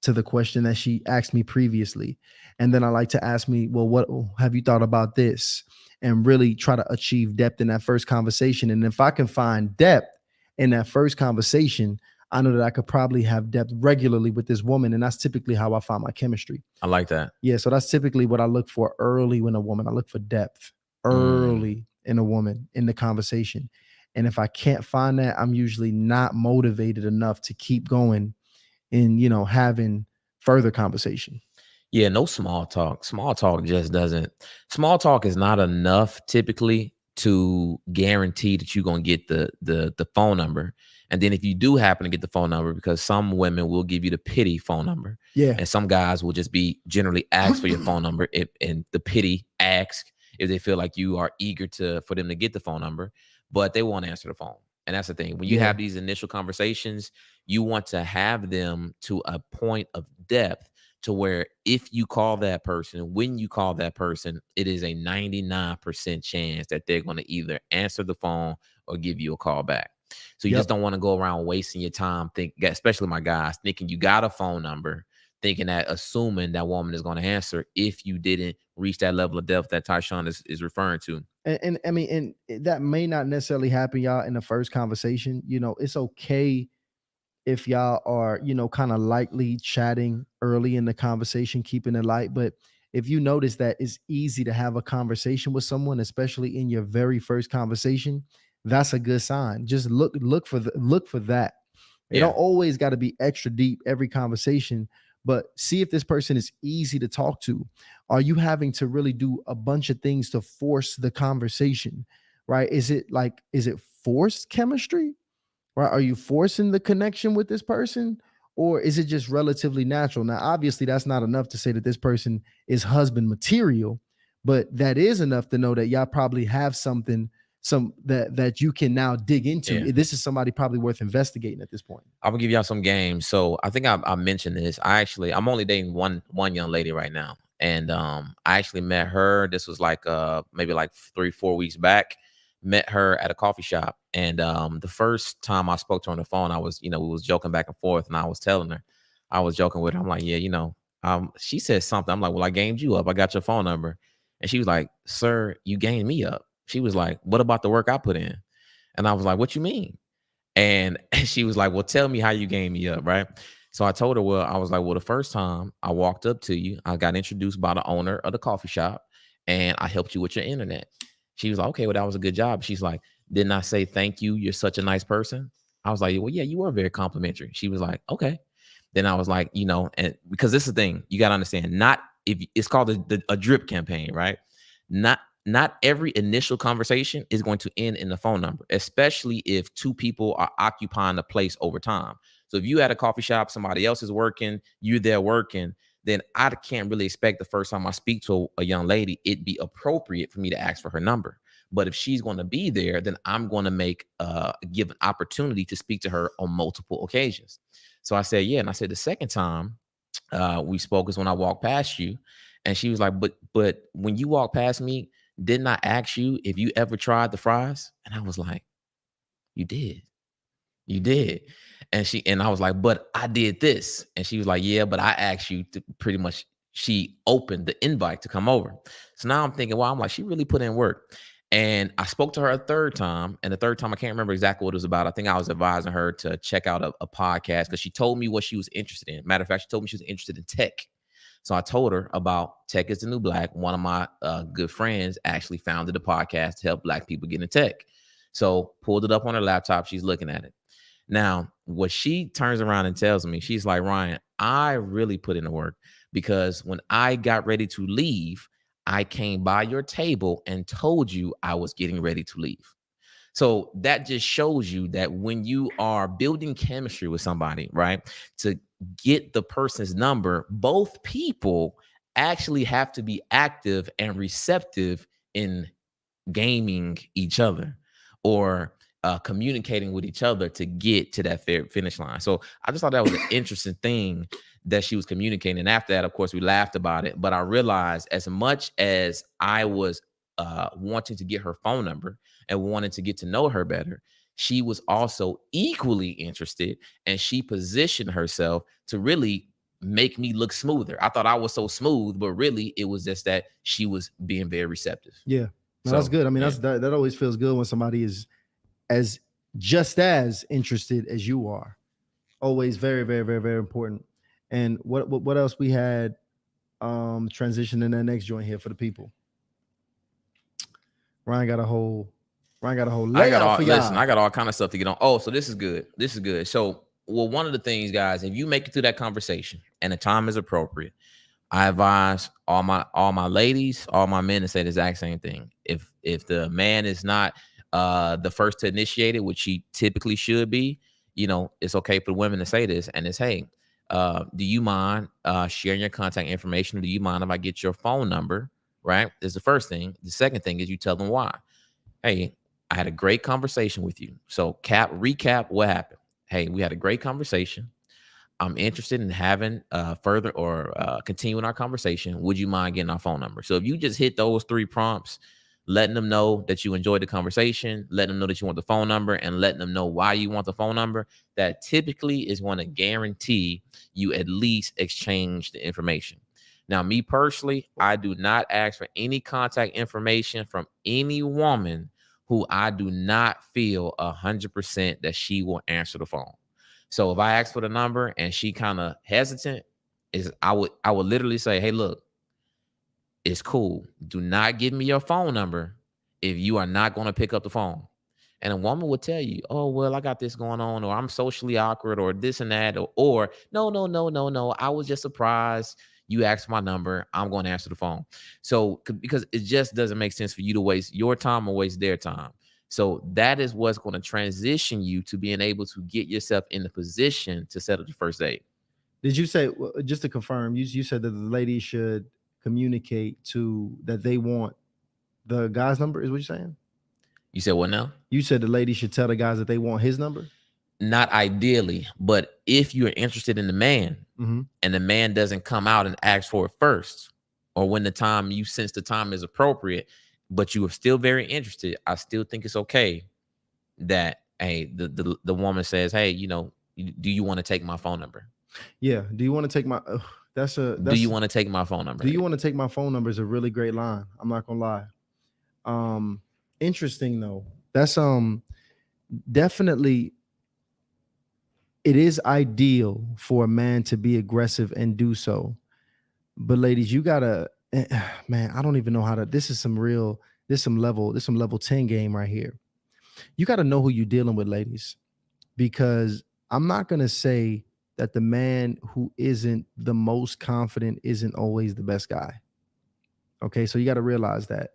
to the question that she asked me previously. And then I like to ask me, well, what have you thought about this? And really try to achieve depth in that first conversation. And if I can find depth in that first conversation, I know that I could probably have depth regularly with this woman. And that's typically how I find my chemistry. I like that. Yeah. So that's typically what I look for early in a woman. I look for depth early in a woman in the conversation. And if I can't find that, I'm usually not motivated enough to keep going in, having further conversation. Yeah, no small talk. Small talk just doesn't. Small talk is not enough typically to guarantee that you're gonna get the phone number. And then if you do happen to get the phone number, because some women will give you the pity phone number, Yeah. and some guys will just be generally ask for your phone number and the pity ask if they feel like you are eager for them to get the phone number, but they won't answer the phone. And that's the thing. When you Yeah. have these initial conversations, you want to have them to a point of depth to where if you call that person, when you call that person, it is a 99% chance that they're going to either answer the phone or give you a call back. So you just don't want to go around wasting your time, especially my guys, thinking you got a phone number, thinking that assuming that woman is going to answer if you didn't reach that level of depth that Tysean is referring to. And I mean, and that may not necessarily happen, y'all, in the first conversation. It's okay if y'all are, kind of lightly chatting early in the conversation, keeping it light. But if you notice that it's easy to have a conversation with someone, especially in your very first conversation, that's a good sign. Just look for that. It Yeah. don't always got to be extra deep every conversation, but see if this person is easy to talk to. Are you having to really do a bunch of things to force the conversation? Right? Is it forced chemistry? Right? Are you forcing the connection with this person? Or is it just relatively natural? Now, obviously, that's not enough to say that this person is husband material, but that is enough to know that y'all probably have something, that you can now dig into. Yeah. This is somebody probably worth investigating at this point. I'm gonna give y'all some games. So I think I mentioned this. I'm only dating one young lady right now, and I actually met her. This was like maybe like 3-4 weeks back. Met her at a coffee shop, and the first time I spoke to her on the phone, I was, we was joking back and forth, and I was telling her, I was joking with her. I'm like, yeah, she said something. I'm like, well, I gamed you up. I got your phone number, and she was like, sir, you gamed me up. She was like, what about the work I put in? And I was like, what you mean? And she was like, well, tell me how you gamed me up, right? So I told her, well, I was like, well, the first time I walked up to you, I got introduced by the owner of the coffee shop, and I helped you with your internet. She was like, okay, well, that was a good job. She's like, didn't I say thank you? You're such a nice person. I was like, well, yeah, you were very complimentary. She was like, okay. Then I was like, and because this is the thing, you got to understand, not if it's called a drip campaign, right? Not every initial conversation is going to end in the phone number, especially if two people are occupying the place over time. So if you at a coffee shop, somebody else is working, you're there working, then I can't really expect the first time I speak to a young lady, it'd be appropriate for me to ask for her number. But if she's going to be there, then I'm going to give an opportunity to speak to her on multiple occasions. So I said, yeah. And I said, the second time we spoke is when I walked past you. And she was like, but when you walked past me, didn't I ask you if you ever tried the fries? And I was like, you did. You did. And I was like, but I did this. And she was like, yeah, but I asked you to pretty much, she opened the invite to come over. So now I'm thinking, well, I'm like, she really put in work. And I spoke to her a third time. And the third time, I can't remember exactly what it was about. I think I was advising her to check out a podcast because she told me what she was interested in. Matter of fact, she told me she was interested in tech. So I told her about Tech is the New Black. One of my good friends actually founded a podcast to help Black people get into tech. So pulled it up on her laptop. She's looking at it. Now, what she turns around and tells me, she's like, Ryan, I really put in the work because when I got ready to leave, I came by your table and told you I was getting ready to leave. So that just shows you that when you are building chemistry with somebody, right, to get the person's number, both people actually have to be active and receptive in gaming each other or communicating with each other to get to that finish line. So I just thought that was an interesting thing that she was communicating. And after that, of course, we laughed about it. But I realized as much as I was wanting to get her phone number and wanted to get to know her better, she was also equally interested, and she positioned herself to really make me look smoother. I thought I was so smooth, but really it was just that she was being very receptive. Yeah. No, So, that's good. I mean, yeah. that always feels good when somebody is just as interested as you are. Always very, very, very, very important. And what else we had transition in that next joint here for the people? Ryan got a whole layout for y'all. Listen, I got all kind of stuff to get on. Oh, so this is good. This is good. So, well, one of the things, guys, if you make it through that conversation and the time is appropriate, I advise all my ladies, all my men to say the exact same thing. If the man is not the first to initiate it, which he typically should be, you know, it's okay for the women to say this, and it's, hey, do you mind sharing your contact information? Do you mind if I get your phone number? Right? Is the first thing. The second thing is you tell them why. Hey, I had a great conversation with you. So recap what happened. Hey, we had a great conversation. I'm interested in having further or continuing our conversation. Would you mind getting our phone number? So if you just hit those 3 prompts, letting them know that you enjoyed the conversation, letting them know that you want the phone number, and letting them know why you want the phone number, that typically is going to guarantee you at least exchange the information. Now, me personally, I do not ask for any contact information from any woman who I do not feel 100% that she will answer the phone. So if I ask for the number and she kind of hesitant, I would literally say, hey, look, it's cool. Do not give me your phone number if you are not going to pick up the phone. And a woman would tell you, oh, well, I got this going on, or I'm socially awkward, or this and that, or no. I was just surprised you asked my number. I'm going to answer the phone. So because it just doesn't make sense for you to waste your time or waste their time. So that is what's going to transition you to being able to get yourself in the position to settle the first date. Did you say, just to confirm, you said that the lady should communicate to that they want the guy's number, is what you're saying? You said what now? You said the lady should tell the guys that they want his number? Not ideally, but if you're interested in the man and the man doesn't come out and ask for it first, or when you sense the time is appropriate, but you are still very interested, I still think it's okay that, hey, the woman says, hey, you know, do you want to take my phone number? Yeah. Do you want to take my do you want to take my phone number? Do you want to take my phone number is a really great line. I'm not gonna lie. Interesting though. That's definitely, it is ideal for a man to be aggressive and do so. But ladies, you gotta, man, I don't even know how to, this is some level 10 game right here. You got to know who you're dealing with, ladies, because I'm not going to say that the man who isn't the most confident isn't always the best guy. Okay. So you got to realize that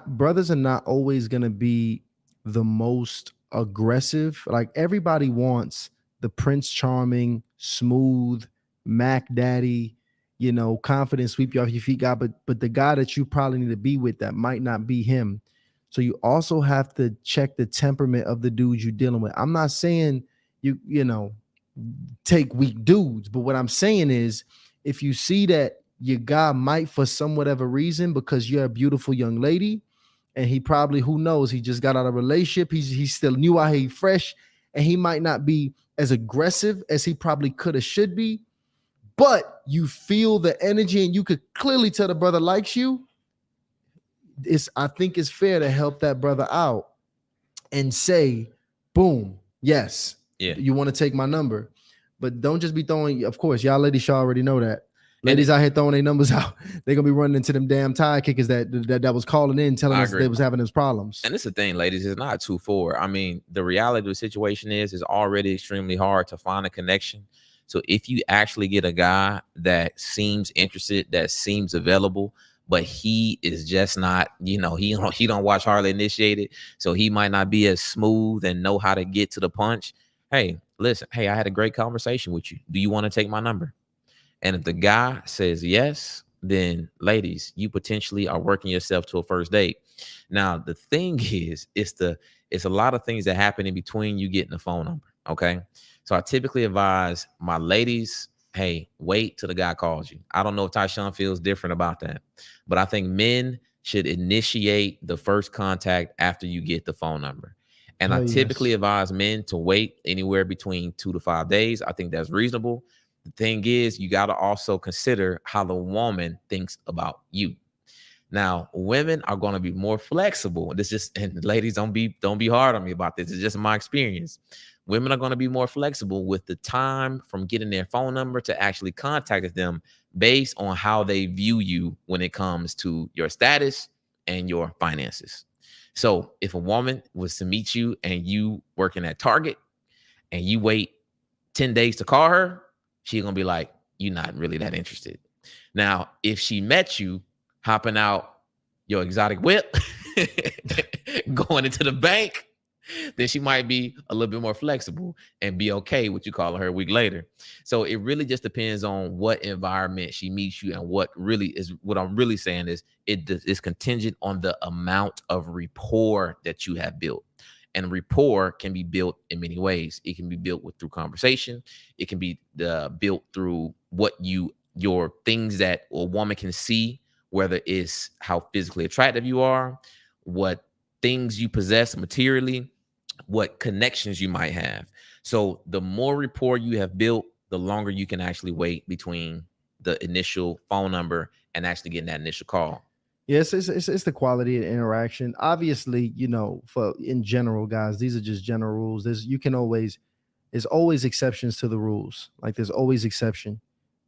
brothers are not always going to be the most aggressive. Like everybody wants the Prince Charming, smooth Mac Daddy, you know, confident, sweep you off your feet guy, but the guy that you probably need to be with, that might not be him. So you also have to check the temperament of the dudes you're dealing with. I'm not saying you know, take weak dudes, but what I'm saying is if you see that your guy might, for some whatever reason, because you're a beautiful young lady, and he probably, who knows, he just got out of a relationship, he's still new out here, fresh, and he might not be as aggressive as he probably could have, should be, but you feel the energy and you could clearly tell the brother likes you, I think it's fair to help that brother out and say, boom, yes, you want to take my number. But don't just be throwing, of course, y'all ladies y'all already know that. Ladies out here throwing their numbers out, they're gonna be running into them damn tire kickers that was calling in telling us they was having those problems. And it's the thing, ladies, it's not 2-4. I mean, the reality of the situation is already extremely hard to find a connection. So if you actually get a guy that seems interested, that seems available, but he is just not, he don't watch Hardly Initiated, so he might not be as smooth and know how to get to the punch. Hey, listen, I had a great conversation with you. Do you want to take my number? And if the guy says yes, then ladies, you potentially are working yourself to a first date. Now, the thing is, it's a lot of things that happen in between you getting the phone number. Okay. So I typically advise my ladies, hey, wait till the guy calls you. I don't know if Tysean feels different about that, but I think men should initiate the first contact after you get the phone number. And I typically advise men to wait anywhere between 2 to 5 days. I think that's reasonable. The thing is, you got to also consider how the woman thinks about you. Now, women are going to be more flexible. And ladies, don't be hard on me about this. It's just my experience. Women are going to be more flexible with the time from getting their phone number to actually contacting them based on how they view you when it comes to your status and your finances. So if a woman was to meet you and you working at Target and you wait 10 days to call her, she's going to be like, you're not really that interested. Now, if she met you hopping out your exotic whip, going into the bank, then she might be a little bit more flexible and be okay with you calling her a week later. So it really just depends on what environment she meets you, and what I'm really saying is it is contingent on the amount of rapport that you have built. And rapport can be built in many ways. It can be built through conversation. It can be built through your things that a woman can see, whether it's how physically attractive you are, what things you possess materially, what connections you might have. So the more rapport you have built, the longer you can actually wait between the initial phone number and actually getting that initial call. Yes, it's the quality of interaction. Obviously, for in general, guys, these are just general rules. There's always exceptions to the rules. Like there's always exception,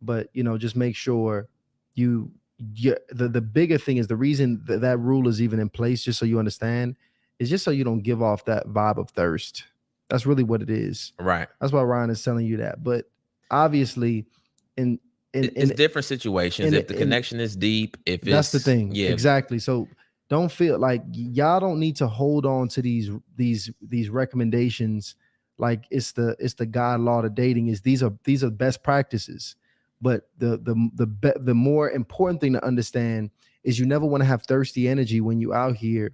but just make sure the bigger thing is the reason that rule is even in place, just so you understand, is just so you don't give off that vibe of thirst. That's really what it is. Right. That's why Ryan is telling you that. But obviously, it's different situations. If the connection is deep, that's the thing. Yeah, exactly. So don't feel like y'all don't need to hold on to these recommendations like it's the guide law to dating. Is these are best practices. But the more important thing to understand is you never want to have thirsty energy when you out here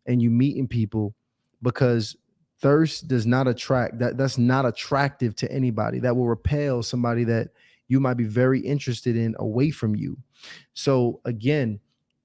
and you meeting people, because thirst does not attract. That's not attractive to anybody. That will repel somebody that you might be very interested in away from you. So again,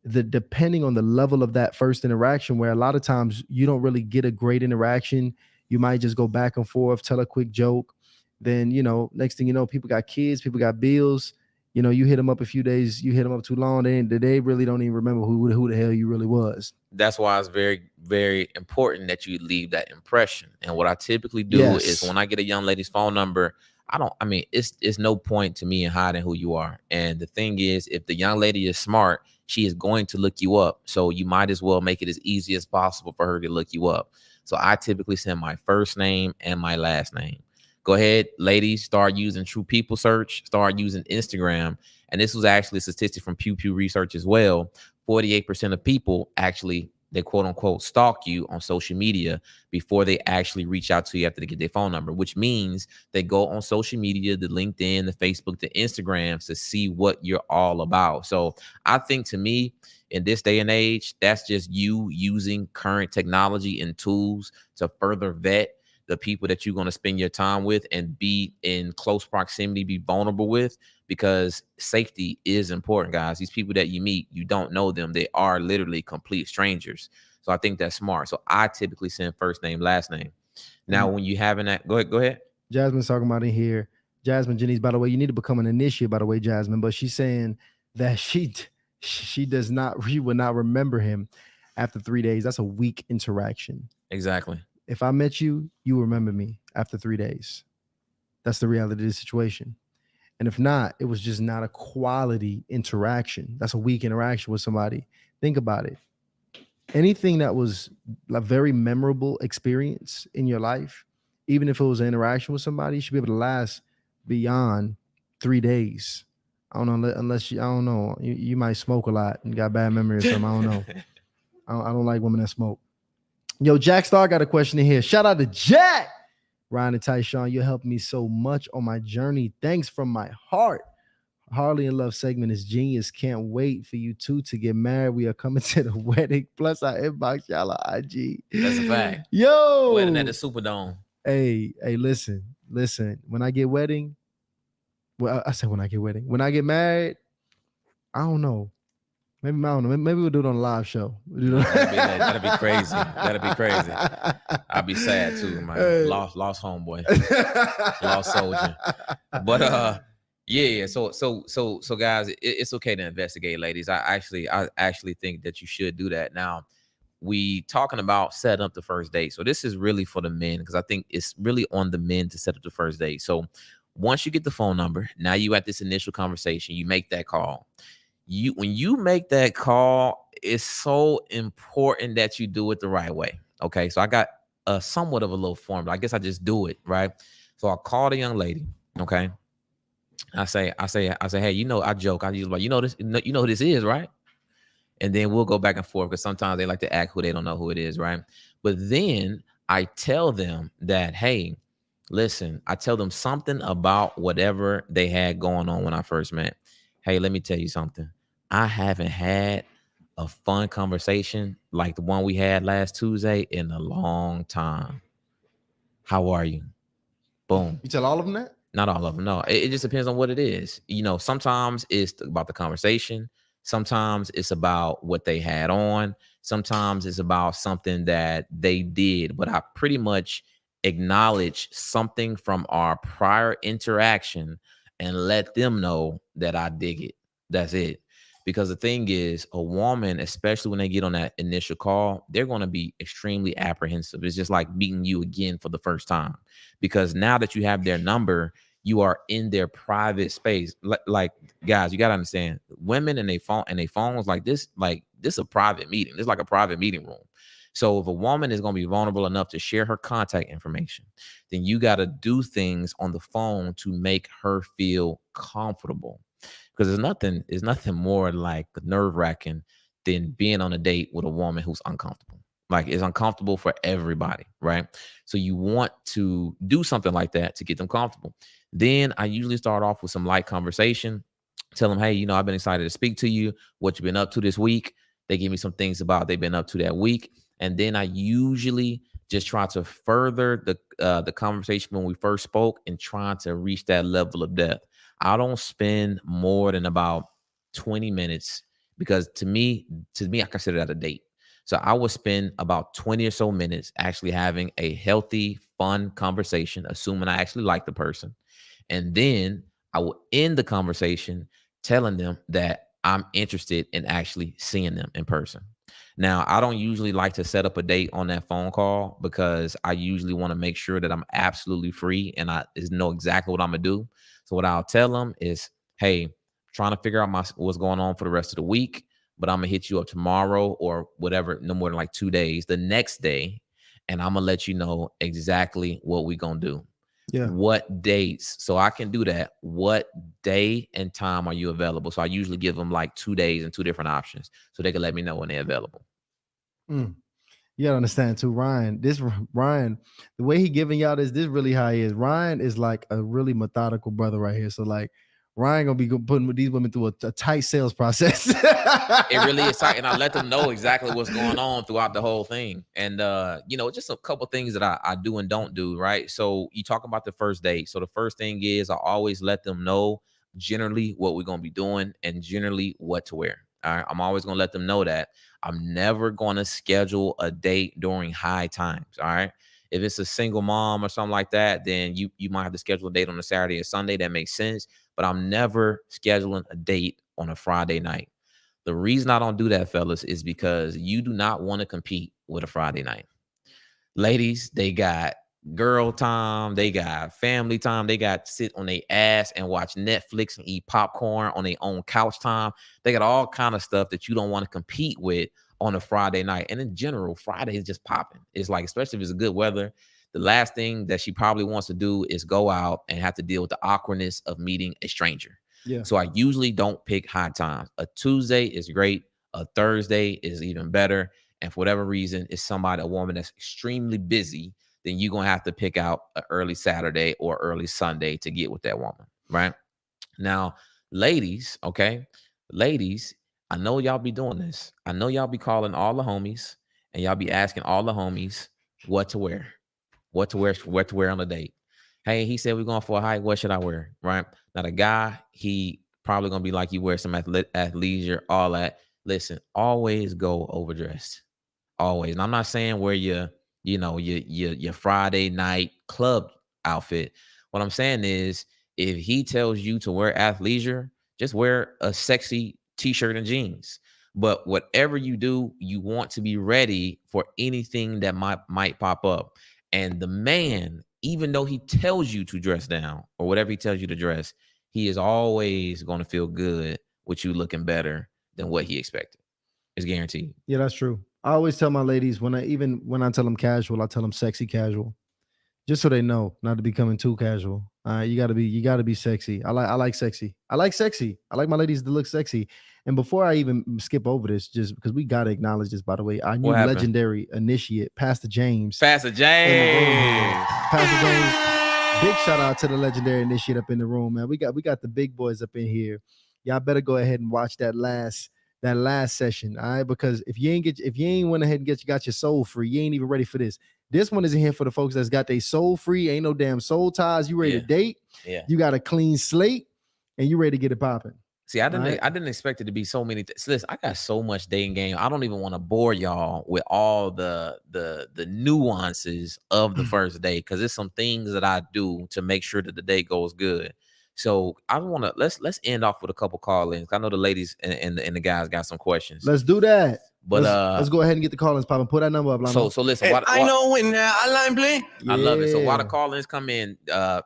depending on the level of that first interaction, where a lot of times you don't really get a great interaction, you might just go back and forth, tell a quick joke. Then, next thing you know, people got kids, people got bills. You hit them up a few days, you hit them up too long, they really don't even remember who the hell you really was. That's why it's very, very important that you leave that impression. And what I typically do is when I get a young lady's phone number, it's no point to me in hiding who you are. And the thing is, if the young lady is smart, she is going to look you up. So you might as well make it as easy as possible for her to look you up. So I typically send my first name and my last name. Go ahead, ladies, start using True People Search, start using Instagram. And this was actually a statistic from Pew Pew Research as well. 48% of people actually, they quote unquote stalk you on social media before they actually reach out to you after they get their phone number, which means they go on social media, the LinkedIn, the Facebook, the Instagrams, to see what you're all about. So I think, to me, in this day and age, that's just you using current technology and tools to further vet the people that you're going to spend your time with and be in close proximity, be vulnerable with, because safety is important, guys. These people that you meet, you don't know them. They are literally complete strangers. So I think that's smart. So I typically send first name, last name. Now, when you having that, go ahead. Jasmine's talking about in here. Jasmine Janice, by the way, you need to become an initiate, by the way, Jasmine. But she's saying that she she does not. She will not remember him after 3 days. That's a weak interaction. Exactly. If I met you, you remember me after 3 days. That's the reality of the situation. And if not, it was just not a quality interaction. That's a weak interaction with somebody. Think about it. Anything that was a very memorable experience in your life, even if it was an interaction with somebody, should be able to last beyond 3 days. I don't know, unless you, I don't know, you might smoke a lot and got bad memory or something. I don't know. I don't like women that smoke. Yo, Jack Star got a question in here. Shout out to Jack. Ryan and Tysean, you helped me so much on my journey. Thanks from my heart. Harley in Love segment is genius. Can't wait for you two to get married. We are coming to the wedding. Plus, I inbox y'all on IG. That's a fact. Yo. Wedding at the Superdome. Hey, listen. When I get wedding, well, I said when I get wedding. When I get married, I don't know. Maybe I don't know. Maybe we'll do it on a live show. That'd be crazy. That'd be crazy. I'd be sad too, man. Hey. Lost homeboy, lost soldier. But yeah. So guys, it's okay to investigate, ladies. I actually think that you should do that. Now, we talking about setting up the first date. So this is really for the men because I think it's really on the men to set up the first date. So once you get the phone number, now you at this initial conversation, you make that call. When you make that call, it's so important that you do it the right way. Okay, so I got somewhat of a little formula. I guess I just do it right. So I call the young lady. Okay, I say, hey, I joke. I use like, this, who this is, right? And then we'll go back and forth because sometimes they like to act who they don't know who it is, right? But then I tell them that, hey, listen, I tell them something about whatever they had going on when I first met. Hey, let me tell you something. I haven't had a fun conversation like the one we had last Tuesday in a long time. How are you? Boom. You tell all of them that? Not all of them. No, it just depends on what it is. Sometimes it's about the conversation. Sometimes it's about what they had on. Sometimes it's about something that they did. But I pretty much acknowledge something from our prior interaction and let them know that I dig it. That's it. Because the thing is, a woman, especially when they get on that initial call, they're going to be extremely apprehensive. It's just like meeting you again for the first time. Because now that you have their number, you are in their private space. Like guys, you got to understand, women and they phones like this a private meeting. It's like a private meeting room. So if a woman is going to be vulnerable enough to share her contact information, then you got to do things on the phone to make her feel comfortable. Because there's nothing more like nerve-wracking than being on a date with a woman who's uncomfortable. Like, it's uncomfortable for everybody, right? So you want to do something like that to get them comfortable. Then I usually start off with some light conversation. Tell them, hey, I've been excited to speak to you. What you been up to this week? They give me some things about they've been up to that week. And then I usually just try to further the conversation when we first spoke and trying to reach that level of depth. I don't spend more than about 20 minutes because to me, I consider that a date. So I would spend about 20 or so minutes actually having a healthy, fun conversation, assuming I actually like the person. And then I will end the conversation telling them that I'm interested in actually seeing them in person. Now, I don't usually like to set up a date on that phone call because I usually want to make sure that I'm absolutely free and I know exactly what I'm going to do. So what I'll tell them is, hey, trying to figure out what's going on for the rest of the week, but I'm going to hit you up tomorrow or whatever, no more than like 2 days, the next day, and I'm going to let you know exactly what we're going to do. Yeah. What dates? So I can do that. What day and time are you available? So I usually give them like 2 days and 2 different options so they can let me know when they're available. You gotta understand too, Ryan, the way he giving y'all this really how he is. Ryan is like a really methodical brother right here. So like Ryan gonna be putting these women through a tight sales process. It really is tight, and I let them know exactly what's going on throughout the whole thing. And just a couple things that I do and don't do, right? So you talk about the first date. So the first thing is I always let them know generally what we're gonna be doing and generally what to wear. All right. I'm always gonna let them know that I'm never gonna schedule a date during high times. All right. If it's a single mom or something like that, then you might have to schedule a date on a Saturday or Sunday. That makes sense. But I'm never scheduling a date on a Friday night. The reason I don't do that, fellas, is because you do not want to compete with a Friday night. Ladies, they got girl time, they got family time, they got to sit on their ass and watch Netflix and eat popcorn on their own couch time. They got all kind of stuff that you don't want to compete with on a Friday night. And in general, Friday is just popping. It's like, especially if it's good weather, the last thing that she probably wants to do is go out and have to deal with the awkwardness of meeting a stranger. Yeah. So I usually don't pick high times. A Tuesday is great. A Thursday is even better. And for whatever reason, it's somebody, a woman that's extremely busy, then you're going to have to pick out an early Saturday or early Sunday to get with that woman, right? Now, ladies, okay? Ladies, I know y'all be doing this. I know y'all be calling all the homies and y'all be asking all the homies what to wear, what to wear on a date. Hey, he said we're going for a hike. What should I wear, right? Now, the guy, he probably going to be like, you wear some athleisure, all that. Listen, always go overdressed. Always. And I'm not saying wear your Friday night club outfit. What I'm saying is if he tells you to wear athleisure, just wear a sexy t-shirt and jeans. But whatever you do, you want to be ready for anything that might pop up. And the man, even though he tells you to dress down or whatever he tells you to dress, he is always going to feel good with you looking better than what he expected. It's guaranteed. Yeah, that's true. I always tell my ladies when I tell them casual, I tell them sexy casual, just so they know not to be coming too casual. All right, you gotta be sexy. I like sexy. I like sexy. I like my ladies to look sexy. And before I even skip over this, just because we gotta acknowledge this, by the way, our new legendary initiate, Pastor James. Pastor James. Pastor James. Big shout out to the legendary initiate up in the room, man. We got the big boys up in here. Y'all better go ahead and watch that last session, all right? Because if you ain't went ahead and got your soul free, you ain't even ready for this. This one isn't here for the folks that's got their soul free. Ain't no damn soul ties. You ready to date? Yeah. You got a clean slate, and you ready to get it popping. See, I didn't expect it to be so many things. Listen, I got so much dating game. I don't even want to bore y'all with all the nuances of the first date, because there's some things that I do to make sure that the date goes good. So I want to let's end off with a couple call-ins. I know the ladies and the guys got some questions. Let's do that. But let's go ahead and get the call-ins popping. Put that number up. So listen. Hey, I know when I play. I love it. So while the call-ins come in,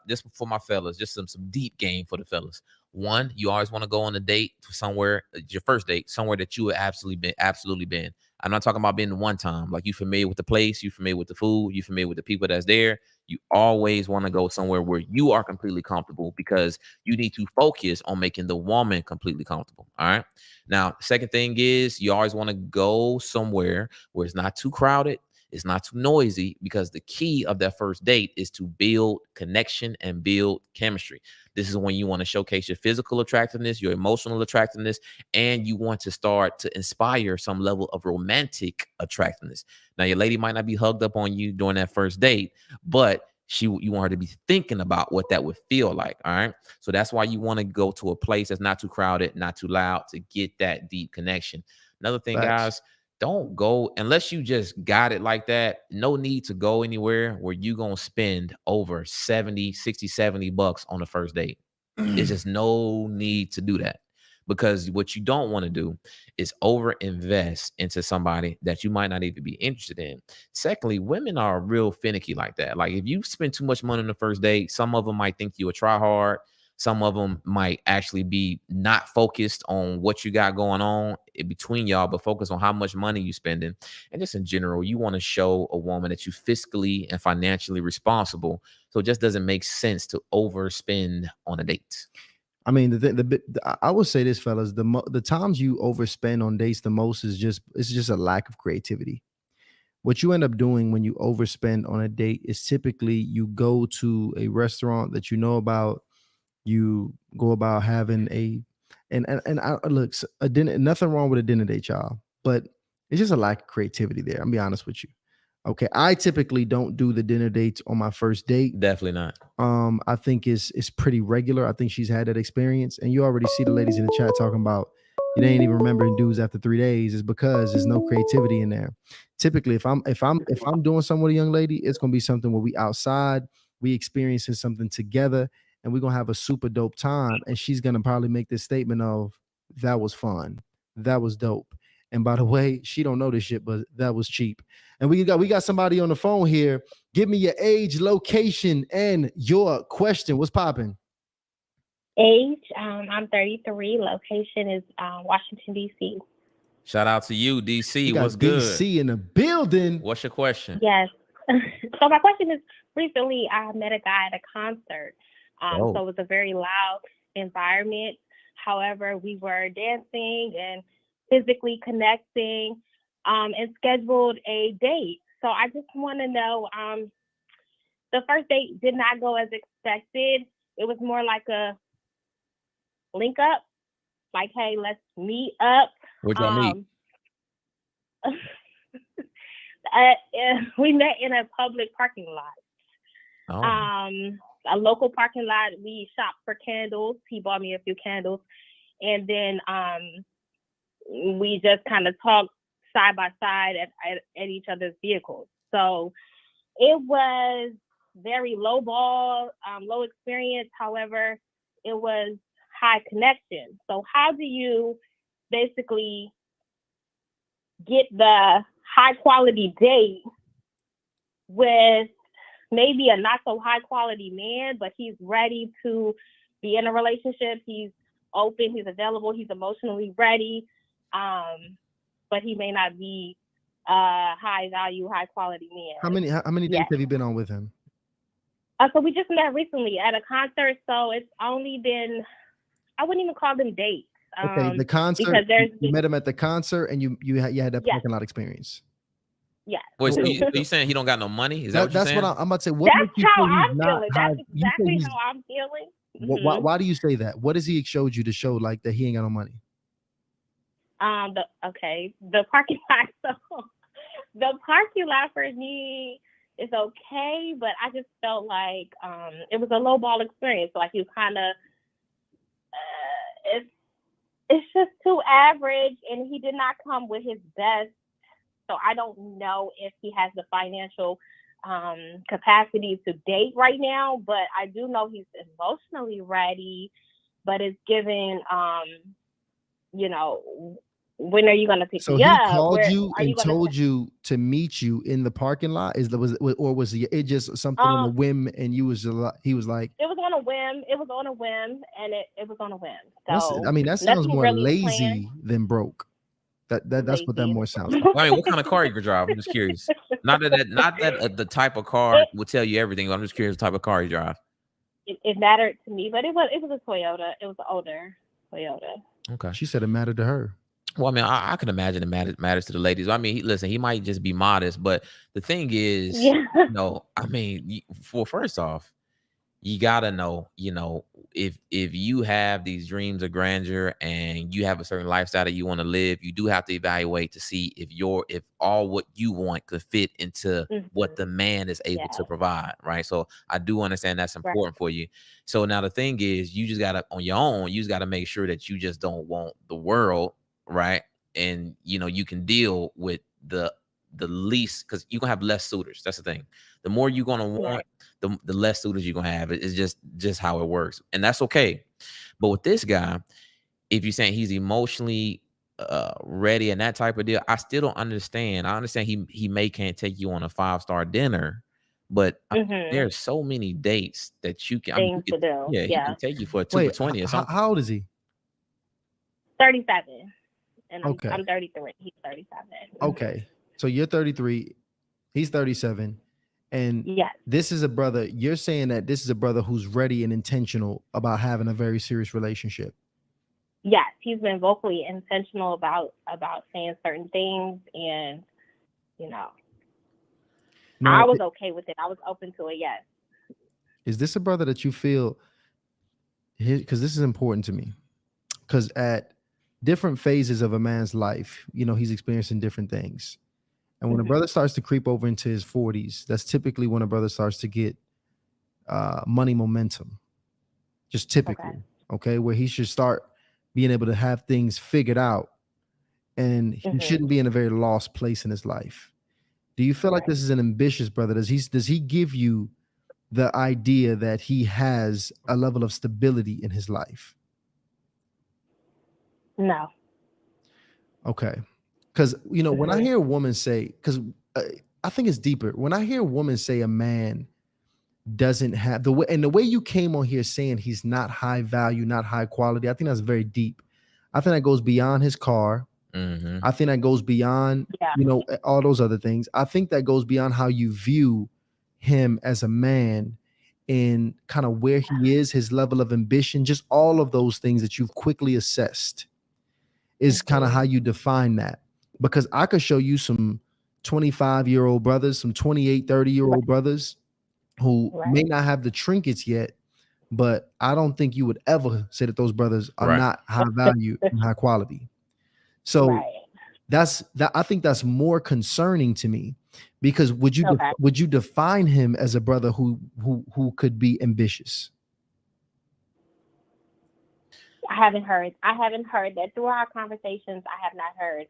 just for my fellas, just some deep game for the fellas. One, you always want to go on a date somewhere, your first date, somewhere that you have absolutely been. I'm not talking about being one time. Like, you familiar with the place, you familiar with the food, you familiar with the people that's there. You always want to go somewhere where you are completely comfortable, because you need to focus on making the woman completely comfortable. All right. Now, second thing is you always want to go somewhere where it's not too crowded. It's not too noisy, because the key of that first date is to build connection and build chemistry. This is when you want to showcase your physical attractiveness, your emotional attractiveness, and you want to start to inspire some level of romantic attractiveness. Now, your lady might not be hugged up on you during that first date, but you want her to be thinking about what that would feel like. All right. So that's why you want to go to a place that's not too crowded, not too loud, to get that deep connection. Another thing, guys, don't go unless you just got it like that. No need to go anywhere where you're going to spend over 70, 60, 70 bucks on the first date. It's just no need to do that, because what you don't want to do is over invest into somebody that you might not even be interested in. Secondly, women are real finicky like that. Like, if you spend too much money on the first date, some of them might think you a try hard. Some of them might actually be not focused on what you got going on between y'all, but focus on how much money you spending. And just in general, you want to show a woman that you fiscally and financially responsible. So it just doesn't make sense to overspend on a date. I mean, I would say this, fellas, the times you overspend on dates the most is just a lack of creativity. What you end up doing when you overspend on a date is typically you go to a restaurant that you know about. You go about having a dinner. Nothing wrong with a dinner date, y'all, but it's just a lack of creativity there. I'm be honest with you. Okay, I typically don't do the dinner dates on my first date. Definitely not. I think it's pretty regular. I think she's had that experience, and you already see the ladies in the chat talking about you ain't even remembering dudes after 3 days. Is because there's no creativity in there. Typically, if I'm doing something with a young lady, it's gonna be something where we outside, we experiencing something together, and we're gonna have a super dope time. And she's gonna probably make this statement of, that was fun. That was dope. And by the way, she don't know this shit, but that was cheap. And we got somebody on the phone here. Give me your age, location, and your question. What's popping? Age, I'm 33. Location is Washington, D.C. Shout out to you, DC. We got What's good? DC in the building. What's your question? Yes. So my question is, recently I met a guy at a concert. So it was a very loud environment. However, we were dancing and physically connecting and scheduled a date. So I just want to know, the first date did not go as expected. It was more like a link up, like, hey, let's meet up. Where'd y'all meet? We met in a public parking lot. A local parking lot. We shopped for candles. He bought me a few candles. And then we just kind of talked side by side at each other's vehicles. So it was very low ball, low experience. However, it was high connection. So how do you basically get the high quality date with maybe a not so high quality man, but he's ready to be in a relationship? He's open, he's available, he's emotionally ready, but he may not be high value, high quality man. How many dates have you been on with him? So we just met recently at a concert. So it's only been, I wouldn't even call them dates. Okay, the concert. Because you met him at the concert, and you had that parking lot experience. Yeah. Wait, so you saying he don't got no money? Is that what you're saying? What I'm about to say. What That's how I'm feeling. That's exactly how I'm feeling. Mm-hmm. Why do you say that? What has he showed you to show like that he ain't got no money? The parking lot. So the parking lot for me is okay, but I just felt like it was a low ball experience. Like you kind of, it's just too average, and he did not come with his best. So I don't know if he has the financial capacity to date right now, but I do know he's emotionally ready, but it's given, when are you going to pick me up? So he called you and told you to meet you in the parking lot? Was it just something on a whim, and he was like? It was on a whim. It was on a whim, and it was on a whim. So that sounds more really lazy than broke. That's what that more sounds like. I mean, what kind of car you could drive? I'm just curious. Not that the type of car will tell you everything. But I'm just curious the type of car you drive. It mattered to me, but it was a Toyota. It was an older Toyota. Okay. She said it mattered to her. Well, I mean, I can imagine it matters to the ladies. I mean, listen, he might just be modest, but the thing is, first off, you gotta know, if you have these dreams of grandeur and you have a certain lifestyle that you want to live, you do have to evaluate to see if all what you want could fit into what the man is able to provide, right? So I do understand that's important for you. So now the thing is, you just gotta, on your own, you just gotta make sure that you just don't want the world, right? And you can deal with the least, because you're gonna have less suitors. That's the thing. The more you're gonna want, the less suitors you're gonna have. It's just how it works, and that's okay. But with this guy, if you're saying he's emotionally ready and that type of deal, I still don't understand. I understand he can't take you on a 5-star dinner, but there's so many dates that you can. Things to do. He can take you for a 2 for 20 or something. How old is he? 37. And I'm 33. He's 37. Okay. So you're 33. He's 37. And this is a brother. You're saying that this is a brother who's ready and intentional about having a very serious relationship. Yes. He's been vocally intentional about saying certain things. And, now, I was okay with it. I was open to it. Yes. Is this a brother that you feel, because this is important to me, because at different phases of a man's life, he's experiencing different things. And when a brother starts to creep over into his 40s, that's typically when a brother starts to get money momentum. Just typically, okay? Where he should start being able to have things figured out, and he shouldn't be in a very lost place in his life. Do you feel like this is an ambitious brother? Does he give you the idea that he has a level of stability in his life? No. Okay. Because, when I hear a woman say, because I think it's deeper. When I hear a woman say a man doesn't have the way you came on here saying he's not high value, not high quality, I think that's very deep. I think that goes beyond his car. I think that goes beyond, all those other things. I think that goes beyond how you view him as a man and kind of where he is, his level of ambition, just all of those things that you've quickly assessed is kind of how you define that. Because I could show you some 25-year-old brothers, some 28, 30-year-old brothers who may not have the trinkets yet, but I don't think you would ever say that those brothers are not high value and high quality. So I think that's more concerning to me, because would you define him as a brother who could be ambitious? I haven't heard that through our conversations. I have not heard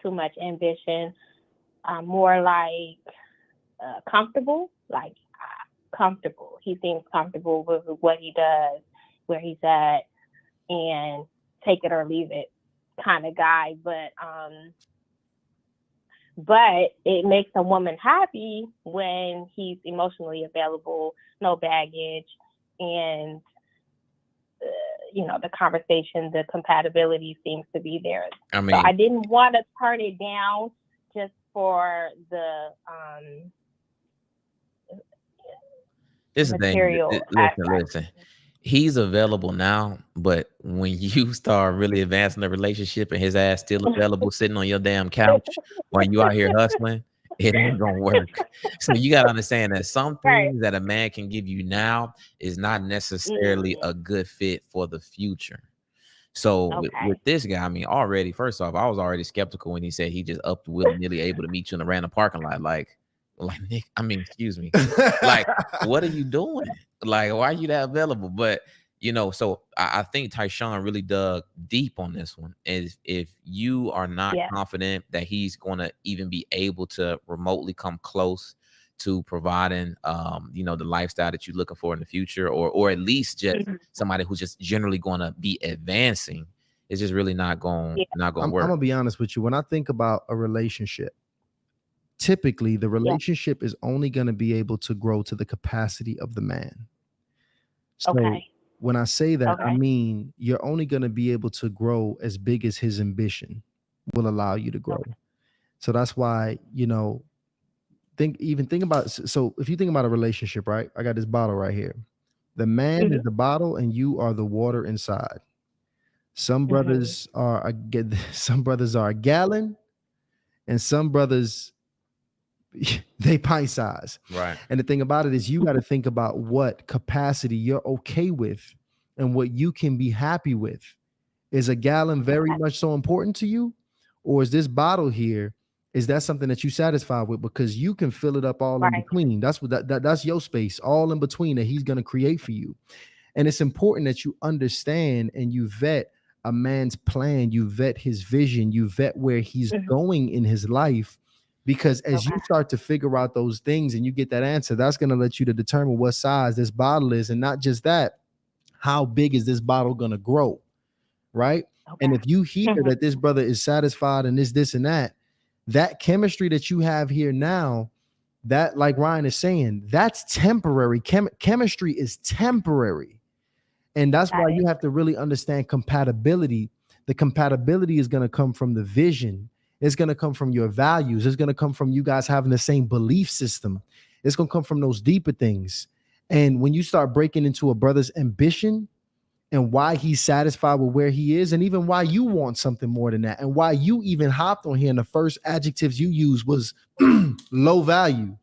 too much ambition. More like comfortable, comfortable. He seems comfortable with what he does, where he's at, and take it or leave it kind of guy. But it makes a woman happy when he's emotionally available, no baggage, and the conversation, the compatibility seems to be there. I mean, so I didn't want to turn it down just for the this material. Listen. He's available now, but when you start really advancing the relationship and his ass still available sitting on your damn couch while you out here hustling, it ain't gonna work. So you gotta understand that some things that a man can give you now is not necessarily a good fit for the future. So with this guy, I mean, already, first off, I was already skeptical when he said he just up willy-nilly able to meet you in a random parking lot. Like Nick, I mean, excuse me. Like, what are you doing? Like, why are you that available? But so I think Tysean really dug deep on this one. Is if you are not confident that he's going to even be able to remotely come close to providing, the lifestyle that you're looking for in the future, or at least just somebody who's just generally going to be advancing, it's just really not going work. I'm gonna be honest with you. When I think about a relationship, typically the relationship is only going to be able to grow to the capacity of the man. So when I say that, I mean, you're only going to be able to grow as big as his ambition will allow you to grow. So that's why, think about, so if you think about a relationship, right? I got this bottle right here. The man is the bottle and you are the water inside. Some brothers are a gallon, and some brothers they pint size. Right. And the thing about it is you got to think about what capacity you're okay with and what you can be happy with. Is a gallon very much so important to you? Or is this bottle here, is that something that you satisfied with? Because you can fill it up all in between. That's what that's your space, all in between that he's going to create for you. And it's important that you understand and you vet a man's plan, you vet his vision, you vet where he's going in his life. Because as you start to figure out those things and you get that answer, that's going to let you to determine what size this bottle is. And not just that, how big is this bottle going to grow? Right. And if you hear that this brother is satisfied and this and that chemistry that you have here now, that, like Ryan is saying, that's temporary. Chemistry is temporary. And that's why you have to really understand compatibility. The compatibility is going to come from the vision. It's going to come from your values. It's going to come from you guys having the same belief system. It's going to come from those deeper things. And when you start breaking into a brother's ambition and why he's satisfied with where he is, and even why you want something more than that, and why you even hopped on here and the first adjectives you used was low value.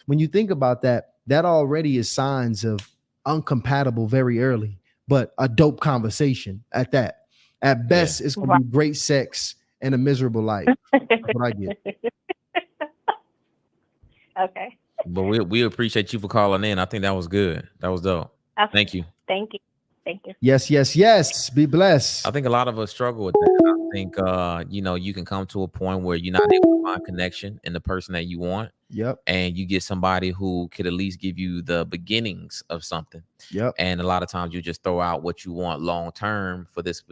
When you think about that, that already is signs of uncompatible very early, but a dope conversation at that. At best, it's going to be great sex and a miserable life. That's what I get. Okay. But we appreciate you for calling in. I think that was good. That was dope. Okay. Thank you. Thank you. Thank you. Yes. Be blessed. I think a lot of us struggle with that. I think you can come to a point where you're not able to find connection in the person that you want. Yep. And you get somebody who could at least give you the beginnings of something. Yep. And a lot of times you just throw out what you want long term for this,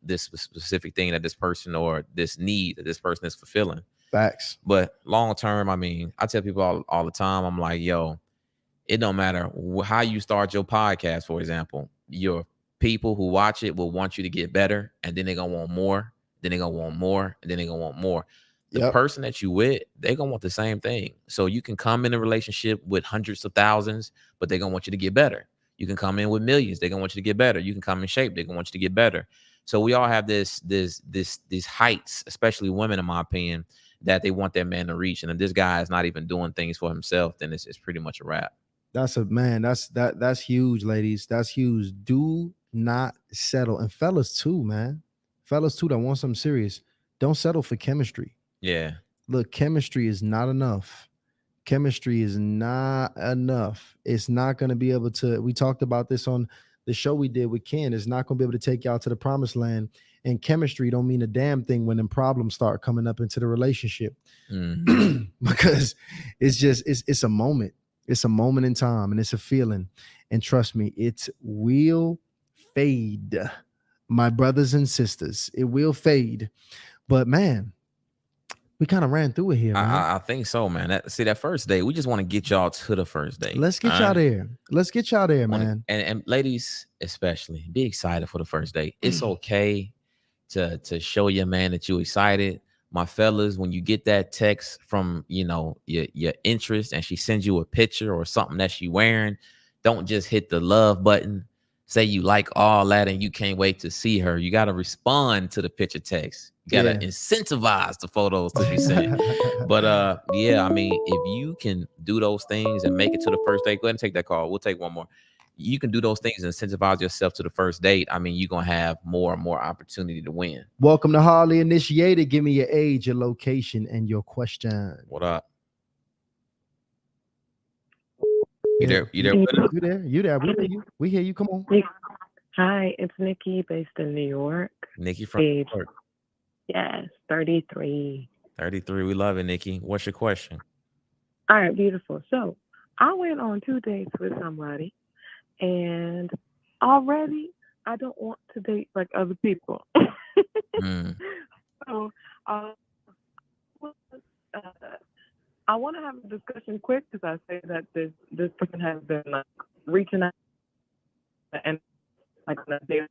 this specific thing that this person or this need that this person is fulfilling. Facts. But long term, I mean, I tell people all the time, I'm like, yo, it don't matter how you start your podcast, for example. Your people who watch it will want you to get better, and then they're gonna want more, then they're gonna want more, and then they're gonna want more. The person that you with, they're gonna want the same thing. So you can come in a relationship with hundreds of thousands, but they're gonna want you to get better. You can come in with millions, they're gonna want you to get better. You can come in shape, they're gonna want you to get better. So we all have these heights, especially women, in my opinion, that they want their man to reach. And if this guy is not even doing things for himself, then it's pretty much a wrap. That's huge, ladies. That's huge. Do not settle. And fellas too, man. Fellas too that want something serious. Don't settle for chemistry. Yeah. Look, chemistry is not enough. Chemistry is not enough. It's not going to be able to. We talked about this on the show we did with Ken. It's not going to be able to take y'all to the promised land. And chemistry don't mean a damn thing when them problems start coming up into the relationship. Because it's a moment. It's a moment in time and it's a feeling. And trust me, it will fade. My brothers and sisters, it will fade. But man, we kind of ran through it here, man. I think so, man. That first date, we just want to get y'all to the first date. Let's get y'all there. Let's get y'all there, man. And ladies, especially, be excited for the first date. It's okay to show your man that you're excited. My fellas, when you get that text from your interest and she sends you a picture or something that she wearing, don't just hit the love button. Say you like all that and you can't wait to see her. You got to respond to the picture text. You got to incentivize the photos to be sent. But I mean, if you can do those things and make it to the first date, go ahead and take that call. We'll take one more. You can do those things and incentivize yourself to the first date. I mean, you're going to have more and more opportunity to win. Welcome to Harley Initiated. Give me your age, your location, and your question. What up? You there? You there? We hear you. Come on. Hi, it's Nikki based in New York. Nikki from New York. Yes, 33. 33. We love it, Nikki. What's your question? All right, beautiful. So I went on 2 dates with somebody, and already I don't want to date like other people. So I want to have a discussion quick because I say that this person has been like reaching out and like on a date.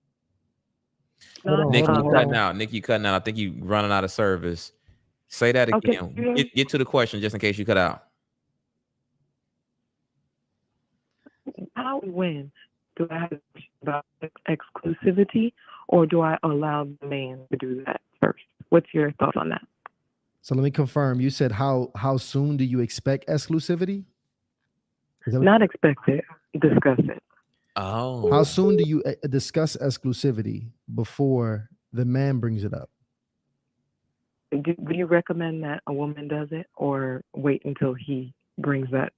Nikki, you cutting out. Nikki, you cutting out. I think you running out of service. Say that again. Okay. Get to the question just in case you cut out. How and when do I have about exclusivity, or do I allow the man to do that first? What's your thoughts on that? So let me confirm. You said how soon do you expect exclusivity? Not expect it, discuss it. Oh. How soon do you discuss exclusivity before the man brings it up? Do you recommend that a woman does it, or wait until he brings that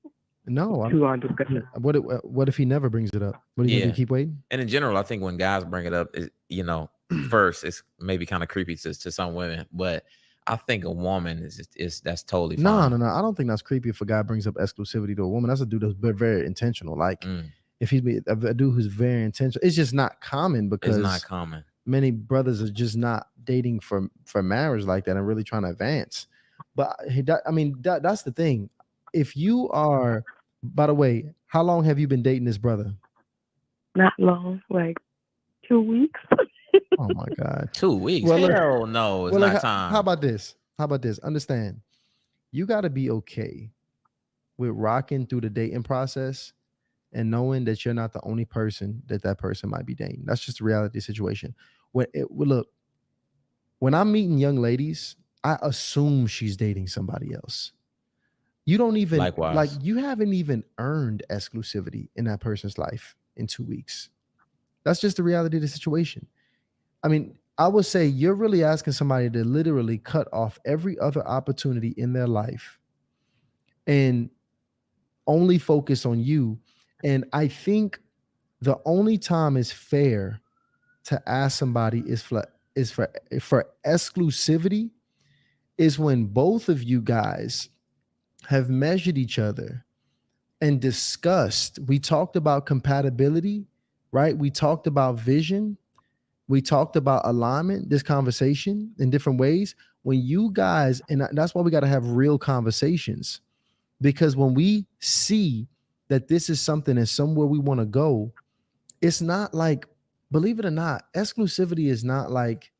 to our discussion? What if he never brings it up? What do you keep waiting? And in general, I think when guys bring it up, first it's maybe kind of creepy to some women, but I think a woman is that's totally fine. No. I don't think that's creepy if a guy brings up exclusivity to a woman. That's a dude that's very intentional. Like if he's a dude who's very intentional, it's just not common because it's not common. Many brothers are just not dating for marriage like that and really trying to advance. But that's the thing. If you are, by the way, how long have you been dating this brother? Not long, like 2 weeks. Oh my God. 2 weeks. Well, hell no, it's not time. How about this? Understand, you got to be okay with rocking through the dating process and knowing that you're not the only person that person might be dating. That's just the reality of the situation. When I'm meeting young ladies, I assume she's dating somebody else. You don't even Likewise. you haven't even earned exclusivity in that person's life in 2 weeks. That's just the reality of the situation. I mean, I would say you're really asking somebody to literally cut off every other opportunity in their life and only focus on you. And I think The only time it's fair to ask somebody for exclusivity is when both of you guys have measured each other and discussed. We talked about compatibility, right? We talked about vision. We talked about alignment, this conversation in different ways. When you guys, and that's why we got to have real conversations, because when we see that this is something and somewhere we want to go, it's not like, believe it or not, exclusivity is not like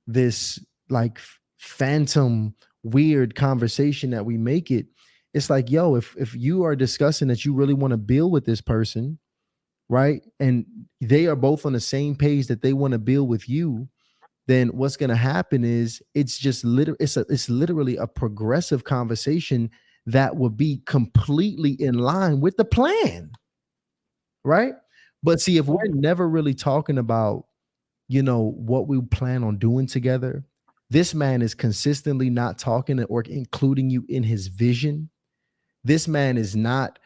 this like phantom weird conversation that we make it. It's like, yo, if you are discussing that you really want to build with this person, right, and they are both on the same page that they want to build with you, then what's going to happen is it's literally a progressive conversation that will be completely in line with the plan, right? But see, if we're never really talking about, what we plan on doing together, this man is consistently not talking or including you in his vision. This man is not,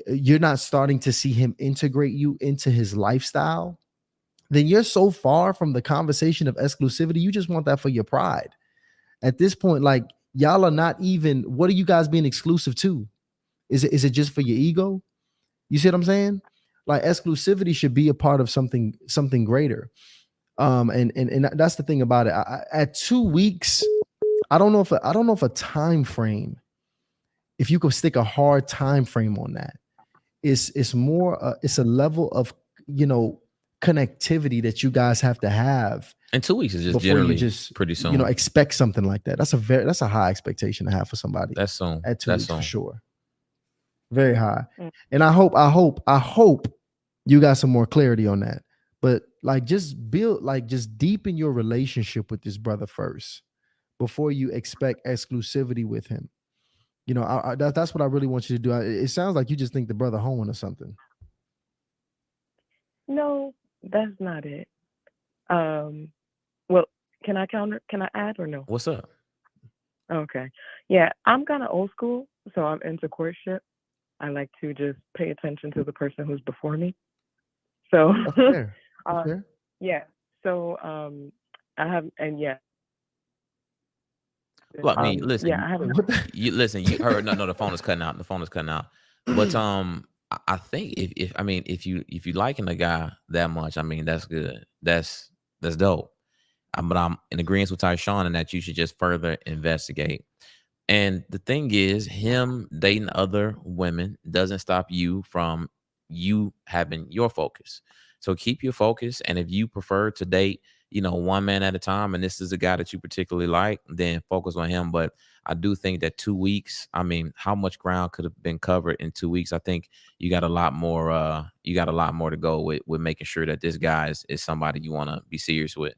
you're not starting to see him integrate you into his lifestyle. Then you're so far from the conversation of exclusivity. You just want that for your pride. At this point, like, y'all are not even, what are you guys being exclusive to? Is it just for your ego? You see what I'm saying? Like, exclusivity should be a part of something greater. And that's the thing about it. At 2 weeks, I don't know if a time frame, if you could stick a hard time frame on that, it's more it's a level of connectivity that you guys have to have. And 2 weeks is just before generally you just pretty soon. Expect something like that. That's a high expectation to have for somebody. That's soon. At 2 That's weeks soon. for sure. Very high. And I hope you got some more clarity on that. But like, just deepen your relationship with this brother first before you expect exclusivity with him. That's what I really want you to do. It sounds like you just think the brother hoeing or something. No, that's not it. Well, can I counter? Can I add or no? What's up? Okay. Yeah, I'm kind of old school, so I'm into courtship. I like to just pay attention to the person who's before me. So, Fair. yeah. So, I have, and yeah. Well, I mean, listen. Yeah, I haven't. You listen. You heard? No, the phone is cutting out. The phone is cutting out. But I think if you liking a guy that much, I mean, that's good. That's dope. But I'm in agreement with Tysean in that you should just further investigate. And the thing is, him dating other women doesn't stop you from you having your focus. So keep your focus. And if you prefer to date, one man at a time, and this is a guy that you particularly like, then focus on him. But I do think that 2 weeks, I mean, how much ground could have been covered in 2 weeks? I think you got a lot more. You got a lot more to go with making sure that this guy is somebody you want to be serious with.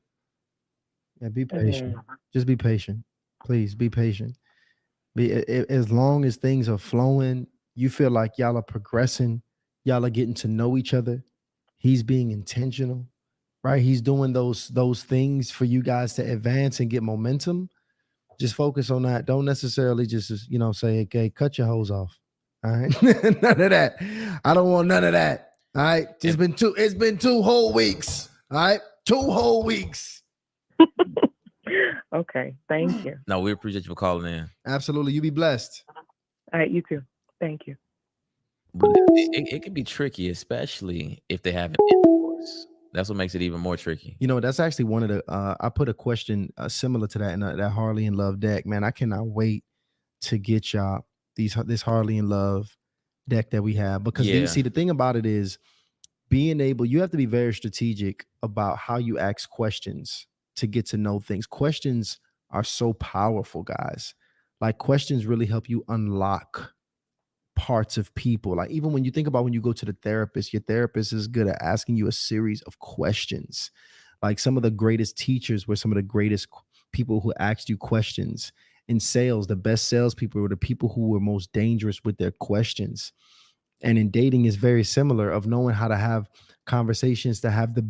Yeah, be patient. Just be patient. Please be patient. As long as things are flowing, you feel like y'all are progressing, y'all are getting to know each other. He's being intentional, right? He's doing those things for you guys to advance and get momentum. Just focus on that. Don't necessarily just say, okay, cut your hose off. All right. None of that. I don't want none of that. All right. It's been 2 whole weeks. All right. 2 whole weeks. Okay. Thank you. No, we appreciate you for calling in. Absolutely. You be blessed. All right. You too. Thank you. But it can be tricky, especially if they have an intercourse. That's what makes it even more tricky. That's actually one of the I put a question similar to that in that Harley in Love deck. Man, I cannot wait to get y'all this Harley in Love deck that we have, because the thing about it is you have to be very strategic about how you ask questions to get to know things. Questions are so powerful, guys. Like, questions really help you unlock parts of people. Like, even when you think about when you go to the therapist, your therapist is good at asking you a series of questions. Like, some of the greatest teachers were some of the greatest people who asked you questions. In sales, the best salespeople were the people who were most dangerous with their questions. And in dating is very similar, of knowing how to have conversations, to have the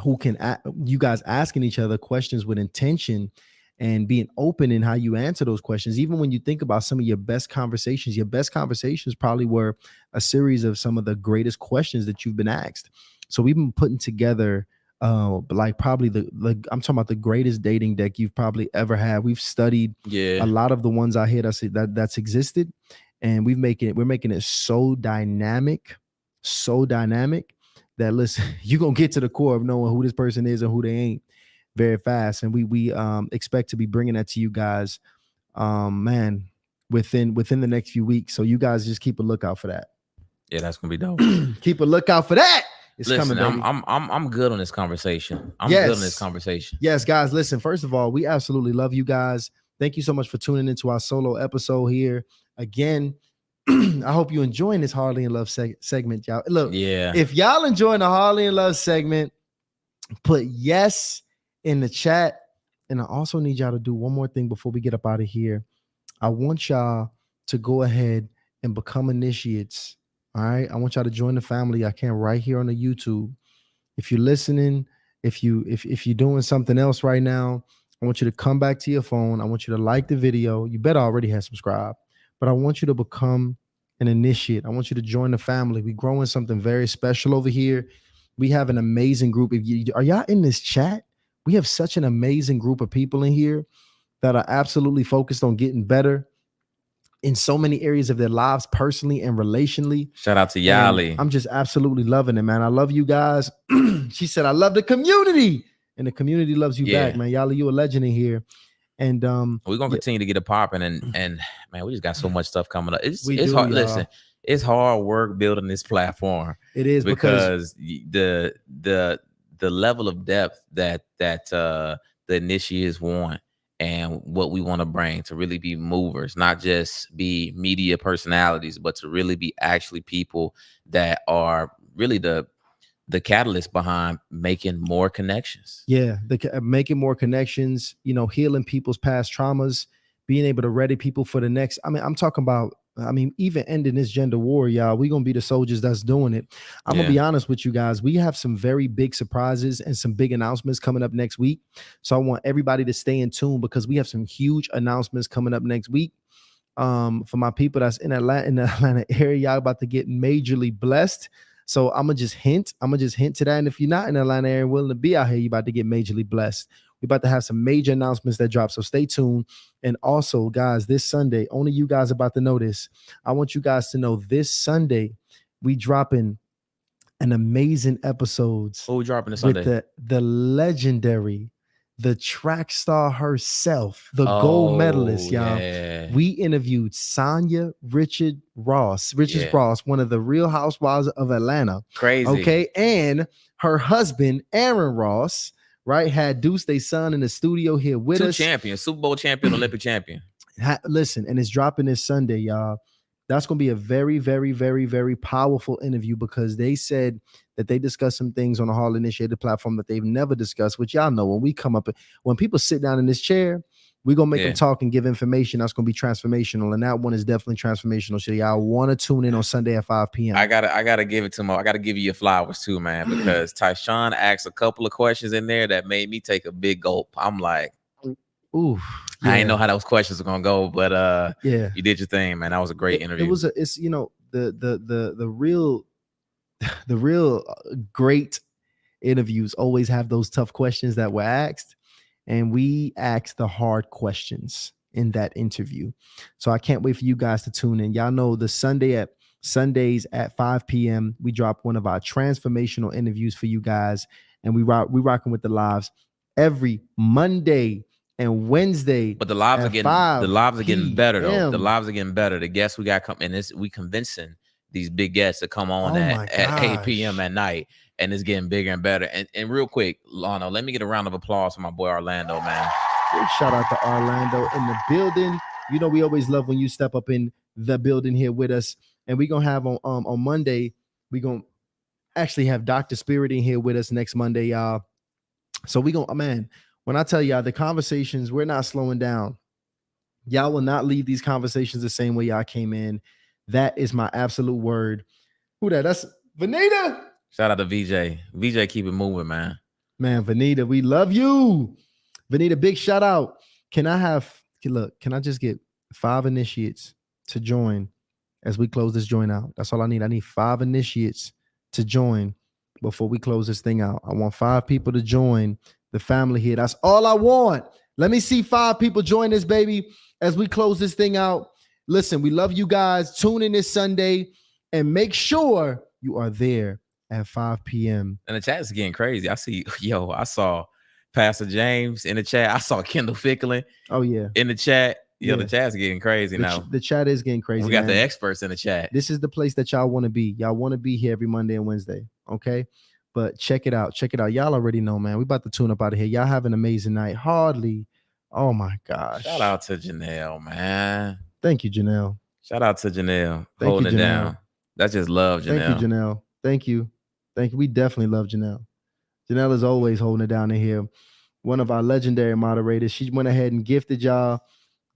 who can you guys asking each other questions with intention and being open in how you answer those questions. Even when you think about some of your best conversations probably were a series of some of the greatest questions that you've been asked. So we've been putting together like probably I'm talking about the greatest dating deck you've probably ever had. We've studied a lot of the ones out here that's existed, and we're making it so dynamic that, listen, you're gonna get to the core of knowing who this person is and who they ain't very fast. And we expect to be bringing that to you guys, man, within the next few weeks. So you guys just keep a lookout for that. Yeah, that's gonna be dope. Keep a lookout for that. It's listen, coming, baby. I'm good on this conversation. I'm good on this conversation. Yes, guys. Listen, first of all, we absolutely love you guys. Thank you so much for tuning into our solo episode here again. I hope you're enjoying this Hardly in Love segment, y'all. Look, if y'all enjoying the Hardly in Love segment, put yes in the chat. And I also need y'all to do one more thing before we get up out of here. I want y'all to go ahead and become initiates. All right. I want y'all to join the family. I can right here on the YouTube. If you're listening, if you're doing something else right now, I want you to come back to your phone. I want you to like the video. You better already have subscribed, but I want you to become an initiate. I want you to join the family. We're growing something very special over here. We have an amazing group. Are y'all in this chat? We have such an amazing group of people in here that are absolutely focused on getting better in so many areas of their lives, personally and relationally. Shout out to Yali. I'm just absolutely loving it, man. I love you guys. She said, I love the community. And the community loves you back, man. Yali, you a legend in here. And we're gonna continue to get it popping, and man, we just got so much stuff coming up. It's hard. Y'all. Listen, it's hard work building this platform. It is because the level of depth that the initiates want and what we want to bring to really be movers, not just be media personalities, but to really be actually people that are really the catalyst behind making more connections. Yeah, making more connections, healing people's past traumas, being able to ready people for the next. I mean, I'm talking about, even ending this gender war, y'all. We're going to be the soldiers that's doing it. I'm going to be honest with you guys. We have some very big surprises and some big announcements coming up next week. So I want everybody to stay in tune because we have some huge announcements coming up next week. For my people that's in the Atlanta area, y'all about to get majorly blessed. So I'm gonna just hint to that. And if you're not in the Atlanta area willing to be out here, you're about to get majorly blessed. We're about to have some major announcements that drop. So stay tuned. And also, guys, this Sunday, only you guys about to know this. I want you guys to know this Sunday, we dropping an amazing episodes. Who we dropping this Sunday? With the legendary, the track star herself, the gold medalist, y'all. Yeah. We interviewed Sonya Richards Ross, one of the Real Housewives of Atlanta. Crazy. Okay. And her husband, Aaron Ross, right, had Deuce, their son, in the studio here with us. 2 champions, Super Bowl champion, Olympic champion. Listen, and it's dropping this Sunday, y'all. That's going to be a very, very, very, very powerful interview because they said that they discussed some things on the Hall Initiative platform that they've never discussed, which y'all know when we come up, when people sit down in this chair, we're going to make them talk and give information that's going to be transformational. And that one is definitely transformational. So y'all want to tune in on Sunday at 5 p.m. I gotta give it to him. I gotta give you your flowers too, man, because Tysean asked a couple of questions in there that made me take a big gulp. I'm like, ooh. Yeah. I didn't know how those questions were gonna go, but you did your thing, man. That was a great interview. It's the real great interviews always have those tough questions that were asked, and we asked the hard questions in that interview. So I can't wait for you guys to tune in. Y'all know the Sundays at 5 p.m. we drop one of our transformational interviews for you guys, and we rocking with the lives every Monday and Wednesday. But the lives are getting better though. The lives are getting better. The guests we got coming, we convincing these big guests to come on at 8 p.m. at night, and it's getting bigger and better. And real quick, Lano, let me get a round of applause for my boy Orlando, man. Big shout out to Orlando in the building. You know we always love when you step up in the building here with us. And we're gonna have on Monday, we're gonna actually have Dr. Spirit in here with us next Monday, y'all. So we gonna, man, when I tell y'all the conversations, we're not slowing down. Y'all will not leave these conversations the same way y'all came in. That is my absolute word. Who that? That's Vanita. Shout out to VJ. VJ, keep it moving, man. Man, Vanita, we love you. Vanita, big shout out. Can I just get 5 initiates to join as we close this joint out? That's all I need. I need 5 initiates to join before we close this thing out. I want 5 people to join the family here. That's all I want. Let me see 5 people join this, baby, as we close this thing out. Listen, we love you guys. Tune in this Sunday and make sure you are there at 5 p.m. And the chat is getting crazy. I saw Pastor James in the chat. I saw Kendall Fickling. Oh, yeah. In the chat. The chat's getting crazy now. The chat is getting crazy. We got the experts in the chat. This is the place that y'all want to be. Y'all want to be here every Monday and Wednesday. Okay. But check it out. Check it out. Y'all already know, man. We about to tune up out of here. Y'all have an amazing night. Hardly. Oh my gosh. Shout out to Janelle, man. Thank you, Janelle. Shout out to Janelle. Thank holding you, it Janelle. down. That's just love, Janelle. Thank you, Janelle. Thank you. Thank you. We definitely love Janelle. Janelle is always holding it down in here. One of our legendary moderators. She went ahead and gifted y'all.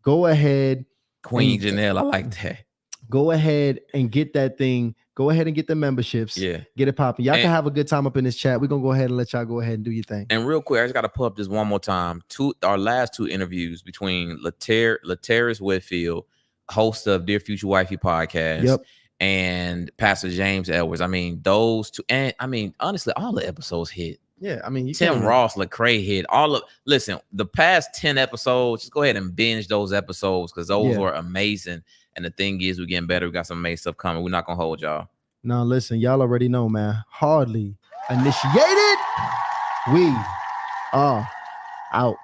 Go ahead. Queen Janelle. I like that. Go ahead and get that thing. Go ahead and get the memberships. Yeah. Get it popping. Y'all can have a good time up in this chat. We're going to go ahead and let y'all go ahead and do your thing. And real quick, I just got to pull up this one more time. Our last 2 interviews between Lateris Whitfield, host of Dear Future Wifey podcast, and Pastor James Edwards. I mean, those 2. And I mean, honestly, all the episodes hit. Yeah, I mean, Tim Ross, Lecrae hit listen, the past 10 episodes, just go ahead and binge those episodes because those were amazing. And the thing is, we're getting better. We got some amazing stuff coming. We're not going to hold y'all. No, listen, y'all already know, man. Hardly initiated. We are out.